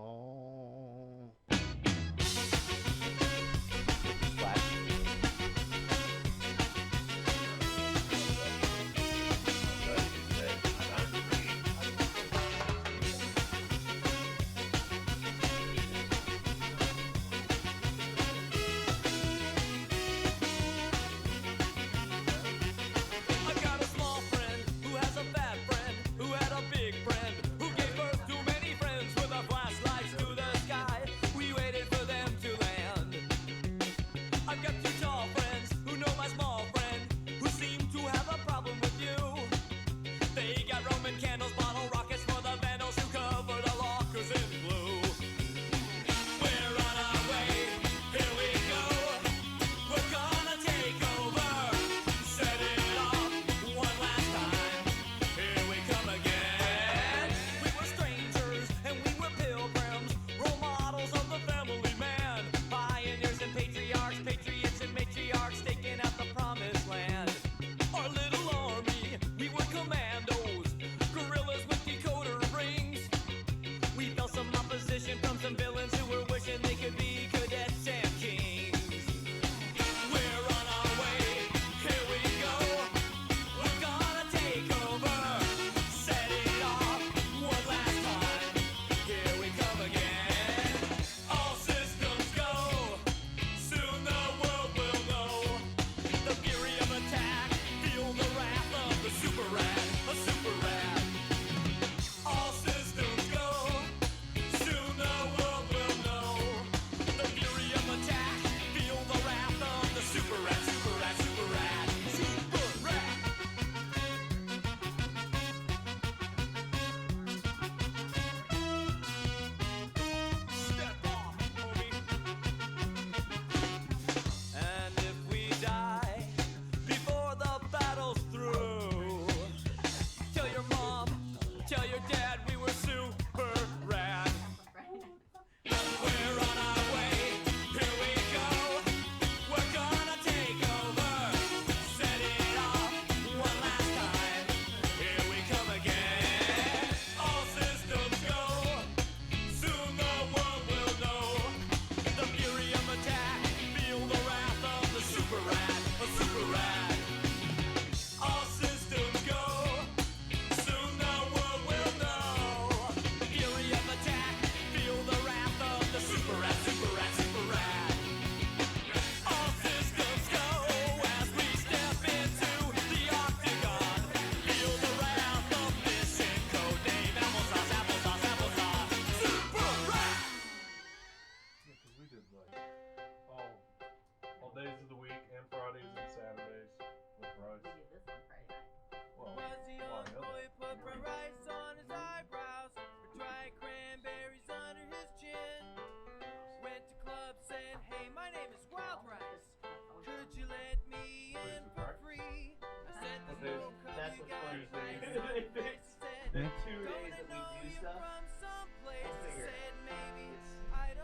I got a small friend who has a fat friend who had a big friend who gave birth to many friends with our flashlights to the sky. We waited for them to land.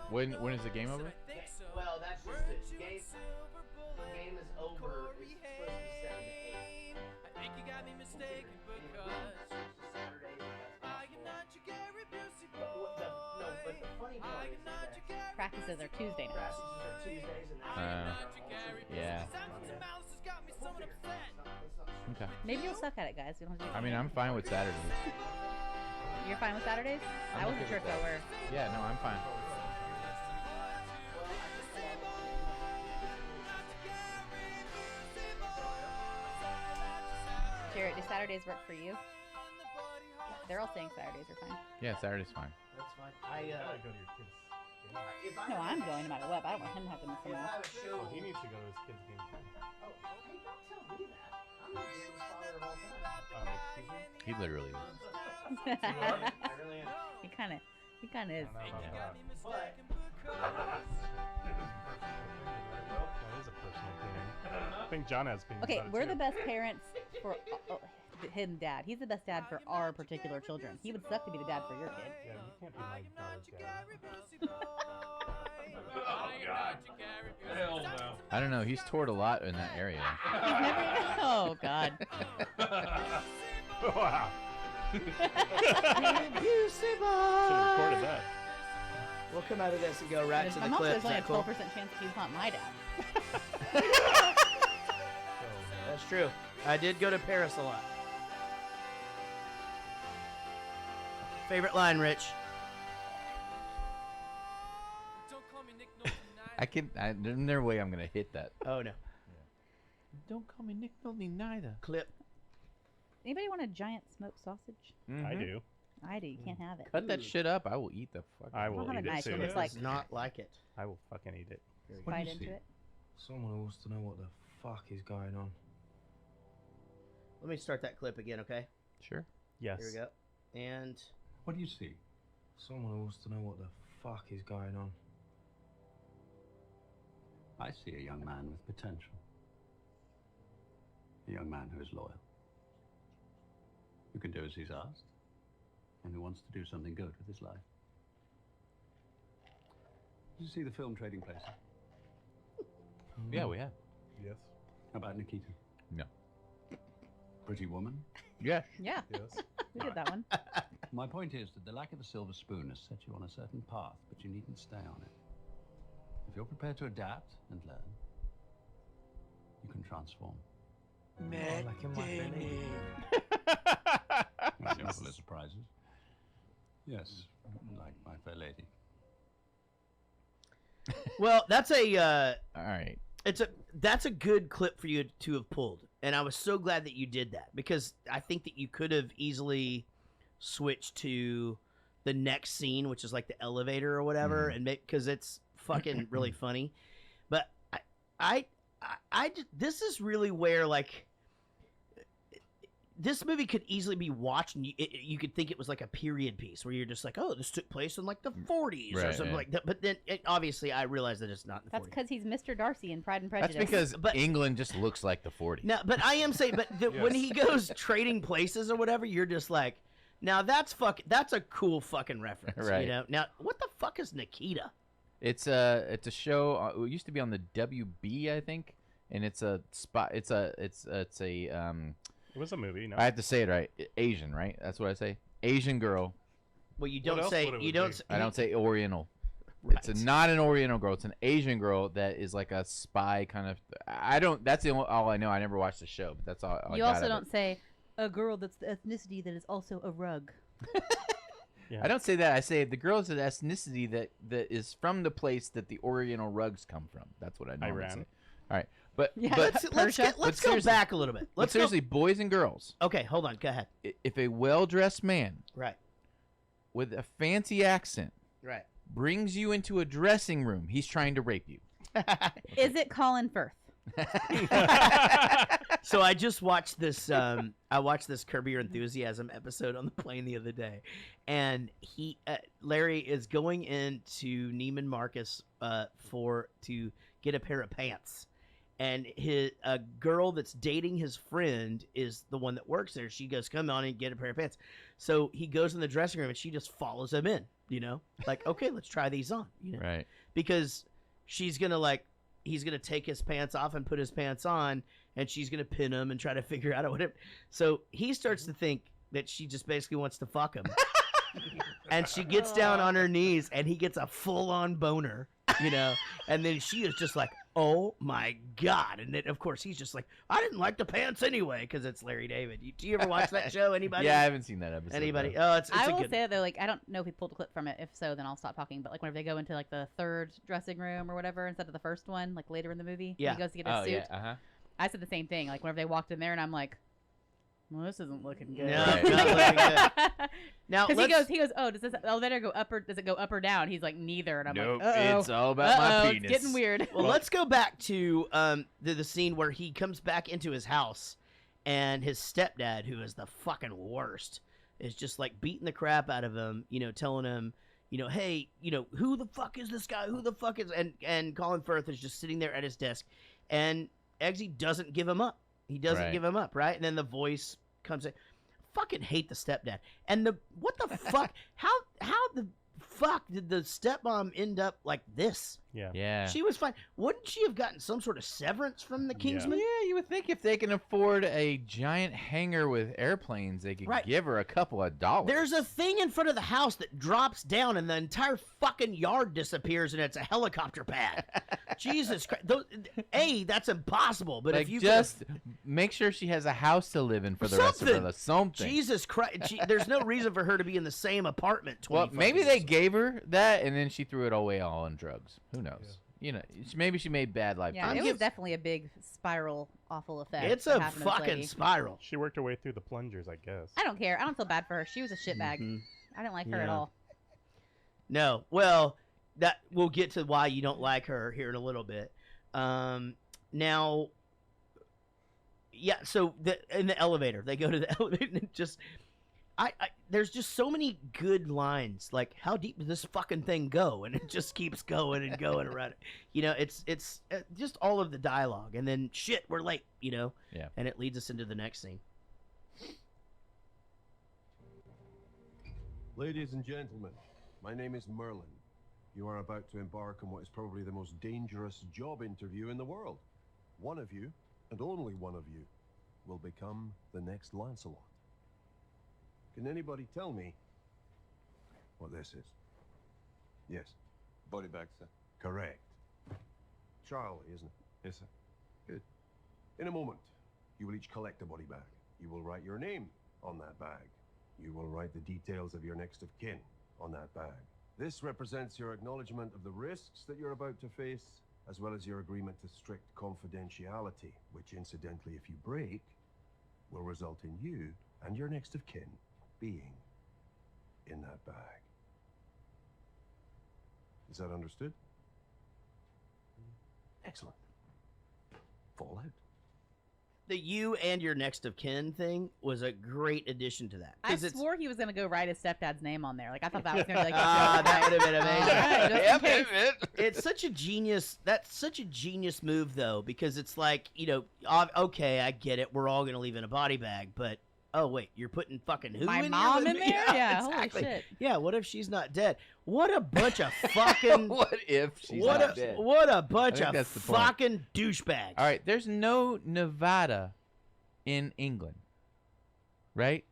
When is the game over? Well, that's just it. Game is over. It's supposed to be 7 to 8. I think you got me mistaken because I am not your Gary Busey boy. No, but the funny part is that Practices are Tuesday nights. practices are Tuesdays and that's Yeah. Okay. Maybe you'll suck at it, guys. You don't have to do I mean, I'm fine with Saturdays. You're fine with Saturdays? I wasn't sure if y'all were. Yeah, no, I'm fine. Jared, do Saturdays work for you? They're all saying Saturdays are fine. Yeah, Saturday's fine. That's fine. gotta go to your kids' game. No, I'm going no matter what. But I don't want him to have to miss If them I all. have a show, Oh, he needs to go to his kids' game too. oh, hey, don't tell me that. I'm the greatest father of all time. Excuse me? He literally is. I really am. He kind of is. I don't know about that. But That is a personal opinion. I think John has opinions Okay, about it we're too. the best parents for him, Dad. He's the best dad for our particular children. He would suck to be the dad for your kid. Yeah, you can't be my daughter's dad. Oh, God. Hell no. I don't know. He's toured a lot in that area. He's never even. Oh God. Wow. Busey Should boy. have recorded that. We'll come out of this and go right to the I'm also clip. there's Is only a that cool? 12% chance that he's not my dad. That's true. I did go to Paris a lot. Favorite line, Rich? There's no way I'm gonna hit that. Oh no. Don't call me Nick Nolte neither. Clip. Anybody want a giant smoked sausage? I do. I do. You can't have it. Cut that shit up. I will eat the fuck. I will have a eat it knife. soon. It looks like Does not like it. I will fucking eat it. bite into it. Someone who wants to know what the fuck is going on. Let me start that clip again, okay? Sure. Yes. Here we go. And What do you see? Someone who wants to know what the fuck is going on. I see a young man with potential. A young man who is loyal. Who can do as he's asked. And who wants to do something good with his life. Did you see the film Trading Places? Yeah, we have. Yes. How about Nikita? No. Pretty Woman? Yeah. Yeah. Yes. We did that one. My point is that the lack of a silver spoon has set you on a certain path, but you needn't stay on it. If you're prepared to adapt and learn, you can transform. Like in my belly. That's not full of surprises. Yes, like my fair lady. well, that's a All right. that's a good clip for you to have pulled, and I was so glad that you did that because I think that you could have easily switched to the next scene, which is like the elevator or whatever, and because it's fucking really funny. But I this is really where like this movie could easily be watched, and you could think it was like a period piece where you're just like, oh, this took place in like the 40s or something like that. But then obviously I realize that it's not in the 40s. That's because he's Mr. Darcy in Pride and Prejudice. That's because England just looks like the 40s. No, but I am saying, but when he goes trading places or whatever, you're just like, now that's a cool fucking reference, Right. you know? Now, what the fuck is Nikita? It's a show. It used to be on the WB, I think, and it's a spot. It's a It was a movie. No. I have to say it right. Asian, right? That's what I say. Asian girl. Well, you don't say you don't. I don't say Oriental. Right. It's not an Oriental girl. It's an Asian girl that is like a spy kind of. I don't. That's all I know. I never watched the show, but that's all. I You got also of don't it. say a girl that's the ethnicity that is also a rug. Yeah. I don't say that. I say the girl is an ethnicity that is from the place that the Oriental rugs come from. That's what I normally Iran. say. All right, but Yeah. but Let's go seriously- back a little bit. but Let's go. seriously, boys and girls. Okay, hold on. Go ahead. If a well-dressed man Right. with a fancy accent Right. brings you into a dressing room, he's trying to rape you. Is it Colin Firth? So I just watched this. I watched this Curb Your Enthusiasm episode on the plane the other day, and Larry is going into Neiman Marcus to get a pair of pants, and a girl that's dating his friend is the one that works there. She goes, "Come on and get a pair of pants." So he goes in the dressing room, and she just follows him in. You know, like, okay, let's try these on. You know, Right. because she's gonna he's gonna take his pants off and put his pants on, and she's gonna pin him and try to figure out whatever. So he starts to think that she just basically wants to fuck him, and she gets down on her knees, and he gets a full-on boner, you know, and then she is just like, oh my God. And then, of course, he's just like, I didn't like the pants anyway, because it's Larry David. Do you ever watch that show? Anybody? Yeah, I haven't seen that episode. Anybody? though. Oh, it's I a will good say though, like I don't know if he pulled a clip from it. If so, then I'll stop talking. But like whenever they go into like the third dressing room or whatever instead of the first one, like later in the movie, Yeah. he goes to get his suit. Yeah. Uh-huh. I said the same thing. Like whenever they walked in there, and I'm like, well, this isn't looking good. No, not looking good. Now, Because he goes, oh, does this elevator go up or does it go up or down? He's like, neither. And I'm Nope, like, uh-oh. it's all about my It's penis. getting weird. Well, let's go back to the scene where he comes back into his house, and his stepdad, who is the fucking worst, is just like beating the crap out of him, you know, telling him, you know, hey, you know, who the fuck is this guy? Who the fuck is... And Colin Firth is just sitting there at his desk, and Eggsy doesn't give him up. He doesn't give him up, right? And then the voice comes in. Fucking hate the stepdad. And what the fuck? How the fuck did the stepmom end up like this? Yeah. She was fine. Wouldn't she have gotten some sort of severance from the Kingsman? Yeah, you would think if they can afford a giant hangar with airplanes, they could Right. give her a couple of dollars. There's a thing in front of the house that drops down, and the entire fucking yard disappears, and it's a helicopter pad. Jesus Christ! That's impossible. But like, if you just make sure she has a house to live in for the rest of her life. Something. Jesus Christ! There's no reason for her to be in the same apartment. Well, maybe they gave her that, and then she threw it away all on drugs. Who knows? You know, maybe she made bad life Yeah, choices. it was definitely a big spiral, awful effect. It's that a happened to this fucking lady. spiral. She worked her way through the plungers, I guess. I don't care. I don't feel bad for her. She was a shitbag. I didn't like her at Yeah. all. No. Well, that we'll get to why you don't like her here in a little bit. Now, yeah. So in the elevator, they go to the elevator and just, there's just so many good lines. Like, how deep does this fucking thing go? And it just keeps going and going around it. You know, it's just all of the dialogue, and then shit, we're late. You know. Yeah. And it leads us into the next scene. Ladies and gentlemen, my name is Merlin. You are about to embark on what is probably the most dangerous job interview in the world. One of you, and only one of you, will become the next Lancelot. Can anybody tell me what this is? Yes. Body bag, sir. Correct. Charlie, isn't it? Yes, sir. Good. In a moment, you will each collect a body bag. You will write your name on that bag. You will write the details of your next of kin on that bag. This represents your acknowledgement of the risks that you're about to face, as well as your agreement to strict confidentiality, which incidentally, if you break, will result in you and your next of kin being in that bag. Is that understood? Excellent. Fallout. The you and your next of kin thing was a great addition to that. I 'Cause it's- swore he was going to go write his stepdad's name on there. Like, I thought that was going to be like, that would have been amazing. All right, just in case. It's such a genius. That's such a genius move, though, because it's like, you know, okay, I get it. We're all gonna leave in a body bag, but oh wait, you're putting fucking who My in mom here? in there? Yeah, holy exactly. shit. Yeah, what if she's not dead? What a bunch of fucking. What if she's what not a, dead? What a bunch I think of that's the point. fucking douchebags. All right, there's no Nevada in England, right?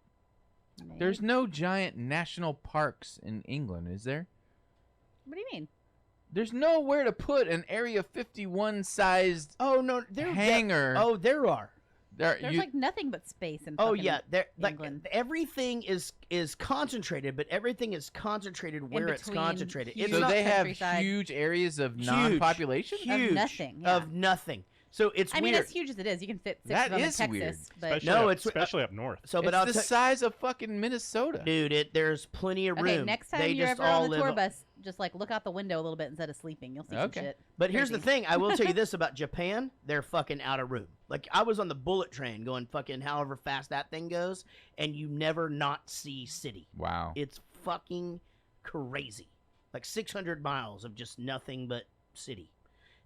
There's no giant national parks in England, is there? What do you mean? There's nowhere to put an Area 51 sized hangar. There are. There's like nothing but space in Oh fucking yeah, there like England. everything is concentrated, but everything is concentrated where it's between concentrated. huge It's So not they have countryside. huge areas of huge, non-population? huge, Of nothing, yeah. of nothing. So it's I mean, weird. as huge as it is, you can fit 6 That of them in is Texas. weird. But Especially up north. So, but It's I'll the tell size of fucking Minnesota. dude, there's plenty of room. okay, next time They you're just ever all on the live tour bus, just like look out the window a little bit instead of sleeping. You'll see Okay. some shit. But here's the Crazy. thing: I will tell you this about Japan: they're fucking out of room. Like I was on the bullet train going fucking however fast that thing goes, and you never not see city. Wow. It's fucking crazy. Like 600 miles of just nothing but city.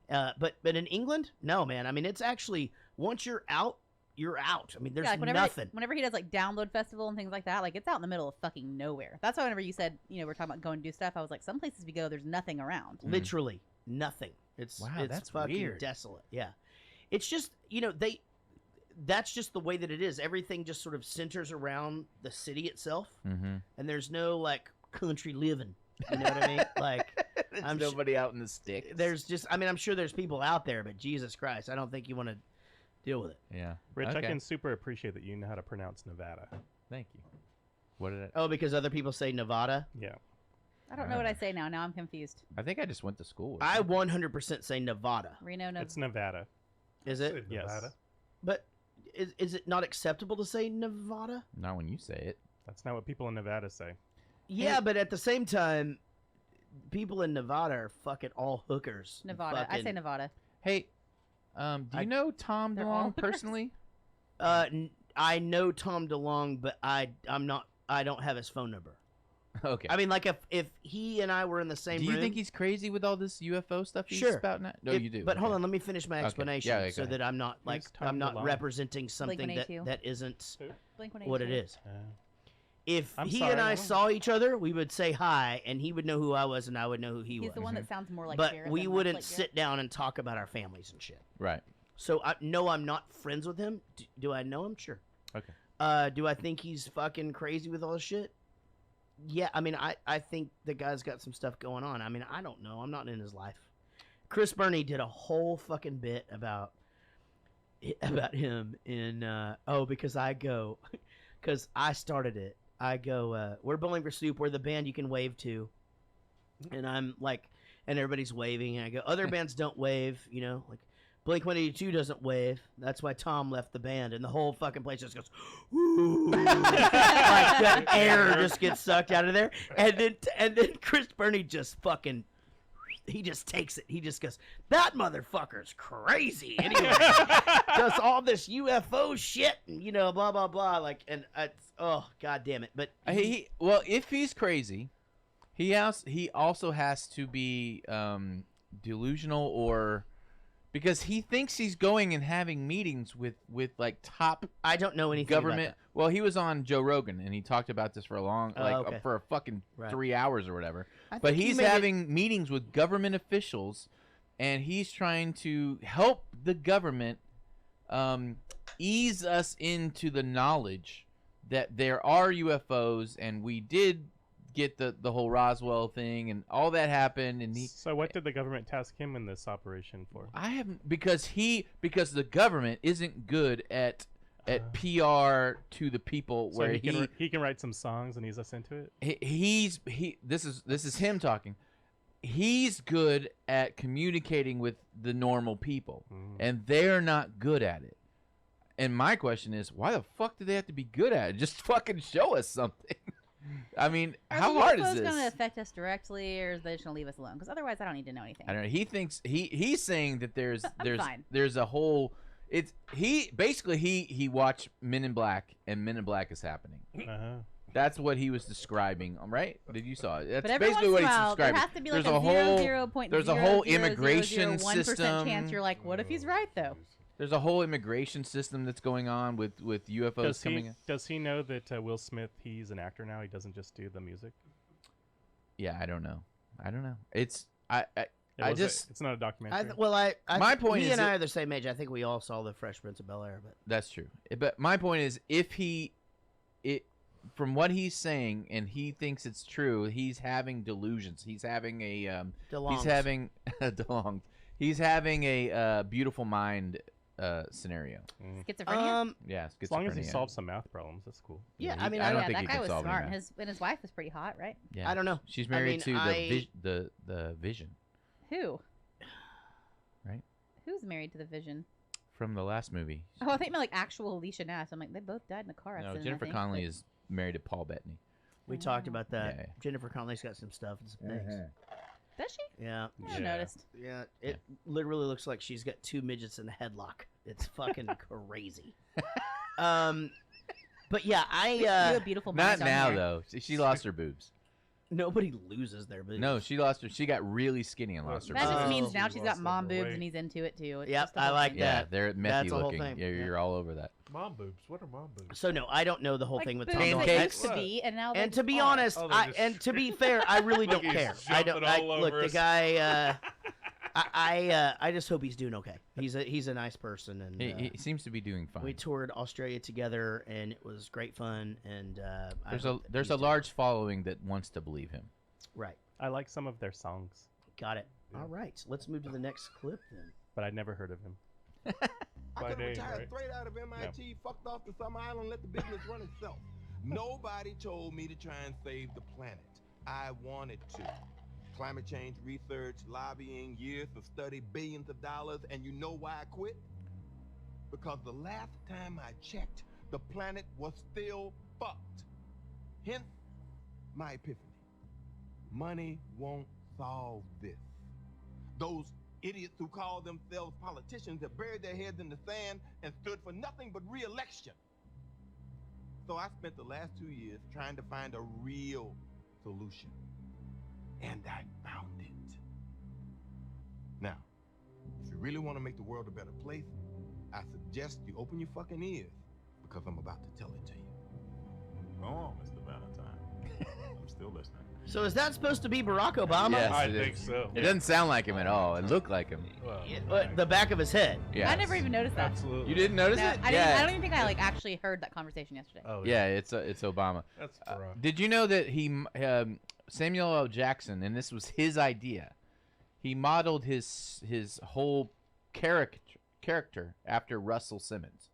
But in England, no man. I mean, it's actually once you're out you're out. I mean, there's Yeah, like nothing. Whenever he does like download festival and things like that, like it's out in the middle of fucking nowhere. That's why whenever you said, we're talking about going to do stuff, I was like, some places we go, there's nothing around. Literally nothing. It's that's fucking weird. desolate. Yeah, it's just that's just the way that it is. Everything just sort of centers around the city itself, Mhm. and there's no like country living. You know what I mean? Like, There's nobody out in the sticks. There's just, I mean, I'm sure there's people out there, but Jesus Christ, I don't think you want to deal with it. Yeah. Rich, I Okay. can super appreciate that you know how to pronounce Nevada. Thank you. What did I? Oh, because other people say Nevada? Yeah. I don't know what I say now. Now I'm confused. I think I just went to school. with I it. 100% say Nevada. Reno, no. It's Nevada. Is it? Yes. Nevada. But is it not acceptable to say Nevada? Not when you say it. That's not what people in Nevada say. Yeah, but at the same time, people in Nevada are fucking all hookers. Nevada. I say Nevada. Hey, do you know Tom They're all DeLonge personally? I know Tom DeLonge, but I don't have his phone number. Okay. I mean, like if he and I were in the same Do you room, think he's crazy with all this UFO stuff he's sure spouting out? No, If- you do. But hold Okay. on, let me finish my Okay. explanation Yeah, so okay. that I'm not like Who's Tom I'm not DeLonge? representing something that, Blink-182. that isn't Blink-182. what it is. If I'm he sorry, and I I don't- saw each other, we would say hi, and he would know who I was, and I would know who he He's was. the one that sounds more like but Jared we than wouldn't like sit down and talk about our families and shit. Right. So no, I'm not friends with him. Do I know him? Sure. Okay. Do I think he's fucking crazy with all this shit? Yeah, I mean, I think the guy's got some stuff going on. I mean, I don't know. I'm not in his life. Chris Burney did a whole fucking bit about him in because because I started it. I go, we're Bowling for Soup. We're the band you can wave to, and I'm like, and everybody's waving, and I go, other bands don't wave, like Blink-182 doesn't wave. That's why Tom left the band, and the whole fucking place just goes, ooh, like that air just gets sucked out of there, and then Chris Burney just fucking, he just takes it. He just goes, that motherfucker's crazy. Anyway, does all this UFO shit, and blah blah blah, like, and oh god damn it. But well, if he's crazy, he also has to be delusional or. Because he thinks he's going and having meetings with like top. I don't know anything government. about that. Well, he was on Joe Rogan and he talked about this for a long, okay. For a fucking Right. 3 hours or whatever. I But think he he's made it- having meetings with government officials, and he's trying to help the government ease us into the knowledge that there are UFOs, and we did get the whole Roswell thing and all that happened, and he. So what did the government task him in this operation for? I haven't because the government isn't good at PR to the people So where he can write some songs and ease us into it. this is him talking. He's good at communicating with the normal people, and they're not good at it. And my question is, why the fuck do they have to be good at it? Just fucking show us something. I mean, how hard is Are the UFOs this? going to affect us directly, or is they just going to leave us alone? Because otherwise, I don't need to know anything. I don't know. He thinks he's saying that there's fine. there's a whole. It's he watched Men in Black, and Men in Black is happening. That's what he was describing, right? Did you saw it? That's But every basically once what in a he's while, there describing. has to be like there's a a whole 0.0000001% there's a whole immigration system. chance you're like, what if he's right though? There's a whole immigration system that's going on with UFOs coming in. Does he know that Will Smith, he's an actor now? He doesn't just do the music? Yeah, I don't know. It's it's not a documentary. My point he is and I that- are the same age. I think we all saw the Fresh Prince of Bel-Air, but That's true. But my point is, from what he's saying, and he thinks it's true, he's having delusions. He's having a DeLonge. he's having DeLonge. He's having a beautiful mind scenario. Schizophrenia? Yeah, As long as he schizophrenia. solves some math problems, that's cool. Yeah, I mean, I don't yeah, think that he guy can was solve smart. any And his wife was pretty hot, right? Yeah. I don't know. She's I married mean, to the Vision, Who? right? Who's married to the Vision? From the last movie. Oh, I think like actual Alicia Nash. I'm like, they both died in a car No, accident. Jennifer I think, Connelly but- is married to Paul Bettany. we talked about that. Yeah. Jennifer Connelly's got some stuff and some things. Does she? Yeah. I haven't noticed. Yeah, it literally looks like she's got two midgets in a headlock. It's fucking crazy. But yeah, You have a beautiful Not mind on now here. though. She lost her boobs. Nobody loses their boobs. No, she lost her. She got really skinny and lost her. That boobs. just means now she's got mom boobs and he's into it too. It's Yep, just a I whole like thing. Yeah, that. they're methy That's the whole looking. thing. Yeah, you're all over that. Mom boobs. What are mom boobs? So no, I don't know the whole thing with Tom boobs DeLonge. they used to be, and now And they to be just aren't. honest, Oh, they're just and to be fair, I really Look, don't he's care. I don't. jumping all Look, over the us. guy. I just hope he's doing okay. He's a nice person, and He seems to be doing fine. we toured Australia together, and it was great fun. And There's a large following that wants to believe him. Right. I like some of their songs, Got it. All right, let's move to the next clip then. but I'd never heard of him. I By could name, retire right? straight out of MIT, fucked off to some island, let the business run itself. Nobody told me to try and save the planet. I wanted to. Climate change research, lobbying, years of study, billions of dollars, and you know why I quit? Because the last time I checked, the planet was still fucked. Hence, my epiphany. Money won't solve this. Those idiots who call themselves politicians have buried their heads in the sand and stood for nothing but re-election. So I spent the last 2 years trying to find a real solution. And I found it. Now, if you really want to make the world a better place, I suggest you open your fucking ears, because I'm about to tell it to you. Oh, Mr. Valentine. I'm still listening. So is that supposed to be Barack Obama? Yes, I it think is. so. It doesn't sound like him at all. It looked like him. Well, The back of his head. Yeah. I never even noticed that. absolutely. You didn't notice No, it? I yeah. don't even think I actually heard that conversation yesterday. Oh Yeah, it's Obama. That's Barack. Did you know that Samuel L. Jackson, and this was his idea, he modeled his whole character after Russell Simmons,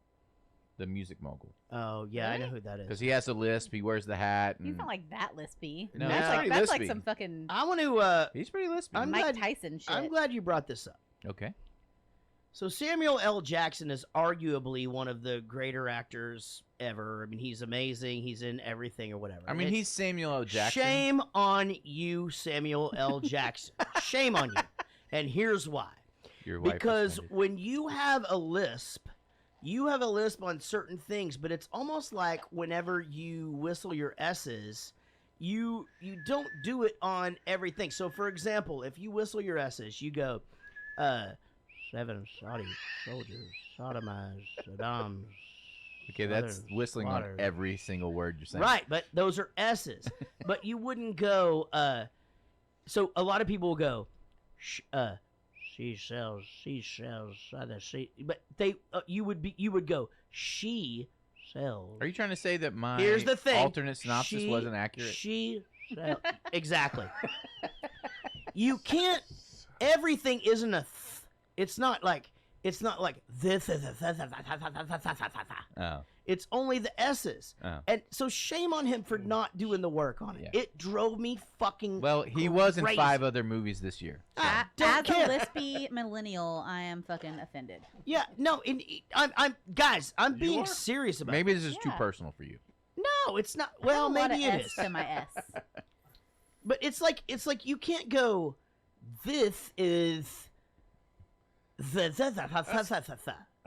the music mogul. Oh yeah, I know Really? who that is. Because he has a lisp, he wears the hat. And He's not like that lispy. No, that's he's like pretty that's lispy. like some fucking I want to. He's pretty lispy. I'm Mike glad, Tyson shit. I'm glad you brought this up. Okay. So Samuel L. Jackson is arguably one of the greater actors ever. I mean, he's amazing. He's in everything or whatever. I mean, he's Samuel L. Jackson. Shame on you, Samuel L. Jackson. Shame on you. And here's why. Your wife Because offended. when you have a lisp on certain things, but it's almost like whenever you whistle your S's, you don't do it on everything. So for example, if you whistle your S's, you go, 7 Saudi soldiers sodomized Saddam's. Okay, that's mother's whistling on slaughtered. every single word you're saying. Right, but those are S's. But you wouldn't go, so a lot of people will go, seashells by the sea. But you would go, she sells. Are you trying to say that my Here's the thing. alternate synopsis wasn't accurate? Exactly. You can't. Everything isn't a. It's not like this. Oh. It's only the S's. Oh. And so shame on him for not doing the work on it. Yeah. It drove me fucking. Well, he was in crazy. 5 other movies this year. I As don't a care. lispy millennial, I am fucking offended. Yeah, no, I'm guys. I'm being serious about. Maybe this. this is too personal for you. No, it's not. I Well, have a lot maybe of it S is. to my S. But it's like you can't go. This is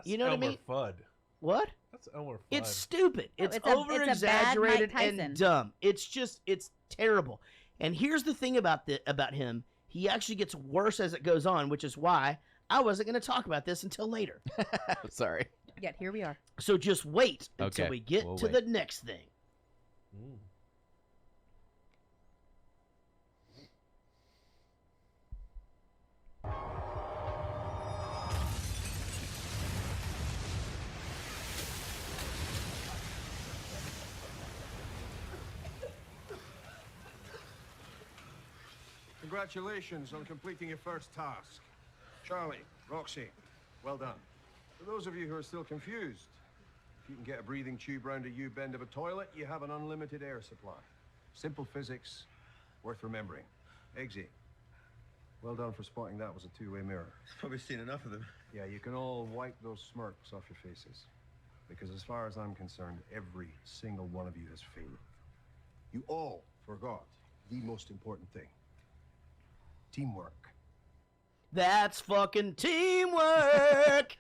you know what I mean? Fudd. What? That's Elmer Fudd. It's stupid. No, It's it's a bad over Mike exaggerated Tyson. and dumb. It's terrible. And here's the thing about him. He actually gets worse as it goes on, which is why I wasn't going to talk about this until later. Sorry. Yet here we are. So just wait until Okay, we get we'll to wait. the next thing. Congratulations on completing your first task. Charlie, Roxy, well done. For those of you who are still confused, if you can get a breathing tube round a U-bend of a toilet, you have an unlimited air supply. Simple physics, worth remembering. Eggsy, well done for spotting that was a two-way mirror. Probably seen enough of them. Yeah, you can all wipe those smirks off your faces. Because as far as I'm concerned, every single one of you has failed. You all forgot the most important thing. Teamwork. That's fucking teamwork.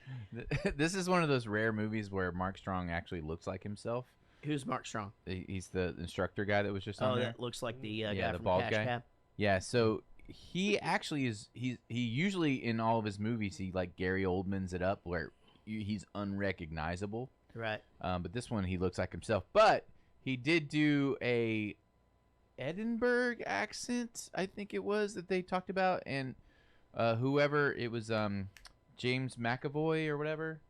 This is one of those rare movies where Mark Strong actually looks like himself. Who's Mark Strong? He's the instructor guy that was just on Oh, there. that looks like the guy the from bald Cash guy. Cab. Yeah, so he actually is. He usually in all of his movies he like Gary Oldman's it up where he's unrecognizable. Right. But this one, he looks like himself. But he did do a Edinburgh accent, I think it was, that they talked about. And whoever, it was James McAvoy or whatever,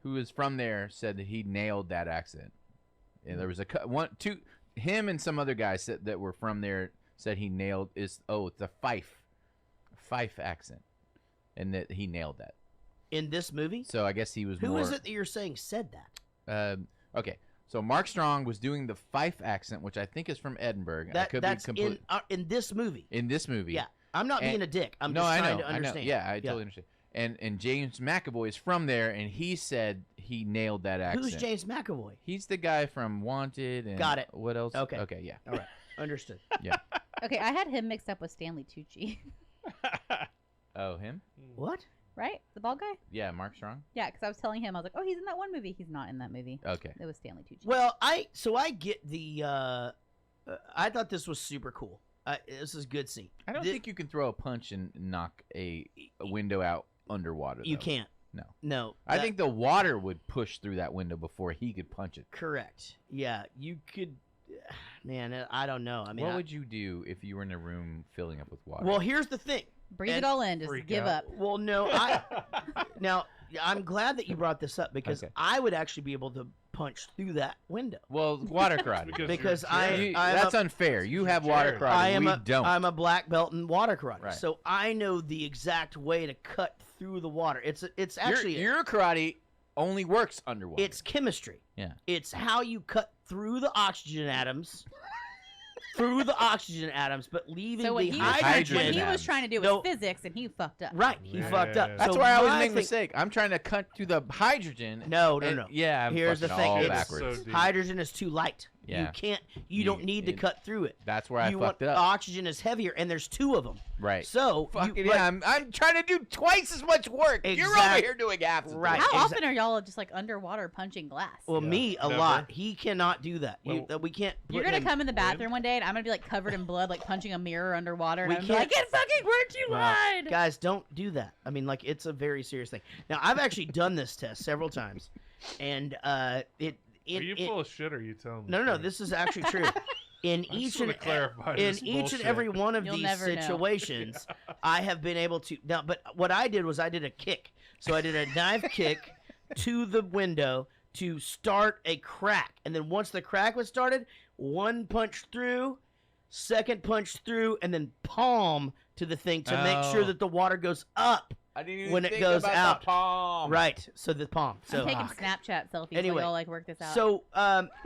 who is from there, said that he nailed that accent. And there was him and some other guys that were from there said he nailed it's a Fife accent, and that he nailed that in this movie. So I guess he was. Who is it that you're saying said that? Okay, so Mark Strong was doing the Fife accent, which I think is from Edinburgh. That's in this movie. In this movie, yeah. I'm not being a dick. I'm just trying to understand. I know. Yeah, I totally understand. And James McAvoy is from there, and he said he nailed that accent. Who's James McAvoy? He's the guy from Wanted. And got it. What else? Okay. Okay. Yeah. All right. Understood. Yeah. Okay, I had him mixed up with Stanley Tucci. Oh, him? What? Right? The bald guy? Yeah, Mark Strong. Yeah, because I was telling him, I was like, oh, he's in that one movie. He's not in that movie. Okay. It was Stanley Tucci. Well, I get the. I thought this was super cool. This is a good scene. I don't think you can throw a punch and knock a window out underwater. You though. can't. No. I think the water would push through that window before he could punch it. Correct. Yeah, you could. Man, I don't know. I mean, what would you do if you were in a room filling up with water? Well, here's the thing. Breathe it all in. Just give up. Well, no. Now, I'm glad that you brought this up because I would actually be able to punch through that window. Well, water karate. because that's unfair. You have water karate. We don't. I'm a black belt in water karate, Right. so I know the exact way to cut through the water. It's actually your karate only works underwater. It's chemistry. Yeah. It's how you cut through the oxygen atoms. But leaving so the hydrogen. What he was trying to do was physics, and he fucked up. Right, he fucked up. That's so why I always make a mistake. I'm trying to cut through the hydrogen. No. Yeah, I'm here's the fucking thing. all It's backwards. hydrogen is too light. Yeah. You don't need to cut through it. That's where I you fucked want up. Oxygen is heavier, and there's two of them. Right. So I'm trying to do twice as much work. You're over here doing half. Right. How often are y'all just like underwater punching glass? Well, me a lot. He cannot do that. Well, we can't. You're gonna come in the bathroom one day, and I'm gonna be like covered in blood, like punching a mirror underwater. And We I'm can't- like, it fucking worked. You lied. Guys, don't do that. I mean, like, it's a very serious thing. Now, I've actually done this test several times, and Are you full of shit or are you telling me? No. This is actually true. In I just each wanna and clarify in this each and bullshit. every one of You'll these never know. situations, I have been able to. Now, but what I did was I did a kick. So I did a knife kick to the window to start a crack, and then once the crack was started, one punch through, second punch through, and then palm to the thing to make sure that the water goes up. I didn't even when think it goes about out. the palm. Right. So the palm. So I'm taking Snapchat selfies. Anyway, while y'all like work this out. So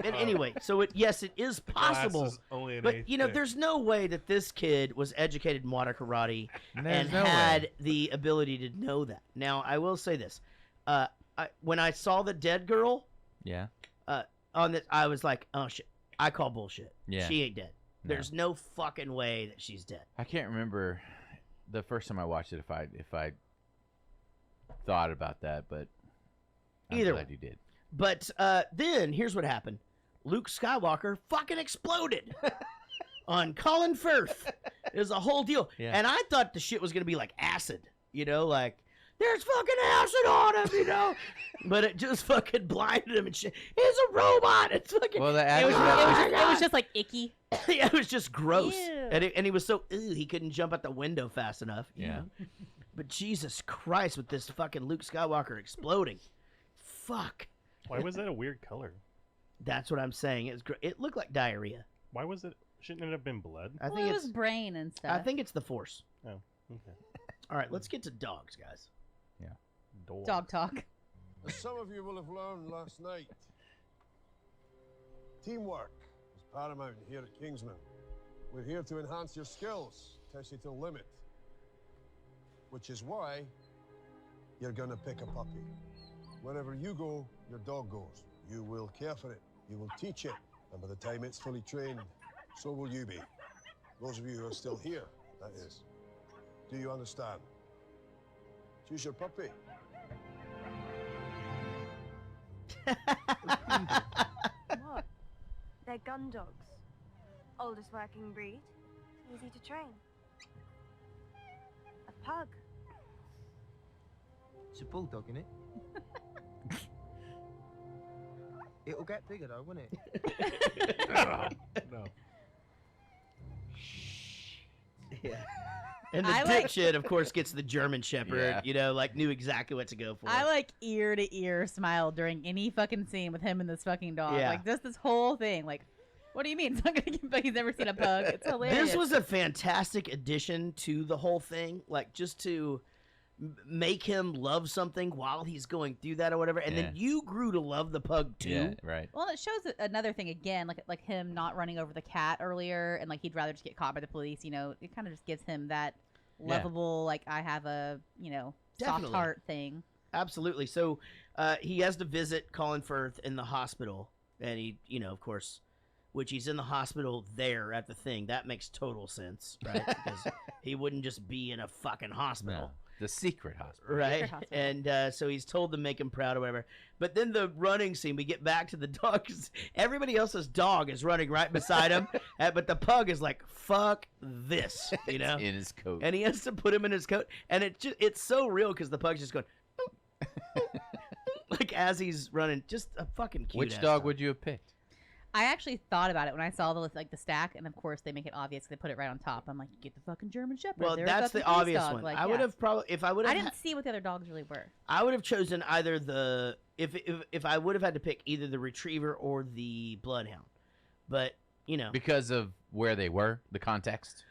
anyway, so yes, it is glass possible. is only an But eighth you know, thick. there's no way that this kid was educated in water karate There's and no had way. the ability to know that. Now, I will say this: when I saw the dead girl, Yeah. on this, I was like, oh shit, I call bullshit. Yeah. She ain't dead. No. There's no fucking way that she's dead. I can't remember the first time I watched it if I thought about that, but I'm Either glad way. you did. But then here's what happened: Luke Skywalker fucking exploded on Colin Firth. It was a whole deal, Yeah. and I thought the shit was gonna be like acid, you know, like there's fucking acid on him, you know. But it just fucking blinded him and shit. He's a robot. It's fucking. Well, the it was, acid- it was just like icky. Yeah, it was just gross, Ew. and he was so he couldn't jump out the window fast enough. You Yeah. know? But Jesus Christ, with this fucking Luke Skywalker exploding, fuck. Why was that a weird color? That's what I'm saying. It looked like diarrhea. Why was it? Shouldn't it have been blood? I Well, think it it's was brain and stuff. I think it's the Force. Oh, okay. All right, let's get to dogs, guys. Dog talk. As some of you will have learned last night, teamwork is paramount here at Kingsman. We're here to enhance your skills, test you to the limit. Which is why you're gonna pick a puppy. Wherever you go, your dog goes. You will care for it, you will teach it, and by the time it's fully trained, so will you be. Those of you who are still here, that is. Do you understand? Choose your puppy. What? They're gun dogs. Oldest working breed. Easy to train. A pug. It's a bulldog, innit? It'll get bigger though, won't it? No. Yeah. And the I like- dipshit, of course, gets the German Shepherd. Yeah. You know, like knew exactly what to go for. I like ear to ear smile during any fucking scene with him and this fucking dog. Yeah. Like just this whole thing. Like, what do you mean? It's not gonna get. He's never seen a pug. It's hilarious. This was a fantastic addition to the whole thing. Like just to make him love something while he's going through that or whatever, and then you grew to love the pug too. Yeah, right. Well, it shows another thing again, like him not running over the cat earlier, and like he'd rather just get caught by the police. You know, it kind of just gives him that lovable, like I have a soft Definitely. heart thing. Absolutely. So he has to visit Colin Firth in the hospital, and he, of course, which he's in the hospital there at the thing. That makes total sense, right? Because he wouldn't just be in a fucking hospital. No, the secret hospital. Right. Secret hospital. And so he's told to make him proud or whatever. But then the running scene, we get back to the dog. 'Cause everybody else's dog is running right beside him. But the pug is like, fuck this, In his coat. And he has to put him in his coat. And it's so real because the pug's just going, like as he's running. Just a fucking cute Which ass dog would you have picked? I actually thought about it when I saw the stack, and of course they make it obvious. They put it right on top. I'm like, get the fucking German Shepherd. Well, They're a that's fucking the police obvious dog. one. Like, I would have probably, if I would have, I didn't see what the other dogs really were. I would have chosen either the if I would have had to pick either the retriever or the bloodhound, but Because of where they were, the context,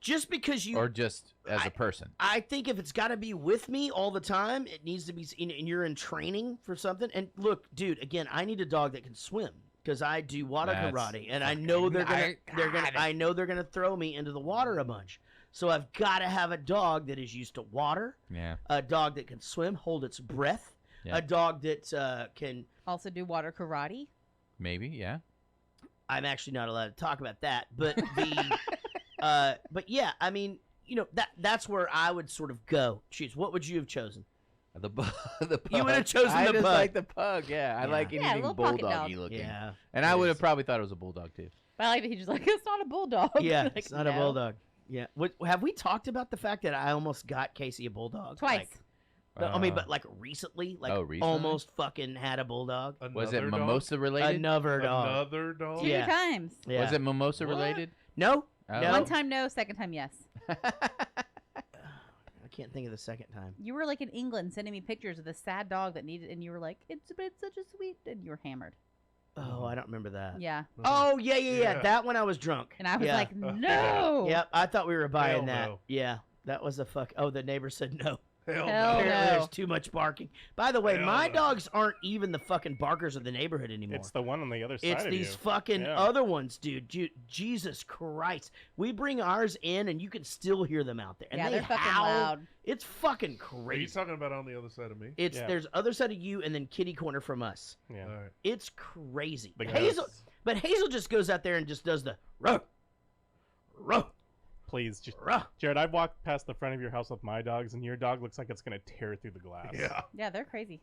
just because you or just as a person. I think if it's got to be with me all the time, it needs to be. And you're in training for something. And look, dude, again, I need a dog that can swim because I do water That's karate, and I know they're gonna God. I know they're gonna throw me into the water a bunch. So I've got to have a dog that is used to water, Yeah. a dog that can swim, hold its breath, Yeah. a dog that can. Also do water karate. Maybe, yeah. I'm actually not allowed to talk about that, but the, but yeah, I mean, that's where I would sort of go. Choose. What would you have chosen? The pug. You would have chosen I the just pug. like the pug. Yeah, I like Yeah, anything little pocket dog. bulldog-y looking. Yeah, and I would have probably thought it was a bulldog too. But I like that he's just like, it's not a bulldog. Yeah, Like, it's not a no. bulldog. Yeah. Have we talked about the fact that I almost got Casey a bulldog? Twice. I mean, but like recently, recently? almost fucking had a bulldog. Was it Another dog? mimosa related? Another dog. Another dog? Two times. Yeah. Was it mimosa What? related? No. Oh. No. One time no, second time yes. I can't think of the second time. You were like in England sending me pictures of the sad dog that needed, and you were like, it's such a sweet, and you were hammered. Oh, I don't remember that. Yeah. Oh, yeah. Yeah. That one I was drunk. And I was Yeah. like, no. Yep, I thought we were buying Hell that. no. Yeah, that was a fuck. Oh, the neighbor said no. Hell Hell no. Apparently no. there's too much barking. By the way, Hell my no. dogs aren't even the fucking barkers of the neighborhood anymore. It's the one on the other side It's of these you. fucking Yeah. other ones, dude. Jesus Christ. We bring ours in, and you can still hear them out there. And Yeah, they they're fucking howl. loud. It's fucking Are you crazy. talking about on the other side of me? It's Yeah. There's other side of you, and then kitty corner from us. Yeah. All right. It's crazy. The Hazel, ghosts. but Hazel just goes out there and just does the ruh, ruh, Please, ruh. Jared, I've walked past the front of your house with my dogs, and your dog looks like it's going to tear through the glass. Yeah. Yeah, they're crazy.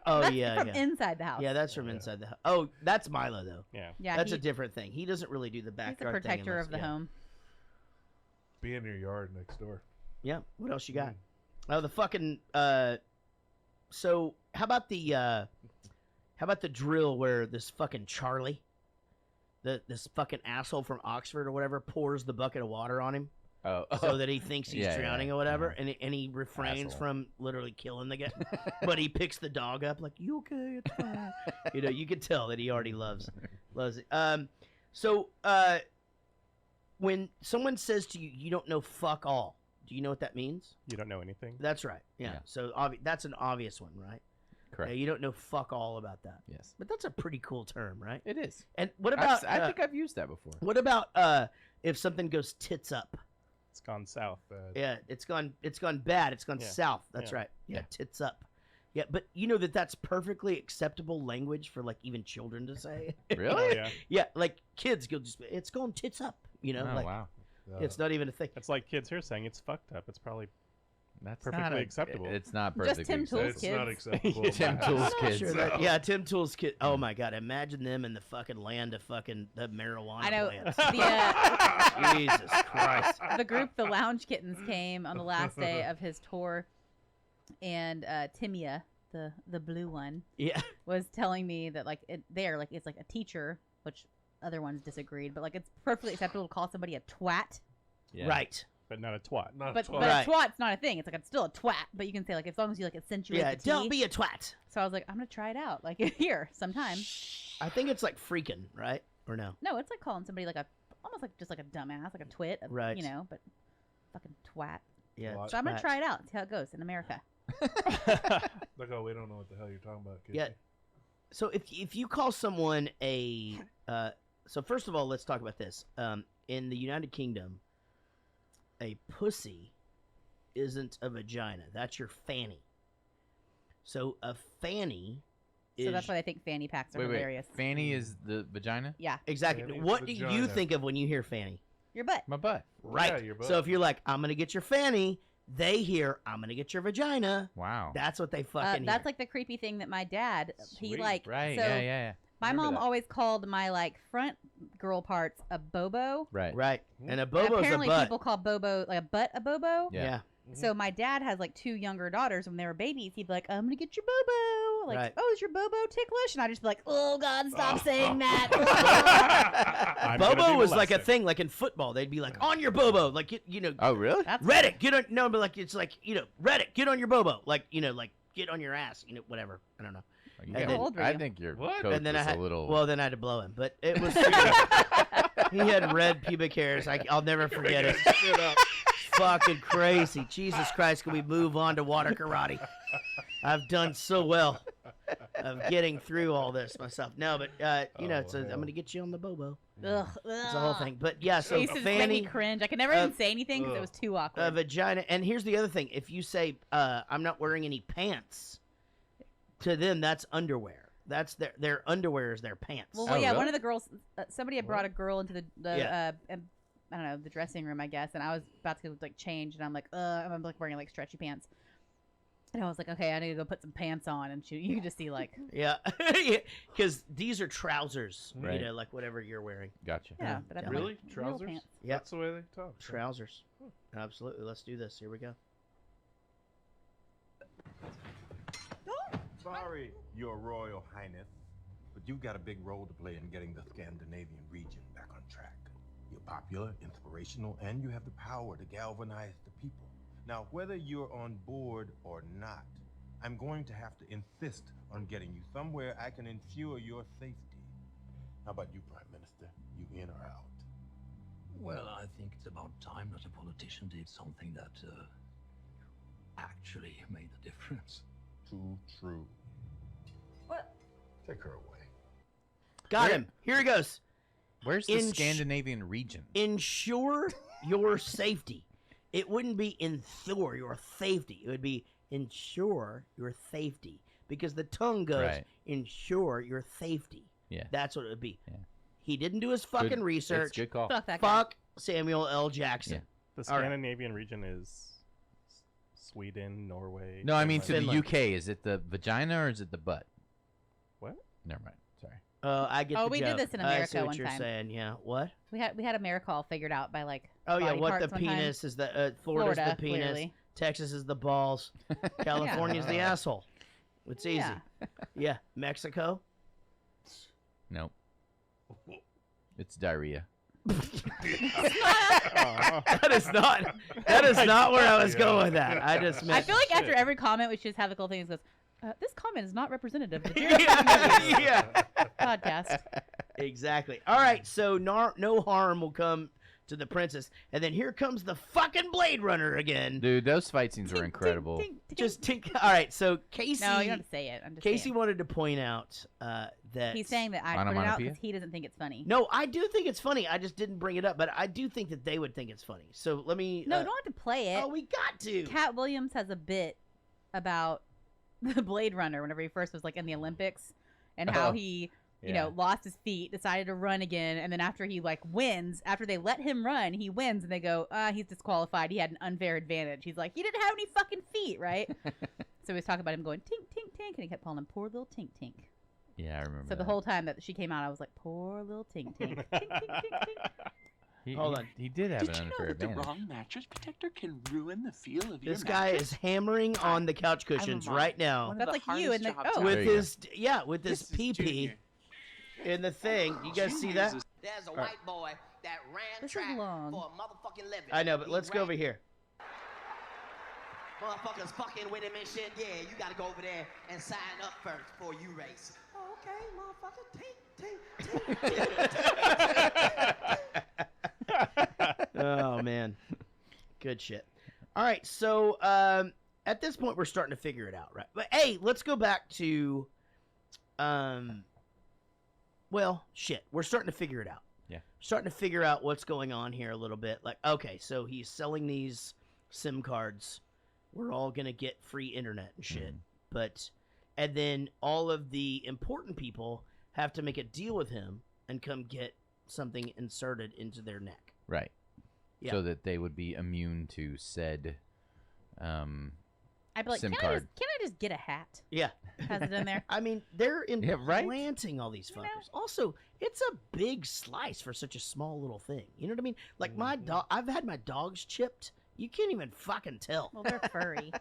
Oh That's yeah, from yeah. inside the house. Yeah, that's from Yeah. inside the house. Oh, that's Milo though. Yeah. Yeah, That's he- a different thing. He doesn't really do the he's backyard the protector thing of the unless- yeah. home. Be in your yard next door. Yeah. What else you got? Mm. Oh, the fucking. So how about the drill where this fucking Charlie, this fucking asshole from Oxford or whatever, pours the bucket of water on him Oh. so that he thinks he's Yeah, drowning yeah. or whatever, and he refrains Asshole. from literally killing the guy, but he picks the dog up like, "You okay? It's fine." You can tell that he already loves it. So when someone says to you, "You don't know fuck all," do you know what that means? You don't know anything? That's right. Yeah. Yeah. So that's an obvious one, right? Correct. Yeah, you don't know fuck all about that. Yes. But that's a pretty cool term, right? It is. And what about? I think I've used that before. What about if something goes tits up? It's gone south. Yeah, it's gone bad. It's gone Yeah. south. That's Yeah. right. Yeah, Yeah. tits up. Yeah, but you know that's perfectly acceptable language for like even children to say. Really? Oh, yeah. Yeah, like kids go just it's going tits up. You know, Oh, like wow. it's not even a thing. It's like kids here saying it's fucked up. It's probably That's perfectly not acceptable. It's not Just perfectly Tim Tools It's not kids. acceptable. Tim man. Tools I'm not kids. sure that- yeah, Tim Tools kid. Oh my god, imagine them in the fucking land of fucking the marijuana I know. plants. The, Jesus Christ. the group, the Lounge Kittens, came on the last day of his tour, and Timia, the blue one, Yeah. was telling me that like it's like a teacher, which other ones disagreed, but like it's perfectly acceptable to call somebody a twat. Yeah. Right. But not a twat. But a twat's not a thing. It's like it's still a twat, but you can say like as long as you like accentuate Yeah, the T. don't be a twat. So I was like, I'm gonna try it out, like here sometime. I think it's like freaking, right? Or no? No, it's like calling somebody like almost like just like a dumbass, like a twit, Right. You know, but fucking twat. Yeah. So I'm gonna try it out, see how it goes in America. Like, oh, we don't know what the hell you're talking about, Casey. Yeah. So if you call someone a so first of all, let's talk about this. In the United Kingdom, a pussy isn't a vagina. That's your fanny. So a fanny is... So that's why they think fanny packs are hilarious. Fanny is the vagina? Yeah. Exactly. Fanny's What do you vagina. think of when you hear fanny? Your butt. My butt. Right. Yeah, your butt. So if you're like, I'm going to get your fanny, they hear, I'm going to get your vagina. Wow. That's what they fucking That's hear. like the creepy thing that my dad, he Sweet. like... Right, so yeah. My Remember mom that. always called my like front girl parts a bobo. Right. Right. And a And bobo's apparently a butt. people call bobo like a butt a bobo. Yeah. So my dad has like 2 younger daughters. When they were babies, he'd be like, "I'm gonna get your bobo." Like, Right. "Oh, is your bobo ticklish?" And I'd just be like, "Oh God, stop saying that." I'm gonna Bobo be was like a molested. thing, like in football. They'd be like, on your bobo. Like, you know, Oh, really? That's Reddit, get on, no, but like, it's like, you know, Reddit, get on your bobo. Like, you know, like, get on your ass, you know, whatever. I don't know. You And got- then- old were I you? think your What? coach And then I was had, a little... well, then I had to blow him, but it was super. He had red pubic hairs. I'll never forget it. Shit up. Fucking crazy. Jesus Christ, can we move on to water karate? I've done so well of getting through all this myself. No, but you know, Oh, I'm hell. gonna get you on the bobo. Ugh, It's the whole thing. But yeah, so It used to just make fanny, me cringe. I could never even say anything because it was too awkward. vagina, and here's the other thing: if you say I'm not wearing any pants, to them that's underwear. That's their underwear is their pants. Well, Oh, yeah, really? one of the girls, somebody had brought a girl into the Yeah. I don't know, the dressing room, I guess, and I was about to like change, and I'm like, I'm like wearing like stretchy pants, and I was like, okay, I need to go put some pants on, and you can just see like, Yeah, because these are trousers. Right. You know, like whatever you're wearing. Gotcha. yeah, but I don't Really? like real Trousers? pants. Yep. That's the way they talk. Trousers. Absolutely. Let's do this. Here we go. Sorry, Your Royal Highness, but you've got a big role to play in getting the Scandinavian region back on track. You're popular, inspirational, and you have the power to galvanize the people. Now, whether you're on board or not, I'm going to have to insist on getting you somewhere I can ensure your safety. How about you, Prime Minister? You in or out? Well, I think it's about time that a politician did something that actually made a difference. Too true. What? Take her away. Got him. Here he goes. Where's the In sh- Scandinavian region? Ensure your safety. It wouldn't be ensure your safety. It would be ensure your safety because the tongue goes Right. ensure your safety. Yeah. That's what it would be. Yeah. He didn't do his fucking Good- research. It's good call. Fuck that guy. Fuck Samuel L. Jackson. Yeah. The All right. Scandinavian region is Sweden, Norway. No, I mean to the Finland. UK. Is it the vagina or is it the butt? What? Never mind. Sorry. I get Oh, the we did joke. this in I America see what one you're time. saying. Yeah. What? We had America all figured out by like. Oh yeah, body what parts the one time. penis is the Florida's Florida, the penis, clearly. Texas is the balls, California's the asshole. It's easy. Yeah. Yeah, Mexico. Nope. It's diarrhea. That is not. That is not where I was going with that. I just meant. I feel like after every comment, we should just have the cool thing that goes, "This comment is not representative of the yeah. podcast." Exactly. All right. So no harm will come to the princess, and then here comes the fucking Blade Runner again. Dude, those fight scenes were incredible. Just tink. All right. So Casey. No, you don't have to say it. I'm just Casey saying. wanted to point out that He's saying that I put it out Onomatopoeia? because he doesn't think it's funny. No, I do think it's funny. I just didn't bring it up, but I do think that they would think it's funny. So let me. No, you don't have to play it. Oh, we got to. Cat Williams has a bit about the Blade Runner whenever he first was like in the Olympics and how Oh, he, you yeah. know, lost his feet, decided to run again, and then after he like wins, after they let him run, he wins, and they go, he's disqualified. He had an unfair advantage. He's like, he didn't have any fucking feet, right? So he was talking about him going tink tink tink, and he kept calling him poor little tink tink. Yeah, I remember. So the that. whole time that she came out, I was like, poor little tink tink. Tink, tink, tink, tink. Hold on. He did have Did an you know unfair that the advantage. wrong mattress protector can ruin the feel of your This guy mattress? is hammering on the couch cushions mom. right now. One of That's the like you in the hardest jobs With There you his with his This is pee Junior. in the thing. You guys see that? There's a Alright. white boy that ran This is track long. for a motherfucking living. I know, but He let's go ran- over here. Motherfuckers fucking with him and shit. Yeah, you gotta go over there and sign up first before you race. Okay, motherfucker. Oh man, good shit. All right, so at this point we're starting to figure it out, right? But hey, let's go back to, well, shit, we're starting to figure it out. Yeah. Starting to figure out what's going on here a little bit. Like, okay, so he's selling these SIM cards. We're all gonna get free internet and shit, and then all of the important people have to make a deal with him and come get something inserted into their neck. Right. Yeah. So that they would be immune to said I'd be like, SIM can card. I just get a hat? Yeah. Has it in there? I mean, they're Yeah, right? implanting all these fuckers. Also, it's a big slice for such a small little thing. You know what I mean? Like my dog, I've had my dogs chipped. You can't even fucking tell. Well, they're furry.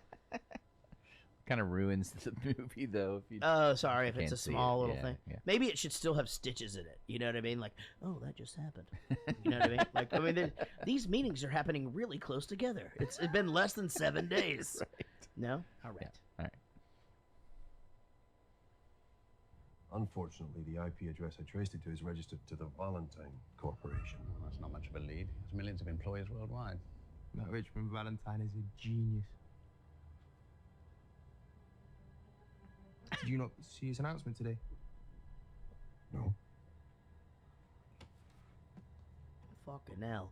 Kind of ruins the movie, though. If you Oh, sorry, if it's can't a see small it. little Yeah, thing. yeah. Maybe it should still have stitches in it. You know what I mean? Like, oh, that just happened. You know what I mean? Like, I mean, these meetings are happening really close together. It's been less than 7 days. Right. No? All right. All right. Unfortunately, the IP address I traced it to is registered to the Valentine Corporation. Well, that's not much of a lead. There's millions of employees worldwide. That Richmond Valentine is a genius. Did you not see his announcement today? No. Fucking hell.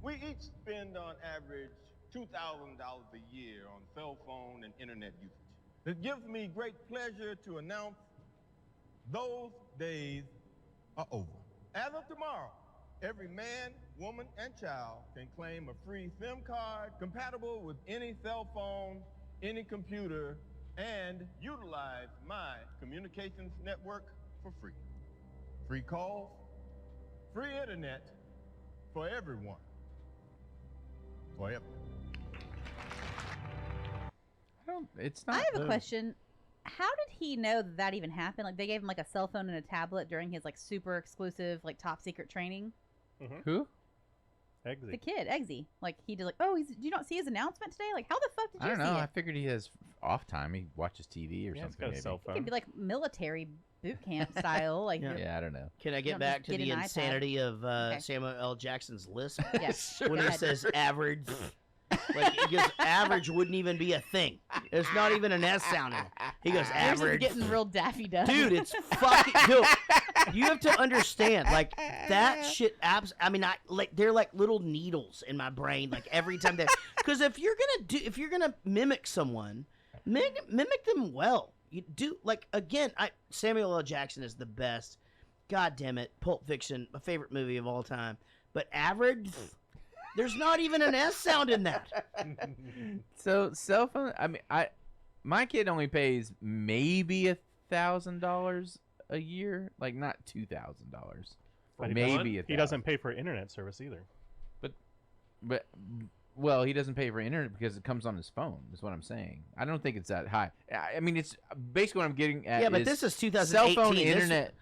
We each spend on average $2,000 a year on cell phone and internet usage. It gives me great pleasure to announce those days are over. As of tomorrow, every man, woman, and child can claim a free SIM card compatible with any cell phone, any computer, and utilize my communications network for free. Free calls, free internet for everyone. Forever. It's not. I have a question. How did he know that even happened? Like, they gave him like a cell phone and a tablet during his like super exclusive like top secret training. Who? The kid, Eggsy. Like, he did like, oh, do you not see his announcement today? Like, how the fuck did you I don't see know. it? I figured he has off time. He watches TV or Yeah, he's something. got a maybe. cell It could be like military boot camp style. Like, Yeah, I don't know. Can I You get don't back just to get the an iPad. insanity of Okay. Samuel L. Jackson's lisp? Yes. When Go he ahead. says average, like, he goes, average wouldn't even be a thing. There's not even an S sound in it. He goes, Yours is average. getting real Daffy Duck. Dude, it's fucking. Dude, you have to understand, like, that shit. I mean, they're like little needles in my brain. Like every time they, because if you're gonna mimic someone, mimic them well. You do, like, again, Samuel L. Jackson is the best. God damn it, Pulp Fiction, my favorite movie of all time. But average. There's not even an S sound in that. So cell phone. I mean, my kid only pays maybe $1,000 a year, like not $2,000. But Maybe he doesn't pay for internet service either. But well, he doesn't pay for internet because it comes on his phone. Is what I'm saying. I don't think it's that high. I mean, it's basically what I'm getting at. Yeah, but is this is 2018. Cell phone internet.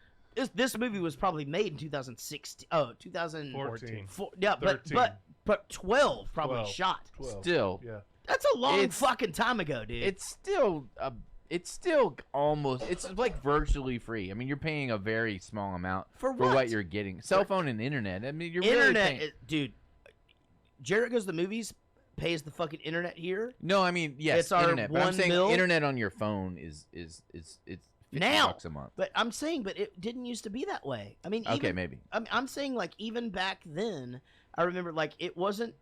This movie was probably made in 2016. Oh, 2014. 14. Yeah, 13. but 12 probably 12. shot. 12. Still, Yeah. That's a long fucking time ago, dude. it's still almost. It's like virtually free. I mean, you're paying a very small amount For what what? you're getting. Cell phone and internet. I mean, you're internet, really paying. dude. Jared Goes to the Movies pays the fucking internet here. No, I mean, yes, It's our internet. But I'm 1 saying mil. internet on your phone is it's $50 Now, a month. but I'm saying, but it didn't used to be that way. I mean, Okay, even, maybe. I'm saying, like, even back then, I remember, like, it wasn't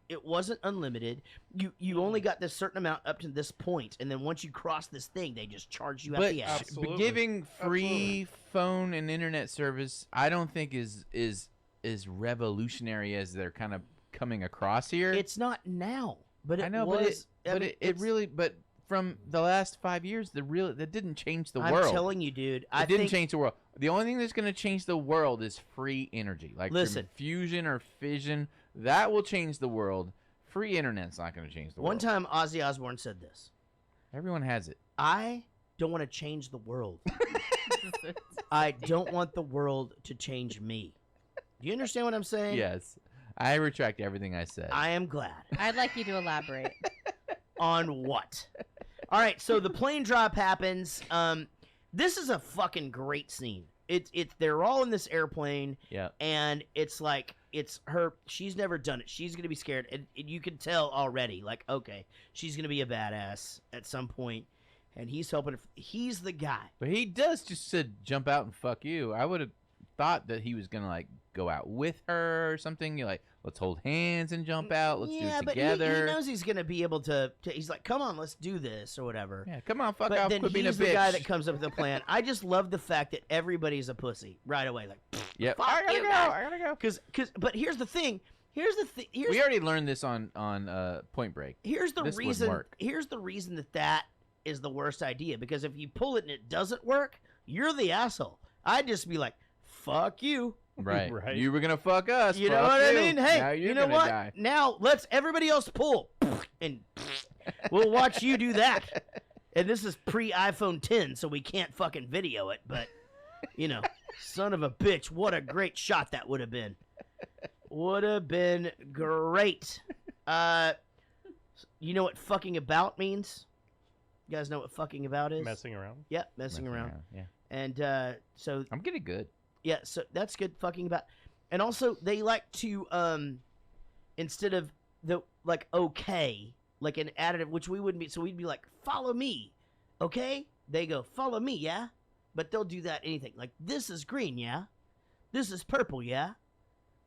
unlimited. You only got this certain amount up to this point, and then once you cross this thing, they just charge you at But, the ass. but giving free phone and internet service, I don't think is revolutionary as they're kind of coming across here. It's not now, but it I know, was. but it really, but from the last 5 years, that didn't change the I'm world. telling you, dude. It didn't change the world. The only thing that's going to change the world is free energy. Like Listen. fusion or fission, that will change the world. Free internet's not going to change the world. One time, Ozzy Osbourne said this. Everyone has it. I don't want to change the world. I don't want the world to change me. Do you understand what I'm saying? Yes. I retract everything I said. I am glad. I'd like you to elaborate. On what? All right, so the plane drop happens. This is a fucking great scene. They're all in this airplane. Yeah. And it's like it's her. She's never done it. She's gonna be scared, and you can tell already. Like, okay, she's gonna be a badass at some point, and he's helping her. He's the guy. But he does just said jump out and fuck you. I would have thought that he was gonna like go out with her or something. You're like, let's hold hands and jump out. Let's do it together. But he knows he's gonna be able to. He's like, come on, let's do this or whatever. Yeah, come on, fuck but off. Then Quit being a he's the bitch. guy that comes up with the plan. I just love the fact that everybody's a pussy right away. Like, yep. fuck I gotta you go. guys. I gotta go. Because but here's the thing. We already learned this on Point Break. Here's the This wouldn't reason. work. Here's the reason that is the worst idea. Because if you pull it and it doesn't work, you're the asshole. I'd just be like, fuck you. Right. You were gonna fuck us. You know fuck what I you. mean? Now Hey, you're you know gonna what? Die. Now let's everybody else pull, and we'll watch you do that. And this is pre-iPhone 10, so we can't fucking video it. But you know, son of a bitch, what a great shot that would have been. Would have been great. You know what fucking about means? You guys know what fucking about is? Messing around. Yep, messing around. Yeah. And so I'm getting good. Yeah, so that's good fucking about. And also they like to instead of the like okay, like an additive, which we wouldn't be, so we'd be like, follow me, okay? They go, follow me, yeah? But they'll do that anything. Like, this is green, yeah? This is purple, yeah?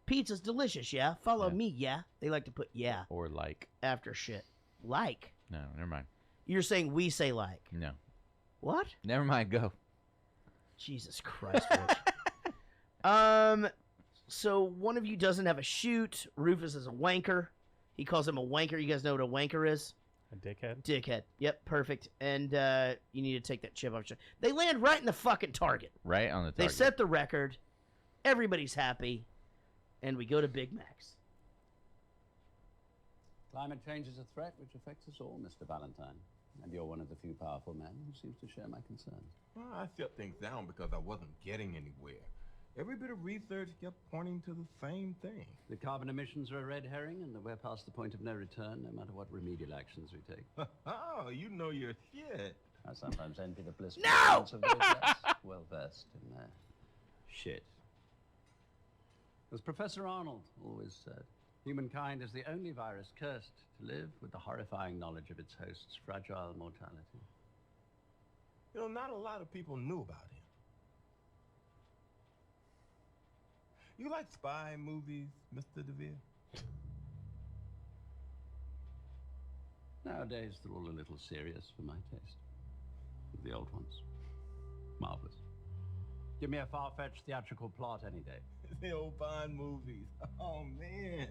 Pizza's delicious, yeah? Follow me, yeah? They like to put yeah Or like. after shit. Like. No, never mind. You're saying we say like. No. What? Never mind. Go. Jesus Christ, Rich. So one of you doesn't have a chute. Rufus is a wanker. He calls him a wanker. You guys know what a wanker is? A dickhead. Dickhead. Yep, perfect. And you need to take that chip off. They land right in the fucking target. Right on the They target. set the record. Everybody's happy. And we go to Big Macs. Climate change is a threat which affects us all, Mr. Valentine. And you're one of the few powerful men who seems to share my concerns. Well, I shut things down because I wasn't getting anywhere. Every bit of research kept pointing to the same thing. The carbon emissions are a red herring, and that we're past the point of no return, no matter what remedial actions we take. Oh, you know your shit. I sometimes envy the blissful No! ignorance of those less well-versed in their shit. As Professor Arnold always said, humankind is the only virus cursed to live with the horrifying knowledge of its host's fragile mortality. You know, not a lot of people knew about him. You like spy movies, Mr. DeVere? Nowadays, they're all a little serious for my taste. The old ones. Marvelous. Give me a far-fetched theatrical plot any day. The old Bond movies. Oh, man.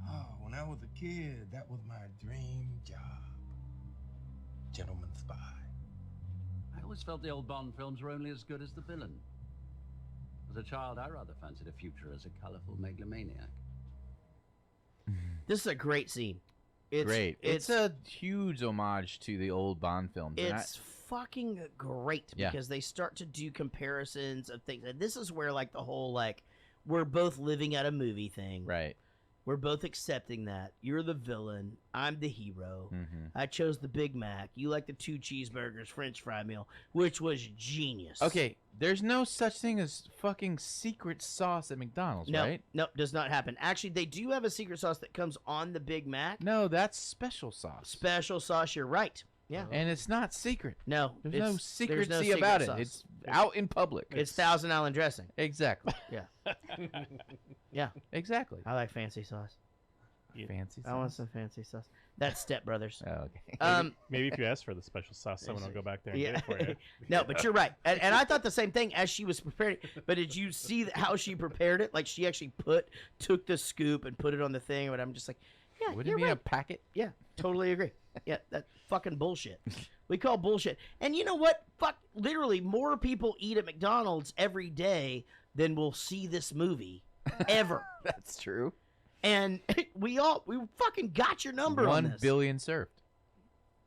Oh, when I was a kid, that was my dream job. Gentleman spy. I always felt the old Bond films were only as good as the villain. As a child, I rather fancied a future as a colorful megalomaniac. This is a great scene. Great. It's a huge homage to the old Bond films. and It's fucking great Yeah. because they start to do comparisons of things. And this is where, like, the whole, like, we're both living out a movie thing. Right. We're both accepting that. You're the villain. I'm the hero. Mhm. I chose the Big Mac. You like the 2 cheeseburgers, French fry meal, which was genius. Okay, there's no such thing as fucking secret sauce at McDonald's, No, right? no, does not happen. Actually, they do have a secret sauce that comes on the Big Mac. No, that's special sauce. Special sauce, you're right. Yeah. And it's not secret. No. There's no there's secrecy no secret about sauce. it. It's out in public. It's Thousand Island dressing. Exactly. Yeah. Yeah. Exactly. I like fancy sauce. Fancy I want sauce. some fancy sauce. That's Step Brothers. Oh, okay. Maybe if you ask for the special sauce, someone will go back there and get it for you. No, but you're right. And I thought the same thing as she was preparing it. But did you see how she prepared it? Like, she actually took the scoop and put it on the thing. But I'm just like, yeah, Would you're it be right. a packet? Yeah, totally agree. Yeah, that fucking bullshit. We call bullshit. And you know what? Fuck, literally, more people eat at McDonald's every day than will see this movie ever. That's true. And we fucking got your number on 1 this. billion served.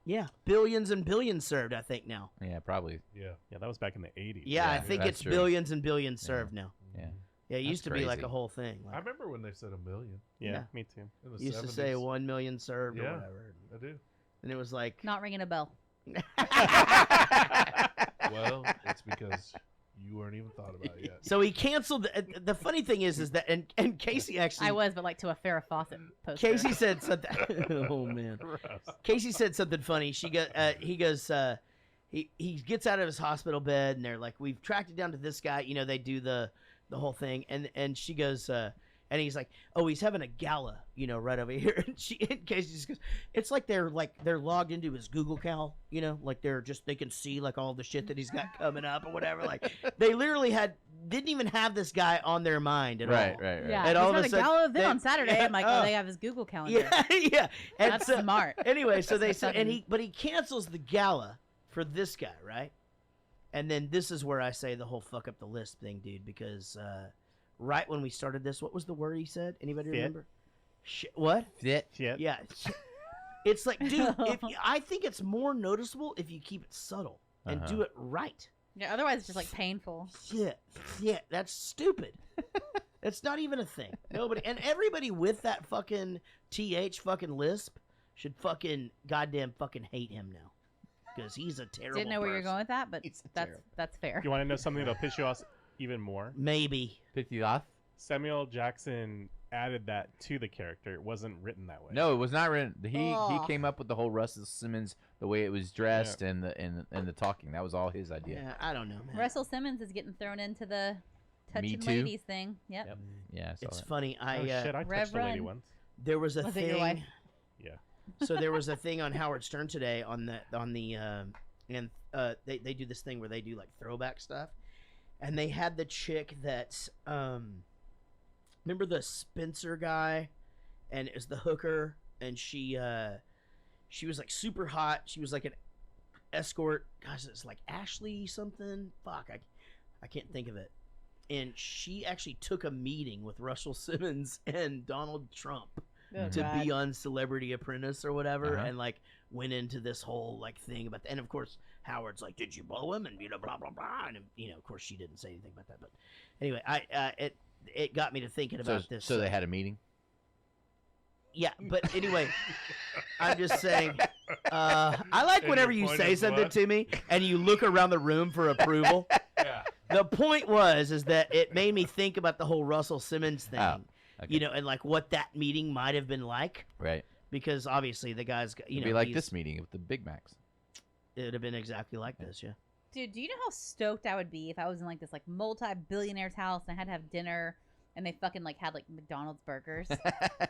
Yeah, billions and billions served, I think, now. Yeah, probably. Yeah, that was back in the 80s. Yeah, I think it's billions and billions served now. Yeah. Yeah, it used to be like a whole thing. I remember when they said a million. Yeah, me too. In the Used to 70s. say 1 million served or Yeah, whatever. I do. And it was like... Not ringing a bell. Well, it's because you weren't even thought about it yet. So he canceled. The funny thing is that and Casey actually. I was, but like to a Farrah Fawcett poster. Casey said something. Oh man. Casey said something funny. He goes. He gets out of his hospital bed and they're like, we've tracked it down to this guy. You know, they do the whole thing, and she goes. And he's like, oh, he's having a gala, you know, right over here. And Casey just goes, it's like they're logged into his Google Cal, you know, like they can see like all the shit that he's got coming up or whatever. Like they literally didn't even have this guy on their mind at all. Right. Yeah, and all of he's got a gala event on Saturday. I'm like, they have his Google calendar. Yeah. And That's so, smart. Anyway, so they said, but he cancels the gala for this guy, right? And then this is where I say the whole fuck up the list thing, dude, because right when we started this, what was the word he said? Anybody remember? What? Fit. Yeah. It's like, dude, I think it's more noticeable if you keep it subtle and do it right. Yeah, otherwise it's just like painful. Yeah, that's stupid. That's not even a thing. Nobody and everybody with that fucking fucking lisp should fucking goddamn fucking hate him now. Because he's a terrible Didn't know where you're person. going with that, but that's fair. You want to know something that'll piss you off even more? Maybe. Piss you off? Samuel Jackson added that to the character. It wasn't written that way. No, it was not written. He came up with the whole Russell Simmons, the way it was dressed and the talking. That was all his idea. Yeah, I don't know, man. Russell Simmons is getting thrown into the touching Too? ladies thing. Yep. Yeah, I saw It's that. funny. Oh shit! I touched a lady once. There was a Was thing. it your wife? Yeah. So there was a thing on Howard Stern today they do this thing where they do like throwback stuff, and they had the chick that remember the Spencer guy, and it was the hooker, and she was like super hot. She was like an escort. Gosh, it's like Ashley something. Fuck, I can't think of it. And she actually took a meeting with Russell Simmons and Donald Trump to be on Celebrity Apprentice or whatever, and like went into this whole like thing about that. And of course Howard's like, did you blow him? And you know, blah blah blah. And you know, of course she didn't say anything about that. But anyway, it got me to thinking about this. So they had a meeting. Yeah, but anyway, I'm just saying. I like whenever you say something to me and you look around the room for approval. Yeah. The point is that it made me think about the whole Russell Simmons thing. Oh, okay. You know, and like what that meeting might have been like. Right. Because obviously the guy's, you It'd know, be like this meeting with the Big Macs. It would have been exactly like this, yeah. Dude, do you know how stoked I would be if I was in like this like multi-billionaire's house and I had to have dinner and they fucking like had like McDonald's burgers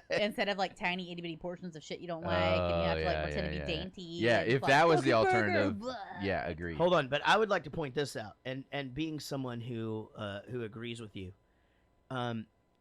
instead of like tiny itty bitty portions of shit you don't like and you have to like pretend to be dainty. Yeah, and if like, that was the "Look, alternative, burger, yeah, agreed. Hold on, but I would like to point this out, and being someone who agrees with you,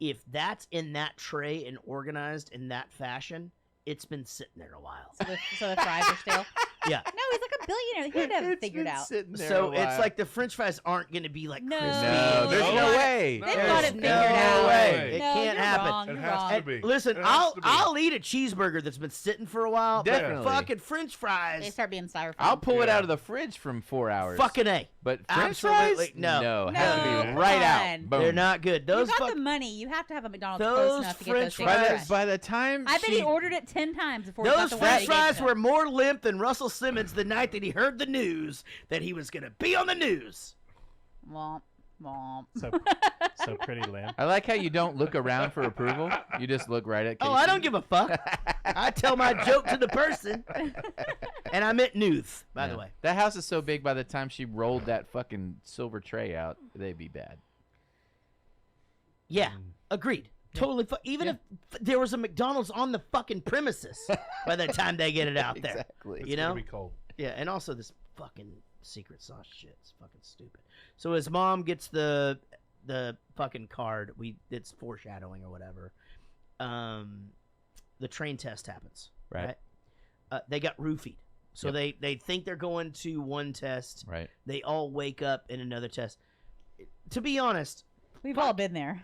if that's in that tray and organized in that fashion, it's been sitting there a while. So the fries are still. Yeah. No, he's like a billionaire. He would have it figured out. So it's like the French fries aren't going to be like crispy. No, there's no way. They've got it figured no out. way. It No, can't you're happen. wrong, It you're has wrong. to be. Listen, It has to be. I'll eat a cheeseburger that's been sitting for a while. Definitely. But fucking French fries. They start being styrofoam. I'll pull it out of the fridge from 4 hours. Fucking A. But French Absolutely fries? no. has to be come right out. on. Boom. They're not good. Those You got fuck- the money. You have to have a McDonald's Those close enough to get French those by, things the, fresh. by the time I bet she he ordered it 10 times before he got Those the French one fries were more limp than Russell Simmons the night that he heard the news that he was going to be on the news. Womp, womp. So pretty lamb. I like how you don't look around for approval. You just look right at Casey. Oh, I don't give a fuck. I tell my joke to the person. And I meant news, by the way. That house is so big, by the time she rolled that fucking silver tray out, they'd be bad. Yeah, agreed. Totally. Even if there was a McDonald's on the fucking premises by the time they get it out there. Exactly. You It's know? gonna be cold. Yeah, and also this fucking secret sauce shit. It's fucking stupid. So his mom gets the fucking card. It's foreshadowing or whatever. The train test happens. Right. they got roofied. So they think they're going to one test. Right. They all wake up in another test. To be honest, we've all been there.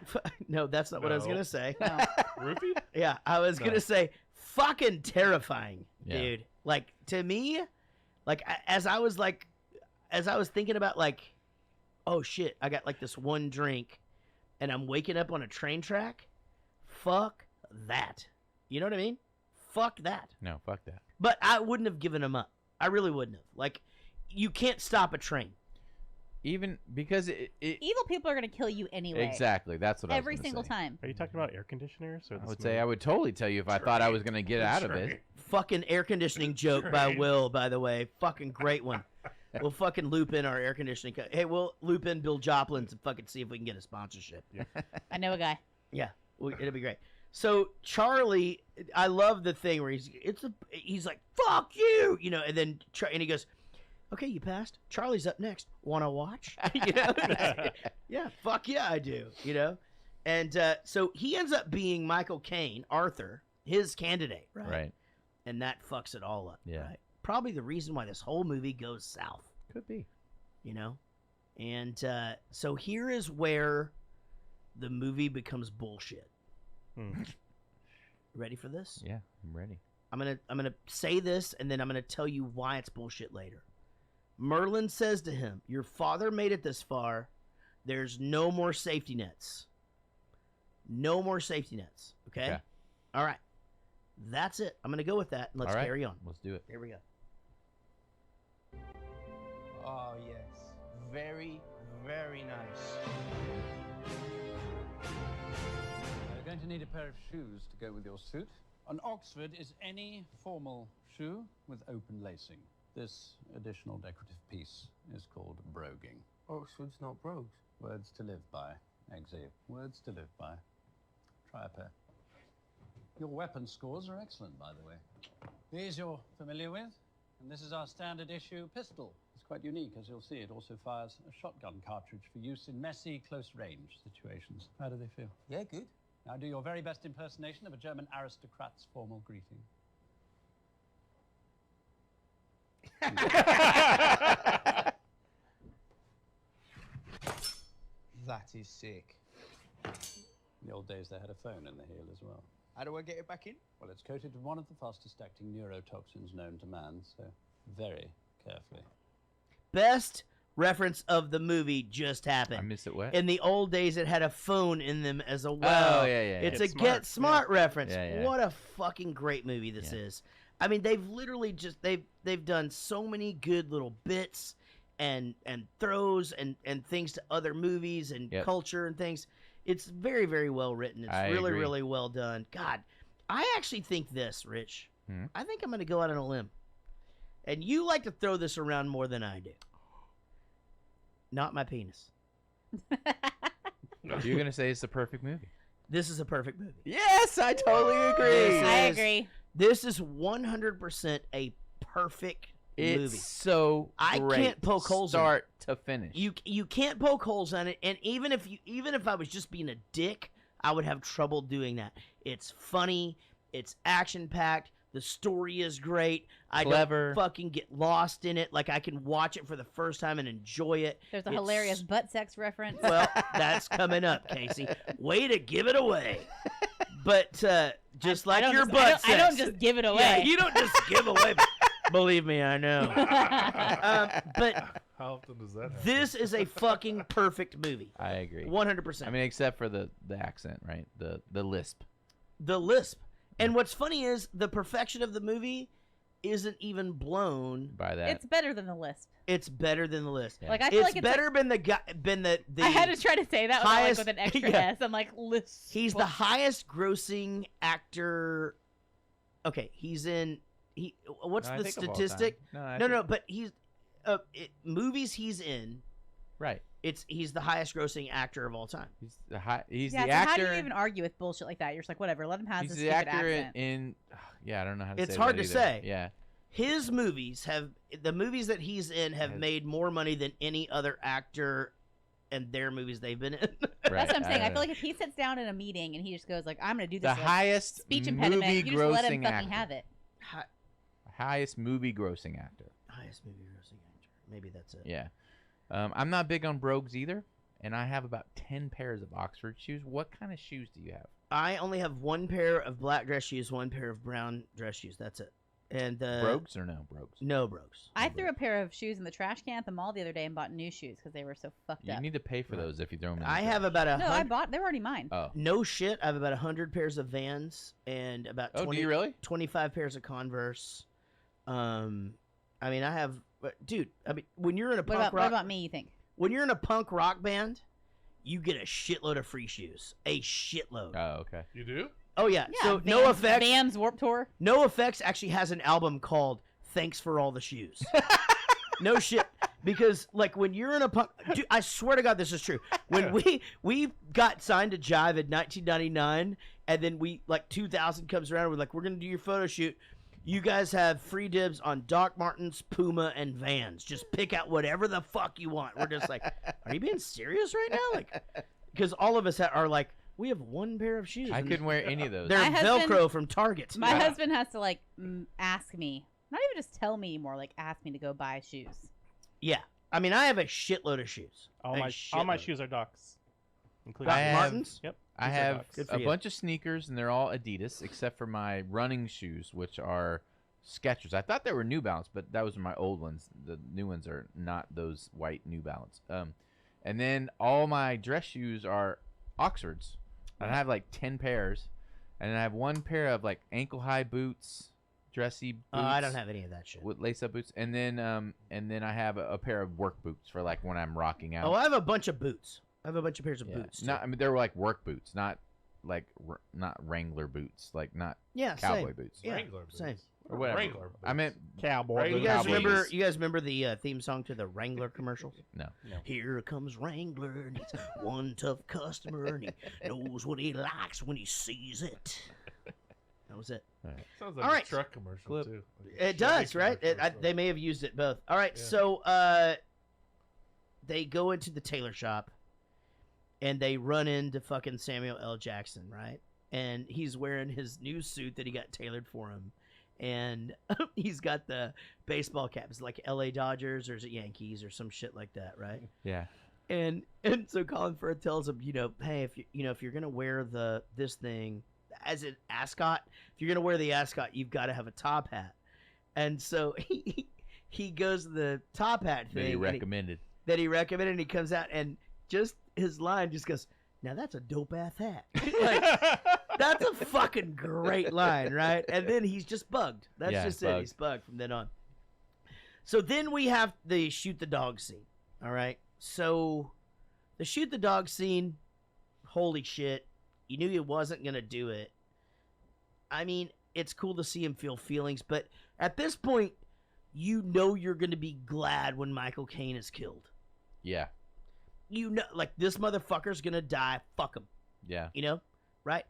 No, that's not what I was gonna say. No. Roofied? Yeah, I was gonna say fucking terrifying, Yeah. dude. Like to me, like as I was thinking about like, oh shit, I got like this one drink, and I'm waking up on a train track. Fuck that. You know what I mean? Fuck that. No, fuck that. But I wouldn't have given him up. I really wouldn't have. Like, you can't stop a train. Even because Evil people are going to kill you anyway. Exactly. That's what I was every gonna single say. time. Are you talking about air conditioners? Or I would say I would totally tell you if I thought I was going to get out of it. Fucking air conditioning joke by Will, by the way. Fucking great one. We'll fucking loop in our air conditioning. Hey, we'll loop in Bill Joplin to fucking see if we can get a sponsorship. I know a guy. Yeah, it'll be great. So Charlie, I love the thing where he's like, "Fuck you," you know, and then and he goes, "Okay, you passed. Charlie's up next. Wanna watch?" You know? Yeah, fuck yeah, I do. You know, and so he ends up being Michael Caine, Arthur, his candidate, right? Right. And that fucks it all up. Yeah. Right? Probably the reason why this whole movie goes south. Could be. You know, and so here is where the movie becomes bullshit. Ready for this? Yeah, I'm ready. I'm gonna say this, and then I'm gonna tell you why it's bullshit later. Merlin says to him, "Your father made it this far. There's no more safety nets. No more safety nets." Okay. All right. That's it. I'm gonna go with that, and let's All right. carry on. Let's do it. Here we go. Oh, yes. Very, very nice. You're going to need a pair of shoes to go with your suit. An Oxford is any formal shoe with open lacing. This additional decorative piece is called broguing. Oxford's not brogues. Words to live by, Eggsy. Words to live by. Try a pair. Your weapon scores are excellent, by the way. These you're familiar with, and this is our standard issue pistol. It's quite unique, as you'll see. It also fires a shotgun cartridge for use in messy, close-range situations. How do they feel? Yeah, good. Now do your very best impersonation of a German aristocrat's formal greeting. That is sick. In the old days, they had a phone in the heel as well. How do I get it back in? Well, it's coated with one of the fastest-acting neurotoxins known to man, so very carefully. Best reference of the movie just happened. I missed it. What? In the old days, it had a phone in them as well. Oh, yeah. It's a Get Smart reference. Yeah. What a fucking great movie this is. I mean, they've literally just they've done so many good little bits and throws and things to other movies and culture and things. It's very, very well written. It's really, really well done. God, I actually think this, Rich. I think I'm going to go out on a limb. And you like to throw this around more than I do. Not my penis. You're going to say it's the perfect movie. This is a perfect movie. Yes, I totally agree. I agree. This is 100% a perfect movie. It's so I great. can't poke holes in it. Start to finish. You can't poke holes on it, and even if I was just being a dick, I would have trouble doing that. It's funny, it's action packed, the story is great. I Clever. don't fucking get lost in it. Like I can watch it for the first time and enjoy it. There's a hilarious butt sex reference. Well, that's coming up, Casey. Way to give it away. But just like your butt sex. I don't just give it away. Yeah, you don't just give away. Believe me, I know. But how often does that happen? This is a fucking perfect movie. I agree. 100%. I mean, except for the accent, right? The lisp. The lisp. And what's funny is the perfection of the movie isn't even blown by that. It's better than the lisp. It's better than the list. Like I feel like it's better than the I had to try to say that highest, with an extra S. I'm like lisp. He's the hiest grossing actor. Okay, he's in. What's the statistic? No. But he's movies he's in. Right. He's the highest grossing actor of all time. He's the actor. How do you even argue with bullshit like that? You're just like, whatever, let him have He's this the stupid actor accent. in I don't know how to say It's hard that to either. say. Yeah. His movies the movies that he's in have made more money than any other actor and their movies they've been in. That's what I'm saying. I feel like if he sits down in a meeting and he just goes like, I'm going to do this The highest speech impediment, movie you just let him grossing fucking actor. have it. Highest movie grossing actor. Highest movie grossing actor. Maybe that's it. Yeah. I'm not big on brogues either, and I have about 10 pairs of Oxford shoes. What kind of shoes do you have? I only have one pair of black dress shoes, one pair of brown dress shoes. That's it. And brogues or no brogues? No brogues. I threw a pair of shoes in the trash can at the mall the other day and bought new shoes because they were so fucked You up. need to pay for those if you throw them in. I have about No, I bought. They were already mine. Oh. No shit. I have about 100 pairs of Vans and about Oh, do you really? 25 pairs of Converse. I mean, I have, dude. I mean, when you're in a punk What rock, about me? You think? when you're in a punk rock band, you get a shitload of free shoes. A shitload. Oh, okay. You do? Oh yeah. Yeah, So Vans, No Effects. Vans Warped Tour. No Effects actually has an album called "Thanks for All the Shoes." No shit. Because like when you're in a punk, dude, I swear to God, this is true. When we got signed to Jive in 1999, and then we like 2000 comes around, we're like, we're gonna do your photo shoot. You guys have free dibs on Doc Martens, Puma, and Vans. Just pick out whatever the fuck you want. We're just like, are you being serious right now? Like, because all of us are like, we have one pair of shoes. I couldn't wear any of those. They're My husband- Velcro from Target. My husband has to like ask me, not even just tell me anymore, like ask me to go buy shoes. Yeah, I mean, I have a shitload of shoes. All A my shitload. shoes are Docs, including I have, Martens? Yep. I these are have Docs. Good for a you. bunch of sneakers, and they're all Adidas, except for my running shoes, which are Skechers. I thought they were New Balance, but those are my old ones. The new ones are not those white New Balance. And then all my dress shoes are Oxfords. And I have like 10 pairs, and I have one pair of like ankle-high boots, dressy boots. I don't have any of that shit. With lace-up boots, and then I have a pair of work boots for like when I'm rocking out. Oh, I have a bunch of boots. I have a bunch of pairs of Yeah. boots. too. Not, I mean, they're like work boots, not like not Wrangler boots, like not Yeah, cowboy same. boots. Yeah, Wrangler boots. same. Or whatever. Wrangler boots. I meant Cowboy. You boots. guys Cowboy remember? boots. You guys remember the theme song to the Wrangler commercials? No. Here comes Wrangler, and he's one tough customer, and he knows what he likes when he sees it. That was it. Sounds like All a right. truck commercial Clip. too. Like a It Chevy does, right? commercial, so- They may have used it both. All right, Yeah. so they go into the tailor shop, and they run into fucking Samuel L. Jackson, right? And he's wearing his new suit that he got tailored for him, and he's got the baseball cap. It's like L.A. Dodgers or is it Yankees or some shit like that, right? Yeah. And so Colin Firth tells him, hey, if you're gonna wear this thing as an ascot, if you're gonna wear the ascot, you've got to have a top hat. And so he goes to the top hat thing That he and recommended. and he comes out and just his line just goes, "Now that's a dope ass hat." Like, that's a fucking great line, right? And then he's just bugged. That's Yeah, just bugged. it. He's bugged from then on. So then we have the shoot the dog scene. All right. So the shoot the dog scene, holy shit. You knew he wasn't going to do it. I mean, it's cool to see him feel feelings, but at this point, you know you're going to be glad when Michael Caine is killed. Yeah. You know, like, this motherfucker's going to die. Fuck him. Yeah. You know? Right?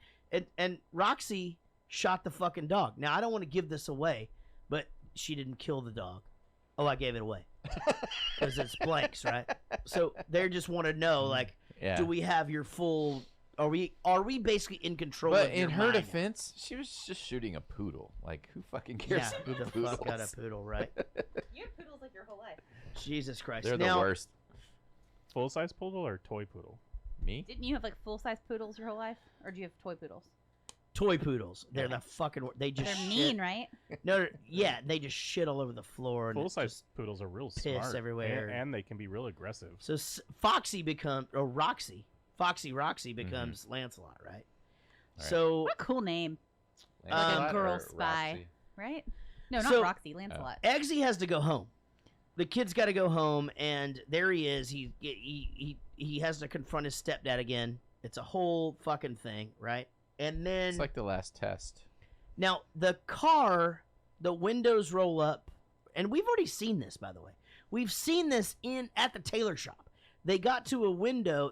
And Roxy shot the fucking dog. Now, I don't want to give this away, but she didn't kill the dog. Oh, I gave it away. Because it's blanks, right? So they just want to know, like, Yeah. do we have your full... Are we basically in control But of your in her mind? defense, she was just shooting a poodle. Like, who fucking cares? Yeah, about the poodles? fuck out of poodle, right? You had poodles like your whole life. Jesus Christ. They're Now, the worst. Full size poodle or toy poodle? Me? Didn't you have like full size poodles your whole life, or do you have toy poodles? Toy poodles. They're the fucking... They just They're shit. mean, right? No, yeah, they just shit all over the floor. And Full it's size just poodles are real piss smart. everywhere. And they can be real aggressive. So Foxy becomes... Or Roxy becomes Lancelot, right? Right. So... What a cool name. Like Lancelot a girl or spy, Roxy? right? No, not So- Roxy, Lancelot. Eggsy has to go home. The kid's got to go home, and there he is. He has to confront his stepdad again. It's a whole fucking thing, right? And then It's like the last test. now the car, the windows roll up, and we've already seen this, by the way. We've seen this at the tailor shop. They got to a window.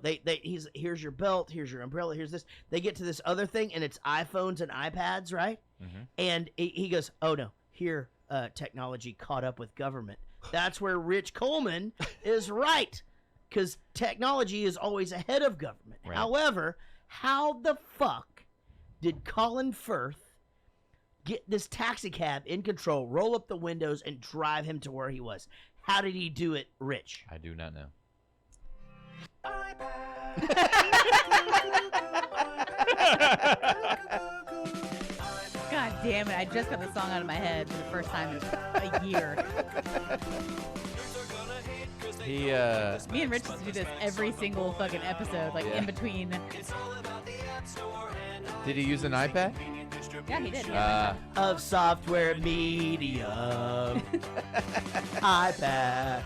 Here's your belt, here's your umbrella, here's this. They get to this other thing, and it's iPhones and iPads, right? Mm-hmm. And he goes, "Oh no, here technology caught up with government." That's where Rich Coleman is right, because technology is always ahead of government. Right. However, how the fuck did Colin Firth get this taxi cab in control, roll up the windows, and drive him to where he was. How did he do it, Rich? I do not know. God damn it! I just got the song out of my head for the first time in a year. Me and Rich used to do this every single fucking episode, like in between. Did he use an iPad? Yeah, he did. Of software medium. iPad.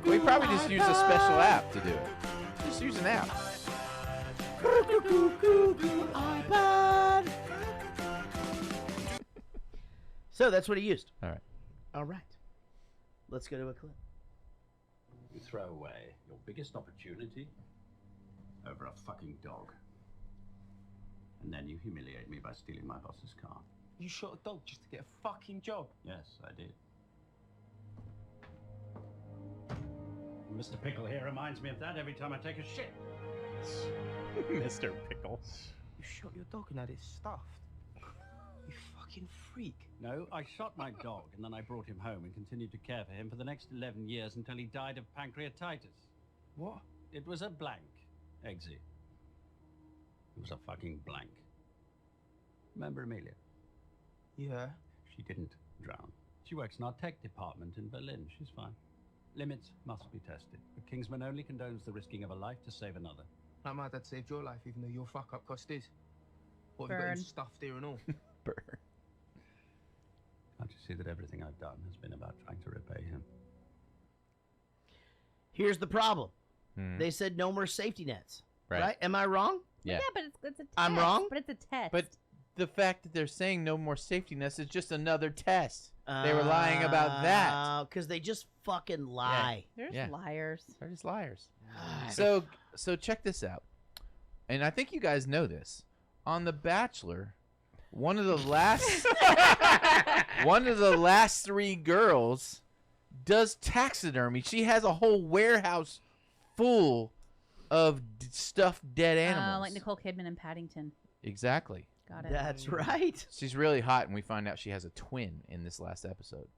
We probably just use a special app to do it. Just use an app. iPad. So that's what he used. All right. All right. Let's go to a clip. You throw away your biggest opportunity over a fucking dog. And then you humiliate me by stealing my boss's car. You shot a dog just to get a fucking job. Yes, I did. Mr. Pickle here reminds me of that every time I take a shit. Mr. Pickle. You shot your dog and had it stuffed. You fucking freak. No, I shot my dog and then I brought him home and continued to care for him for the next 11 years until he died of pancreatitis. What? It was a blank, Eggsy. It was a fucking blank. Remember Amelia? Yeah. She didn't drown. She works in our tech department in Berlin. She's fine. Limits must be tested. But Kingsman only condones the risking of a life to save another. Like my dad saved your life, even though your fuck up cost his. What, have you got him stuffed here and all? Burn. Can't you see that everything I've done has been about trying to repay him? Here's the problem. They said no more safety nets. Right? Am I wrong? Yeah. Yeah, but it's a test. I'm wrong? But it's a test. But the fact that they're saying no more safety nets is just another test. They were lying about that. Because they just fucking lie. They're just liars. They're just liars. So check this out. And I think you guys know this. On The Bachelor, one of the last 3 girls does taxidermy. She has a whole warehouse full of stuffed dead animals. Like Nicole Kidman and Paddington. Exactly. Got it. That's right. She's really hot, and we find out she has a twin in this last episode.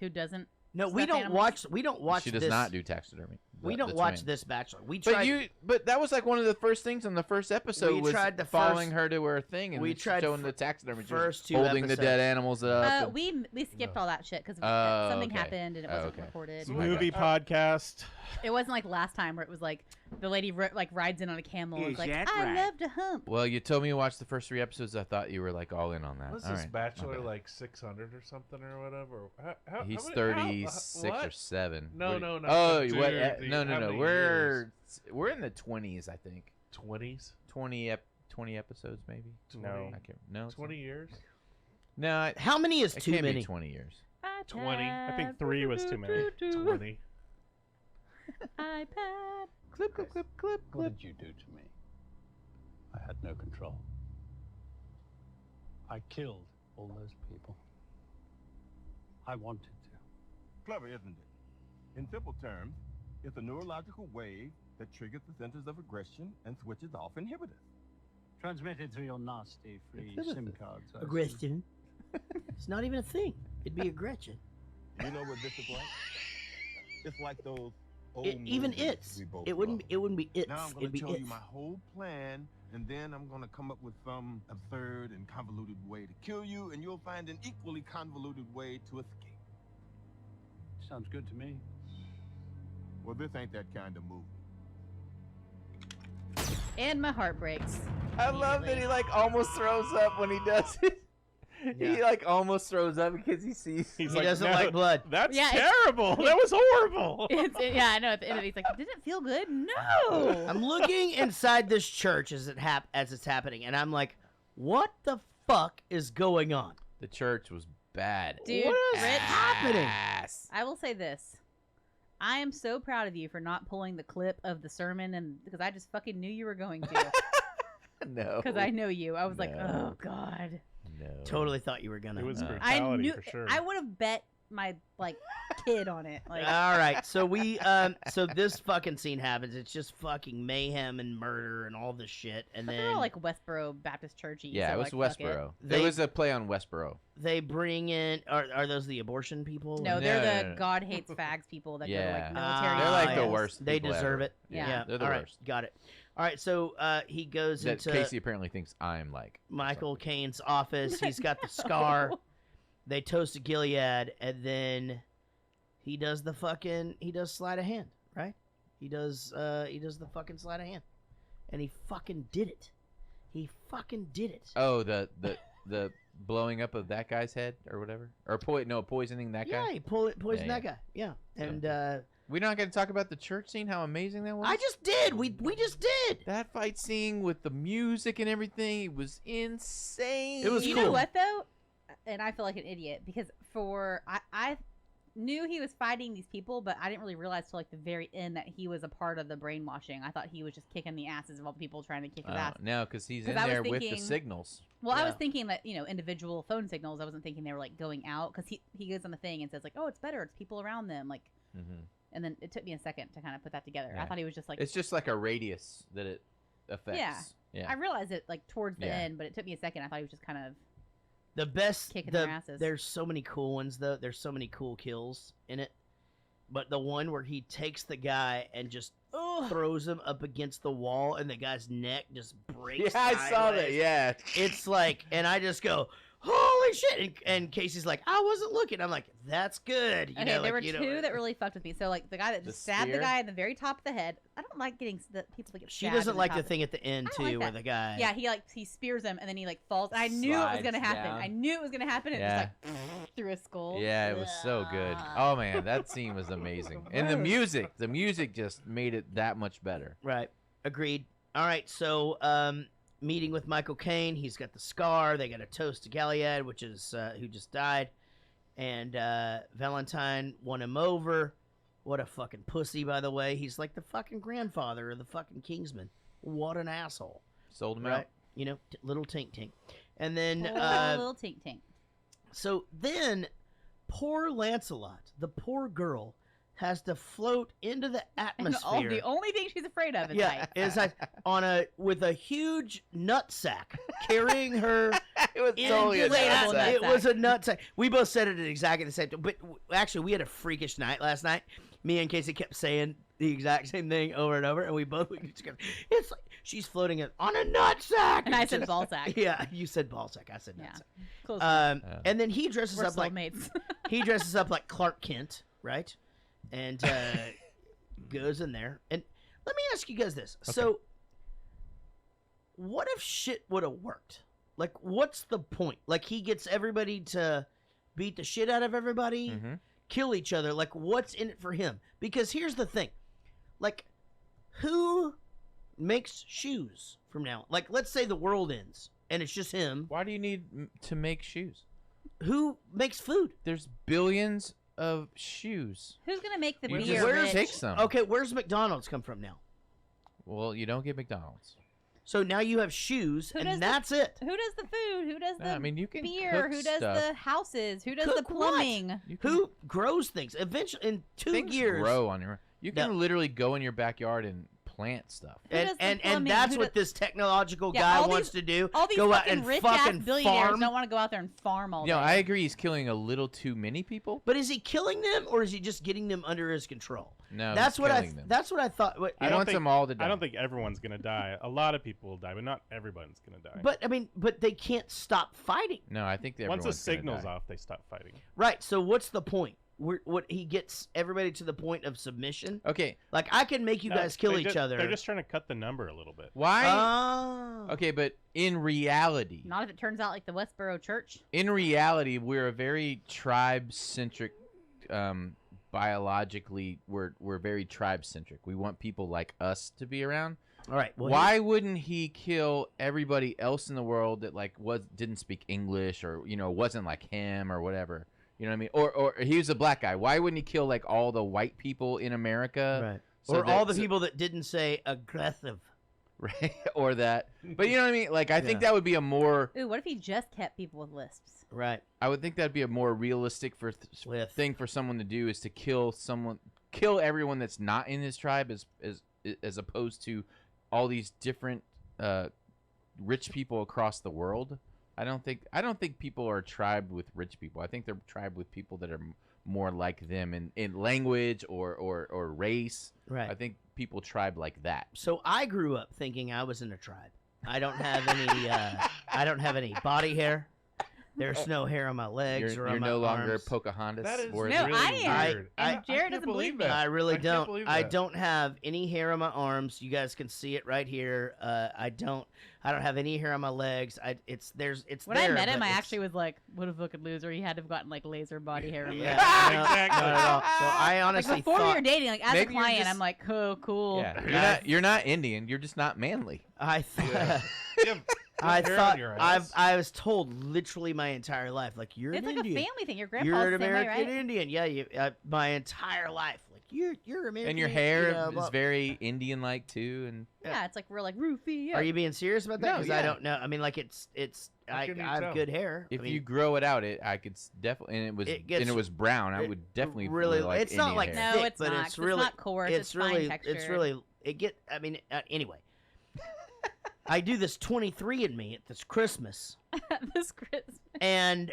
Who doesn't? No, we don't watch. We don't watch. She does this. not do taxidermy. We don't watch this Bachelor. We But tried. but that was like one of the first things on the first episode. We Was tried the following first- her to her thing and we tried showing the taxidermy. She was first 2 holding the dead episodes. animals up. and- We skipped all that shit because Oh, something okay. happened and it Oh, wasn't okay. recorded. Movie podcast. It wasn't like last time where it was like the lady rides in on a camel and Is is like, that I right? love to hump. Well, you told me you watched the first 3 episodes. I thought you were like all in on that. Was All this right, my Bachelor bad. like 600 or something or whatever? How He's many- 36 what? or 7. No, What- no, no. Oh, Dude, what? the- No, how no. many We're in the 20s, I think. 20s? 20 episodes, maybe. 20? I can't. No, 20 years? No. How many is it too can't be many? 20 years. 20. I think 3 was too many. 20. iPad. Clip. What did you do to me? I had no control. I killed all those people. I wanted to. Clever, isn't it? In simple terms, it's a neurological wave that triggers the centers of aggression and switches off inhibitors. Transmitted through your nasty free SIM cards. I see. Aggression. It's not even a thing. It'd be aggression. You know what this is like? It's like those old Even movies it's. we both It wouldn't. love. It wouldn't be it's. Now I'm It'd going be to tell you it's. my whole plan, and then I'm going to come up with some absurd and convoluted way to kill you, and you'll find an equally convoluted way to escape. Sounds good to me. Well, this ain't that kind of movie. And my heart breaks. I love that he like almost throws up when he does it. He like almost throws up because he sees He's He like, doesn't "No, like blood. That's Yeah, it's- terrible. That was horrible. Yeah, I know. At the end of it, he's like, did it feel good? No. I'm looking inside this church as it's happening, and I'm like, what the fuck is going on? The church was bad. Dude, What is Rich, happening? Ass. I will say this. I am so proud of you for not pulling the clip of the sermon, and because I just fucking knew you were going to. No. Because I know you. I was like, No. oh, God. No. Totally thought you were gonna. It was I brutality knew. for sure. I would have bet my like kid on it. Like, all right, so we so this fucking scene happens. It's just fucking mayhem and murder and all this shit, and but then they're all like Westboro Baptist Churchy. Yeah, so it was like, fuck Westboro. They- It was a play on Westboro. they bring in are those the abortion people? No, No, they're no, the no. God hates fags people that go to Yeah. like military. They're like the schools. worst. They people deserve ever. it. Yeah. They're the all right, worst. got it. All right, so he goes That into Casey apparently thinks I'm like. Michael Caine's office. He's got the scar. They toast to Gilead, and then he does sleight of hand, right? He does the fucking sleight of hand, and he fucking did it. He fucking did it. Oh, the blowing up of that guy's head or whatever, or poisoning that guy. Yeah, he poisoned Yeah, that guy. Yeah, and We're not going to talk about the church scene. How amazing that was. I just did. We just did. That fight scene with the music and everything, it was insane. It was You cool. know what though? And I feel like an idiot because I knew he was fighting these people, but I didn't really realize till like the very end that he was a part of the brainwashing. I thought he was just kicking the asses of all the people trying to kick his ass. No, because he's 'Cause in I was there with the thinking- signals. Well, I was thinking that, individual phone signals. I wasn't thinking they were like going out because he goes on the thing and says like, oh, it's better. It's people around them. Like, and then it took me a second to kind of put that together. I Yeah. thought he was just like, It's just like a radius that it affects. yeah. I realized it like towards the Yeah. end, but it took me a second. I thought he was just kind of The best kicking their asses. There's so many cool ones though. There's so many cool kills in it. But the one where he takes the guy and just throws him up against the wall and the guy's neck just breaks. Yeah, I saw that. sideways. Yeah. It's like, and I just go, holy shit! And Casey's like, I wasn't looking. I'm like, that's good. You okay, know, there were like, you two know, that really fucked with me. So like the guy that The just stabbed the spear? guy in the very top of the head. I don't like getting the people that get She stabbed doesn't in like top the of- thing at the end I too, don't like where that. the guy. Yeah, he spears him and then he like falls. And I knew it was Slides gonna happen. down. I knew it was gonna happen. And Yeah. it just like through his skull. Yeah, it was so good. Oh man, that scene was amazing. And the music just made it that much better. Right. Agreed. All right. So, meeting with Michael Caine. He's got the scar. They got a toast to Gilead, which is who just died. And Valentine won him over. What a fucking pussy, by the way. He's like the fucking grandfather of the fucking Kingsman. What an asshole. Sold him Right? out. You know, little tink tink. And then, Oh, little tink tink. so then, poor Lancelot, the poor girl, has to float into the And atmosphere. the only thing she's afraid of is Yeah, heights. is like with a huge nutsack carrying her. It was totally a into the nutsack. It was a nutsack. We both said it at exactly the same time. But actually, we had a freakish night last night. Me and Casey kept saying the exact same thing over and over, and we both looked at each other. It's like she's floating on a nutsack. And I It's said just- ball sack. Yeah, you said ball sack. I said Yeah. nutsack. Close enough. And then he dresses We're up like soulmates. he dresses up like Clark Kent, right? And goes in there. And let me ask you guys this. So, what if shit would have worked? Like, what's the point? Like, he gets everybody to beat the shit out of everybody, kill each other. Like, what's in it for him? Because here's the thing. Like, who makes shoes from now? Like, let's say the world ends and it's just him. Why do you need to make shoes? Who makes food? There's billions of shoes. Who's gonna make the You beer just rich? take some. Okay, where's McDonald's come from now? Well, you don't get McDonald's. So now you have shoes, Who does and that's it. Who does the food? Who does the I mean, you can beer? cook Who does stuff. the houses? Who does Cook the what? plumbing? Who grows things? Eventually, in 2 Things years, grow on your. You can No. literally go in your backyard and plant stuff. Who does the and plumbing? that's Who what does- this technological Yeah, guy all wants these- to do. All these go out fucking and rich fucking ass billionaires farm. don't want to go out there and farm all day. No, I agree. He's killing a little too many people. But is he killing them, or is he just getting them under his control? No, that's he's what killing them. That's what I thought. What, He wants them all to die. I don't think everyone's gonna die. A lot of people will die, but not everyone's gonna die. But I mean, but they can't stop fighting. No, I think once everyone's the gonna signal's die. off, they stop fighting. Right. So what's the point? What he gets everybody to the point of submission. Okay. Like I can make you No, guys kill they each just- other. They're just trying to cut the number a little bit. Why? Oh. Okay, but in reality, Not if it turns out like the Westboro Church. we're a very tribe-centric. Biologically, we're very tribe-centric. We want people like us to be around. All right. Well, Why wouldn't he kill everybody else in the world that like didn't speak English or wasn't like him or whatever? You know what I mean? Or he was a black guy. Why wouldn't he kill like all the white people in America? Right. So or all the that- people that didn't say aggressive. right? Or that. But you know what I mean? Like, I think that would be a more. Ooh, what if he just kept people with lisps? Right. I would think that'd be a more realistic thing for someone to do is to kill everyone that's not in his tribe as opposed to all these different rich people across the world. I don't think people are tribed with rich people. I think they're tribed with people that are more like them in language or race. Right. I think people tribe like that. So I grew up thinking I was in a tribe. I don't have any. I don't have any body hair. There's no hair on my legs or on my You're no longer arms. Pocahontas. That is or No, really I am. weird. And Jared can't doesn't believe believe me. that. I really can't don't. believe I that. don't have any hair on my arms. You guys can see it right here. I don't have any hair on my legs. It's When there, I met him, but I it's- actually was like, "What a fucking loser!" He had to have gotten like laser body hair. removed. Yeah, Exactly. not at all. So I honestly Like before we thought were dating, like as a Maybe you're client, just- I'm like, "Oh, cool." Yeah, you're not Indian. You're just not manly. I thought. Yeah, I hair on thought your ass. I was told literally my entire life, like you're It's an like Indian. a family thing. Your You're grandpa's an the same way, American right? Indian. Yeah, my entire life, like you're American. And your hair is very Indian-like too. And Yeah, it's like we're like roofie. Yeah. Are you being serious about that? No, Because yeah. I don't know. I mean, like I How can you have tell? good hair. if I mean, you grow it out, I could definitely. And it was brown. I would definitely really. like It's not Indian like hair. No, thick, it's but not, it's 'cause really it's not coarse, it's really fine it's textured. really it get. I mean, anyway. I do this 23andMe at this Christmas, this Christmas. and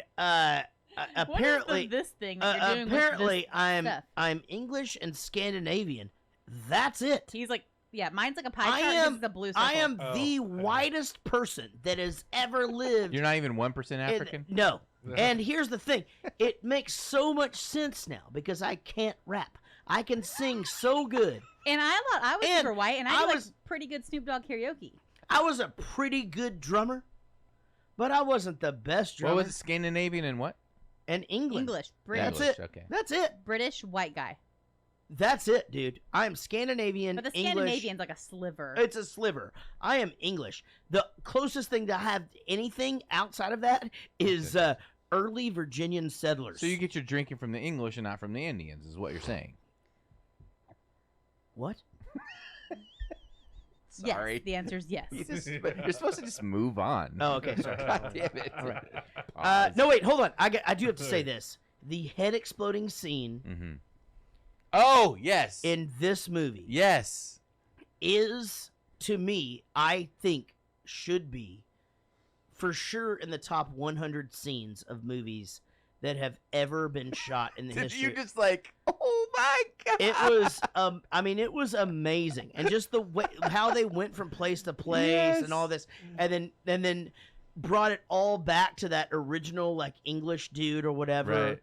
apparently this thing that you're doing apparently with this I'm stuff? English and Scandinavian. That's it. He's like, yeah, mine's like a pie I chart. am This is a blue circle. I am the whitest person that has ever lived. You're not even 1% African. No. And here's the thing. It makes so much sense now because I can't rap. I can sing so good. And I thought I was And super white, and I I do was- like pretty good Snoop Dogg karaoke. I was a pretty good drummer, but I wasn't the best drummer. What was it? Scandinavian and what? And England. English, British. That's English, it. okay. That's it. British white guy. That's it, dude. I'm Scandinavian, But the English. Scandinavian's like a sliver. It's a sliver. I am English. The closest thing to have anything outside of that is early Virginian settlers. So you get your drinking from the English and not from the Indians, is what you're saying. What? Sorry. Yes, the answer is yes. You're supposed to just move on. Oh, okay. Sorry. God damn it. All right. Oh, No, wait. Hold on. I do have to say this. The head exploding scene Mm-hmm. Oh, yes. in this movie Yes. is, to me, I think, should be for sure in the top 100 scenes of movies that have ever been shot in the Did history. you just like, oh my God. It was, I mean, it was amazing, and just the way how they went from place to place Yes. and all this, and then brought it all back to that original like English dude or whatever. Right.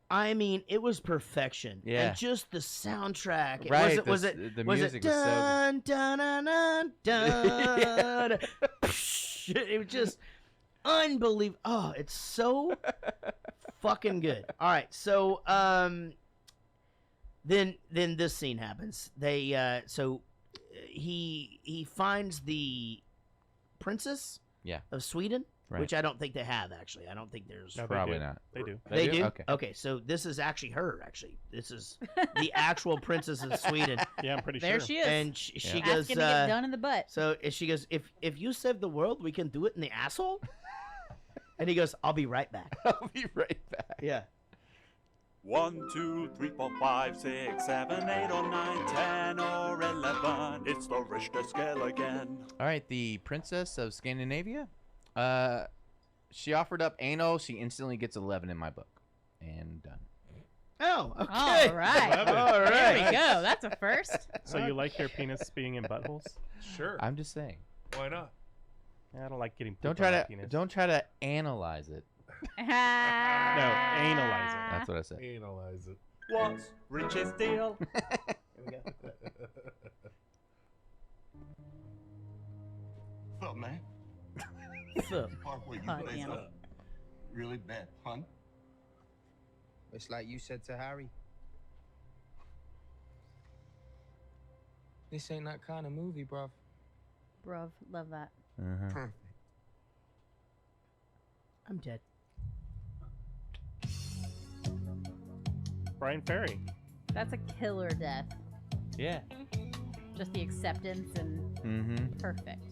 I mean, it was perfection. Yeah. And just the soundtrack. Right, Was the it music was so good. dun, dun, dun, dun, dun. It was just unbelievable. Oh, it's so fucking good. All right, so then this scene happens. They he finds the princess Yeah. of Sweden, Right. which I don't think they have actually. I don't think there's No, they Probably do. not. They do. they do? Okay. Okay, so this is actually her. Actually, this is the actual princess of Sweden. Yeah, I'm pretty There sure. she is. And she Yeah. goes. Asking to get done in the butt. So she goes, if you save the world, we can do it in the asshole. And he goes, I'll be right back. I'll be right back. Yeah. 1, 2, 3, 4, 5, 6, 7, 8, or 9, 10, or 11. It's the Richter scale again. All right, the princess of Scandinavia. She offered up anal. She instantly gets 11 in my book. And done. Oh, okay. All right. All right. There we go. That's a first. So you like your penis being in buttholes? Sure. I'm just saying. Why not? I don't like getting. Don't poop on try my to penis. analyze it. No, analyze it. That's what I said. Analyze it. What's Rich's deal? What's up, man? What's up? Part where you Oh, play damn. a really bad pun. It's like you said to Harry. This ain't that kind of movie, bruv. Bruv, love that. Perfect. I'm dead. Brian Ferry. That's a killer death. Yeah. Just the acceptance and perfect.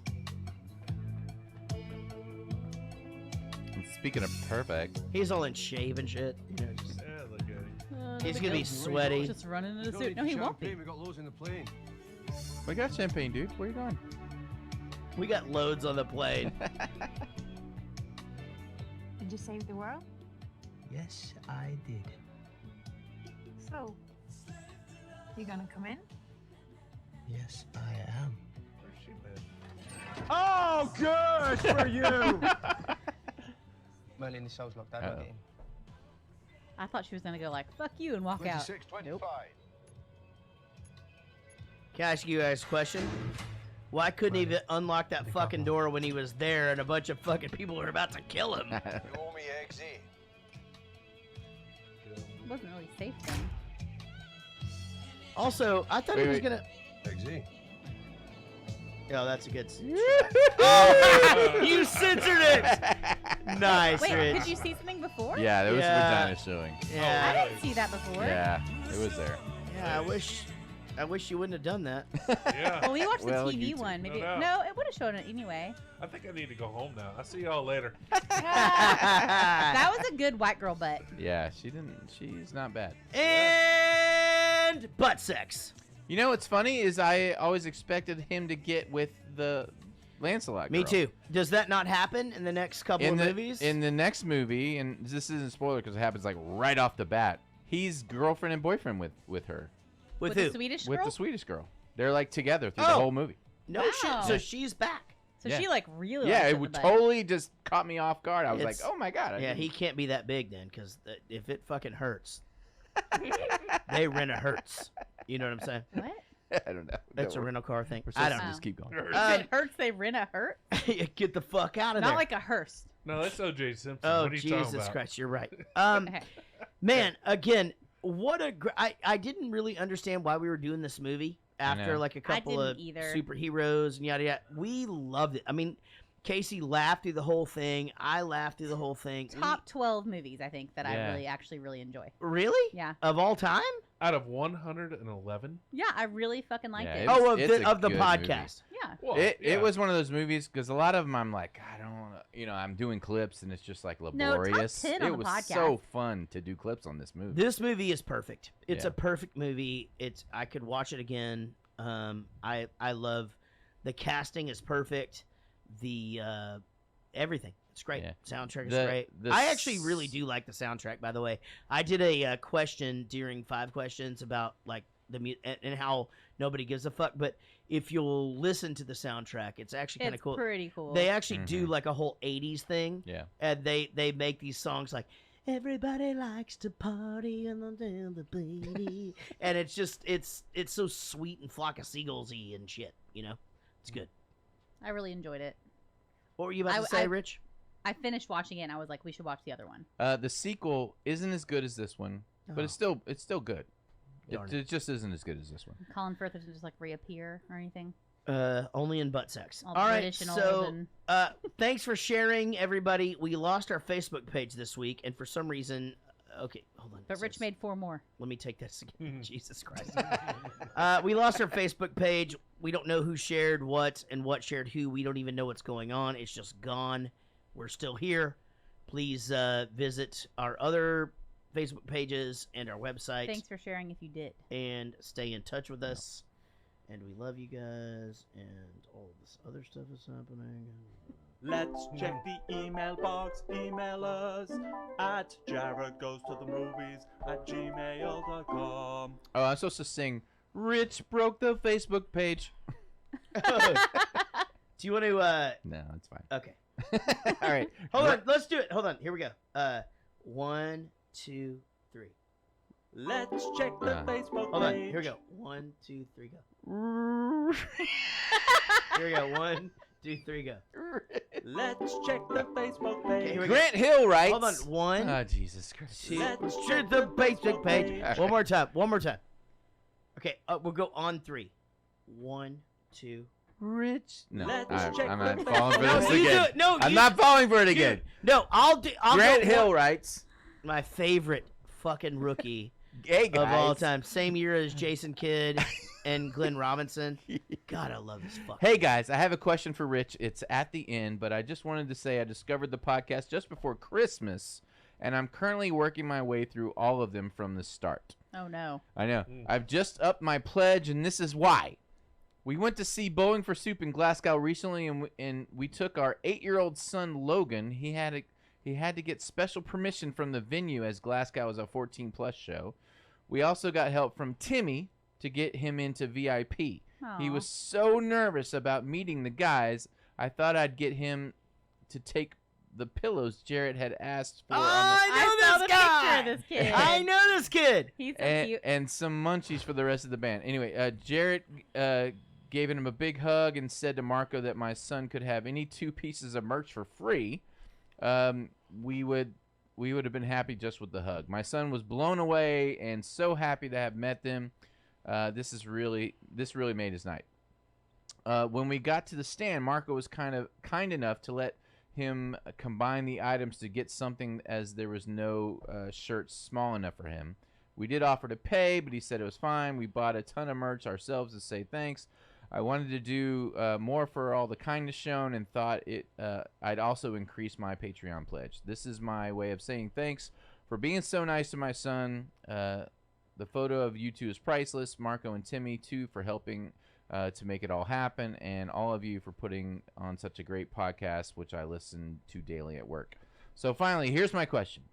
And speaking of perfect, He's all in shave and shit. You know, just, Yeah, look at him. he's gonna be sweaty. Just running in a suit. No, he won't be. We got loads in the plane. we got champagne, dude. Where you going? We got loads on the plane. Did you save the world? Yes, I did. So, you gonna come in? Yes, I am. Where's she been? Oh, good for you! Merlin, the cell's locked. I don't get in. I thought she was gonna go like "fuck you" and walk out. 26:25. Nope. Can I ask you guys a question? Why couldn't he even unlock that fucking door when he was there and a bunch of fucking people were about to kill him? You owe me eggs, eh? It wasn't really safe then. Also, I thought he was gonna. Eggs, eh? Oh, that's a good. Oh, you censored it. Nice, Wait, Rich. did you see something before? Yeah, there was Yeah. vagina showing. Yeah. I didn't see that before. Yeah, it was there. Yeah, I wish you wouldn't have done that. Yeah. Well, we watched the Well, TV YouTube. one. Maybe No doubt. no, it would have shown it anyway. I think I need to go home now. I'll see y'all later. That was a good white girl butt. Yeah, she's not bad. And butt sex. You know what's funny is I always expected him to get with the Lancelot girl. Me too. Does that not happen in the next couple of movies? In the next movie, and this isn't a spoiler because it happens like right off the bat, he's girlfriend and boyfriend with her. With the who? Swedish With girl. the Swedish girl. They're like together through the Oh. whole movie. No Wow. shit. So she's back. So Yeah. she like really. Yeah, likes it in would the butt. totally just caught me off guard. I was It's- like, oh my god. I Yeah, didn't- he can't be that big then, because if it fucking hurts, they rent a hurts. You know what I'm saying? What? I don't know. That's Don't a worry. rental car thing. We're I supposed don't to know. just keep going. If it hurts, they rent a hurt. Get the fuck out of Not there. like a hearse. No, that's O.J. Simpson. Oh, what are you talking Jesus about? Christ, you're right. Okay. Man, again, what a I didn't really understand why we were doing this movie after know. like a couple of didn't either. superheroes and yada yada. We loved it. I mean, Casey laughed through the whole thing. I laughed through the whole thing. Top 12 movies, I think, that Yeah. I really enjoy. Really? Yeah. Of all time? Out of 111? Yeah, I really fucking liked Yeah, it. it's- Oh, of it's a the good podcast. Yeah. Well, It yeah. was one of those movies because a lot of them I'm like, I don't want to, I'm doing clips and it's just like top laborious. 10 on it the was podcast. so fun to do clips on this movie. This movie is perfect. It's Yeah. a perfect movie. I could watch it again. I love the casting is perfect. The everything. It's great. Yeah. Soundtrack is The- great. the I actually really do like the soundtrack. By the way, I did a question during 5 questions about like the and how nobody gives a fuck. But if you'll listen to the soundtrack, it's actually kind of It's cool. pretty cool. They actually do like a whole 80s thing. Yeah. And they make these songs like everybody likes to party and the baby. And it's just it's so sweet and flock of seagulls-y and shit, It's good. I really enjoyed it. What were you about to say, Rich? I finished watching it and I was like, we should watch the other one. The sequel isn't as good as this one, but it's still good. Darn It just isn't as good as this one. Colin Firth doesn't just like reappear or anything. Only in butt sex. All All right, British and so old and- thanks for sharing, everybody. We lost our Facebook page this week, and for some reason, okay, hold on. But Rich made 4 more. Let me take this again. Jesus Christ. We lost our Facebook page. We don't know who shared what and what shared who. We don't even know what's going on. It's just gone. We're still here. Please visit our other Facebook pages and our website. Thanks for sharing if you did. And stay in touch with us. And we love you guys. And all of this other stuff is happening. Let's check the email box. Email us at jaredgoestothemovies@gmail.com. Oh, I'm supposed to sing Rich broke the Facebook page. Do you want to No, it's fine. Okay. All right. Hold on, let's do it. Hold on, here we go. 1, 2, 3. Let's check the Facebook Hold on, page. here we go. 1, 2, 3, go. Here we go. 1, 2, 3, go. Let's check the Facebook page. Okay, here we go. Grant Hill writes. Hold on, 1. Oh, Jesus Christ. 2. Let's Check the Facebook page. page. One more time. One more time. Okay, we'll go on 3. 1, 2. Rich. No, Let's check I'm the not Facebook falling for No, this you do again. it. No, I'm you- not falling for it Dude, again. No, I'll Grant go Hill one- writes. My favorite fucking rookie Hey, of all guys. time. Same year as Jason Kidd. and Glenn Robinson. God, I love this fucking. Hey guys, I have a question for Rich. It's at the end, but I just wanted to say I discovered the podcast just before Christmas, and I'm currently working my way through all of them from the start. Oh no. I know. I've just upped my pledge, and this is why. We went to see Bowling for Soup in Glasgow recently, and we took our 8-year-old son Logan. He had to get special permission from the venue as Glasgow is a 14+ show. We also got help from Timmy to get him into VIP. He Aw. was so nervous about meeting the guys, I thought I'd get him to take the pillows Jarrett had asked for. I know this guy. Picture of this kid. I know this kid. He's so and, cute. and some munchies for the rest of the band. Anyway, Jarrett gave him a big hug and said to Marco that my son could have any 2 pieces of merch for free. We would have been happy just with the hug. My son was blown away and so happy to have met them. This really made his night. When we got to the stand, Marco was kind enough to let him combine the items to get something, as there was no shirt small enough for him. We did offer to pay, but he said it was fine. We bought a ton of merch ourselves to say thanks. I wanted to do more for all the kindness shown and thought I'd also increase my Patreon pledge. This is my way of saying thanks for being so nice to my son. The photo of you two is priceless. Marco and Timmy, too, for helping to make it all happen, and all of you for putting on such a great podcast, which I listen to daily at work. So finally, here's my question.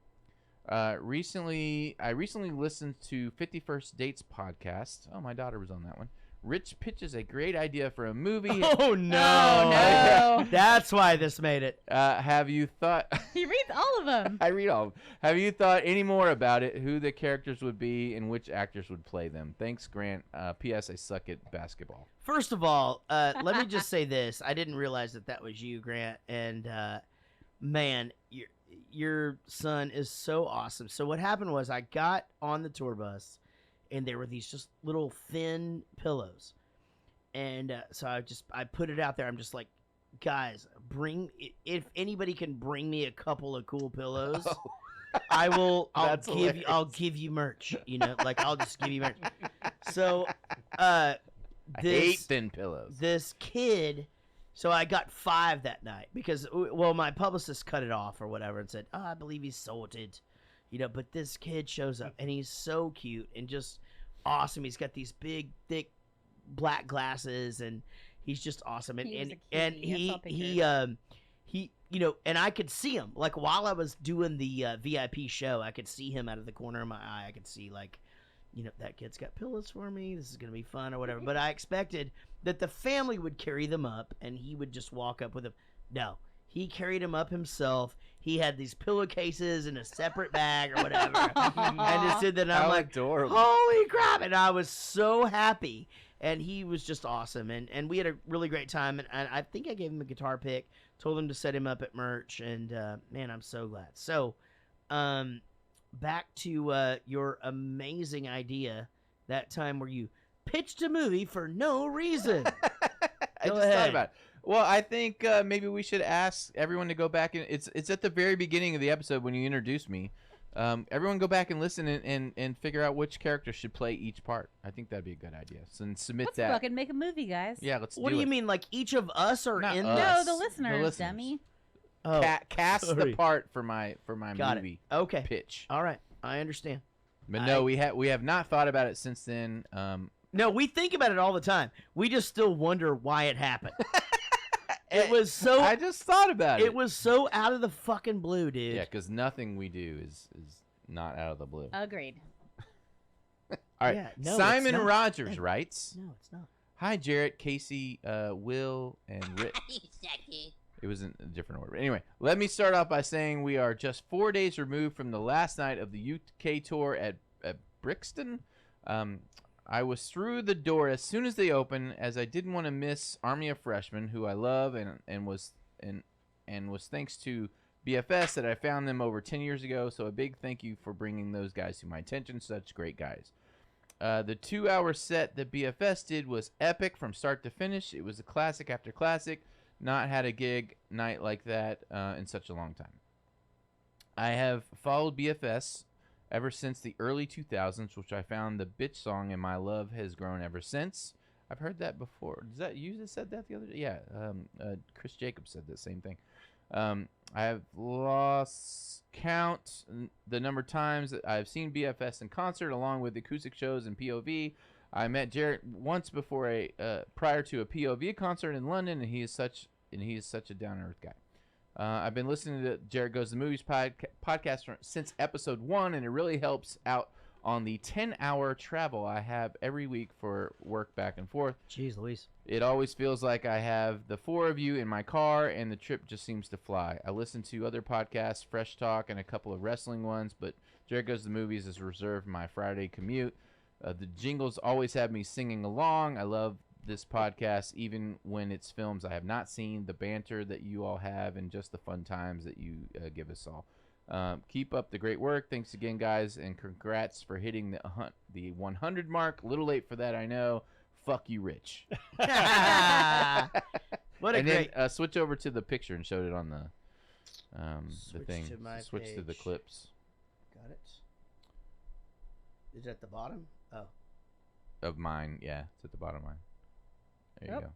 I recently listened to 51st Dates podcast. Oh, my daughter was on that one. Rich pitches a great idea for a movie. Oh no! That's why this made it. Have you thought? He reads all of them. I read all of them. Have you thought any more about it? Who the characters would be and which actors would play them? Thanks, Grant. P.S. I suck at basketball. First of all, let me just say this. I didn't realize that was you, Grant. And man, your son is so awesome. So what happened was I got on the tour bus, and there were these just little thin pillows. And so I put it out there. I'm just like, guys, if anybody can bring me a couple of cool pillows, I'll give you merch, like I'll just give you merch. So I hate thin pillows. This kid, so I got 5 that night because, well, my publicist cut it off or whatever and said, oh, I believe he's sorted. But this kid shows up, and he's so cute and just awesome. He's got these big, thick, black glasses, and he's just awesome. And he and I could see him, like, while I was doing the VIP show, I could see him out of the corner of my eye. I could see, like, that kid's got pillows for me. This is gonna be fun or whatever. But I expected that the family would carry them up, and he would just walk up with them. No, he carried them up himself. He had these pillowcases in a separate bag or whatever. And just did that. And I'm like, adorable. Holy crap. And I was so happy. And he was just awesome. And we had a really great time. And I think I gave him a guitar pick, told him to set him up at merch. And, man, I'm so glad. So, back to your amazing idea that time where you pitched a movie for no reason. I just thought about it. Well, I think maybe we should ask everyone to go back and it's at the very beginning of the episode when you introduced me. Everyone go back and listen and figure out which character should play each part. I think that'd be a good idea. So and submit Let's that. fucking make a movie, guys. Yeah, let's do it. What do you mean? Like each of us are Not in us. No, the listeners, dummy. Oh, cast the sorry. part for my Got movie it. Okay. pitch. All right. I understand. But no, we have not thought about it since then. No, we think about it all the time. We just still wonder why it happened. It was so. I just thought about it. It was so out of the fucking blue, dude. Yeah, because nothing we do is not out of the blue. Agreed. All right. Yeah, no, Simon it's not. Rogers writes. No, it's not. Hi, Jarrett, Casey, Will, and Rick. It was in a different order. Anyway, let me start off by saying we are just 4 days removed from the last night of the UK tour at Brixton. I was through the door as soon as they opened, as I didn't want to miss Army of Freshmen, who I love, and was thanks to BFS that I found them over 10 years ago. So a big thank you for bringing those guys to my attention. Such great guys. The 2-hour set that BFS did was epic from start to finish. It was a classic after classic. Not had a gig night like that in such a long time. I have followed BFS ever since the early 2000s, which I found the bitch song, and my love has grown ever since. I've heard that before. Is that you that said that the other day? Yeah, Chris Jacobs said the same thing. I have lost count the number of times that I've seen BFS in concert, along with acoustic shows and POV. I met Jarrett once before prior to a POV concert in London, and he is such a down to earth guy. I've been listening to Jared Goes to the Movies podcast since episode 1, and it really helps out on the 10-hour travel I have every week for work back and forth. Jeez Louise. It always feels like I have the 4 of you in my car, and the trip just seems to fly. I listen to other podcasts, Fresh Talk, and a couple of wrestling ones, but Jared Goes to the Movies is reserved my Friday commute. The jingles always have me singing along. I love this podcast, even when it's films I have not seen, the banter that you all have, and just the fun times that you give us all. Keep up the great work. Thanks again, guys, and congrats for hitting the 100 mark. A little late for that, I know. Fuck you, Rich. What a and great... then switch over to the picture and showed it on the thing. Switch to the clips. Got it. Is it at the bottom? Oh. Of mine, yeah. It's at the bottom of mine. There you go.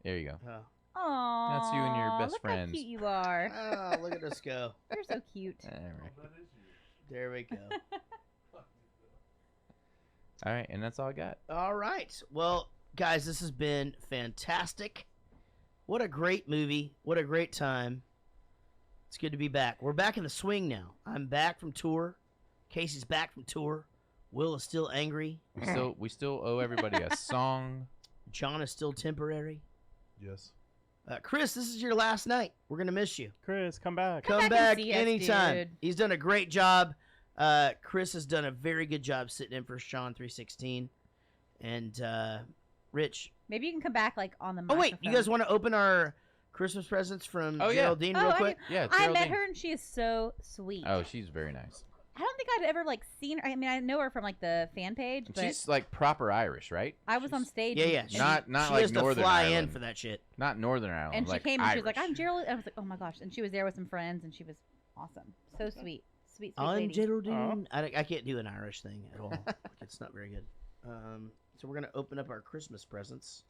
There you go. Oh. Aww. That's you and your best look friends. How cute you are. Oh, look at us go. You're so cute. All right. There we go. All right, and that's all I got. All right. Well, guys, this has been fantastic. What a great movie. What a great time. It's good to be back. We're back in the swing now. I'm back from tour. Casey's back from tour. Will is still angry. We still owe everybody a song. John is still temporary. Yes. Chris, this is your last night. We're going to miss you. Chris, come back. Come back back and see us, anytime. dude. He's done a great job. Chris has done a very good job sitting in for Sean 316. And Rich. Maybe you can come back like on the Oh, microphone. wait. You guys want to open our Christmas presents from Geraldine real quick? Yeah, I Geraldine. met her and she is so sweet. Oh, she's very nice. I don't think I'd ever like seen her. I mean, I know her from like the fan page, but She's like proper Irish, right? I was on stage. Yeah, yeah. and Not she like has to Northern fly Ireland. in for that shit. Not Northern Ireland. And she like came and she was Irish. like, "I'm Geraldine." I was like, "Oh my gosh!" And she was there with some friends, and she was awesome. So sweet, sweet I'm lady. Geraldine. I can't do an Irish thing at all. It's not very good. So we're going to open up our Christmas presents.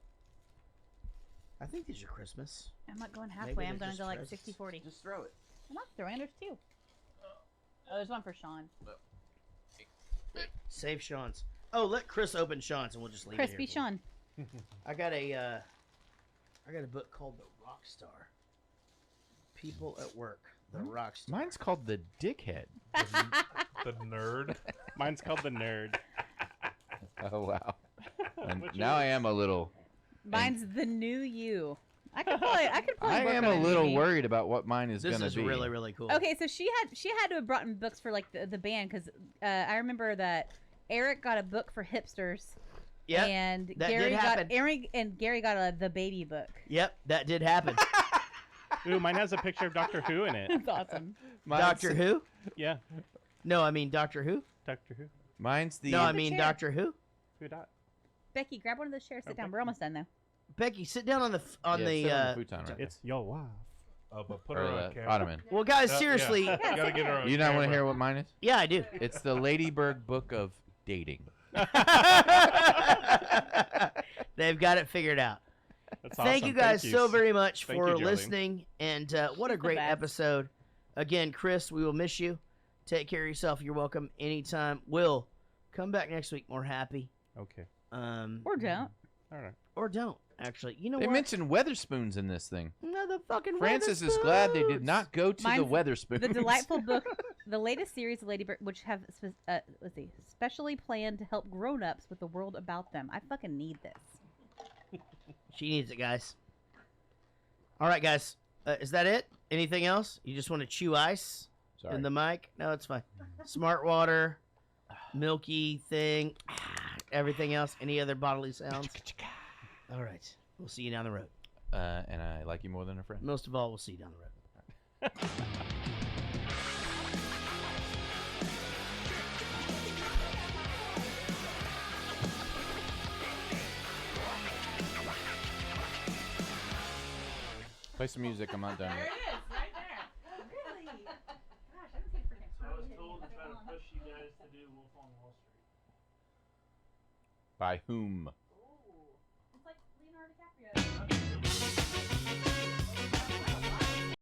I think these are Christmas. I'm not going halfway. Maybe I'm they're going to go just like presents. 60-40. Just throw it. I'm not throwing. There's 2. Oh, there's one for Sean. Save Sean's. Oh, let Chris open Sean's, and we'll just leave Crispy it here. Sean. I got a book called The Rockstar. People at Work. The Rockstar. Mine's called The Dickhead. The Nerd. Mine's called The Nerd. Oh, wow. And What's now I yours? am a little... Mine's the new you. I could probably. I work am on a new little me. worried about what mine is This going to is be. really, really cool. Okay, so she had to have brought in books for like the band because I remember that Eric got a book for hipsters. Yep, And that Gary did got happen. Gary got the baby book. Yep, that did happen. Ooh, mine has a picture of Doctor Who in it. That's awesome. Doctor Who? Yeah, No, I mean Doctor Who. Doctor Who. Mine's the... No, I the mean chair. Doctor Who. Who dot? Becky, grab one of those chairs. Sit down. Becky. We're almost done though. Becky, sit down on the sit on the futon right there. It's your wife. Oh, but put Or her on the camera. ottoman. Well, guys, Yeah, seriously. yeah. You gotta get her on You not want to camera. hear what mine is? Yeah, I do. It's the Ladybird Book of Dating. They've got it figured out. That's Thank awesome. you guys so very much Thank for you, Geraldine. listening, and what a great best. episode. Again, Chris, we will miss you. Take care of yourself. You're welcome anytime. Will, come back next week more happy. Okay. Or don't. All right. Or don't, actually. You know They what? mentioned Weatherspoons in this thing. Motherfucking Francis is glad they did not go to the Mine's Weatherspoons. The delightful book, the latest series of Ladybird, which have let's see, specially planned to help grown-ups with the world about them. I fucking need this. She needs it, guys. All right, guys. Is that it? Anything else? You just want to chew ice Sorry. in the mic? No, it's fine. Smart water, milky thing, everything else. Any other bodily sounds? All right. We'll see you down the road. And I like you more than a friend. Most of all, we'll see you down the road. Play some music. I'm not done yet. is, right there. Really? Gosh, I haven't seen freaking. I was told to try to push you guys to do Wolf on Wall Street. By whom?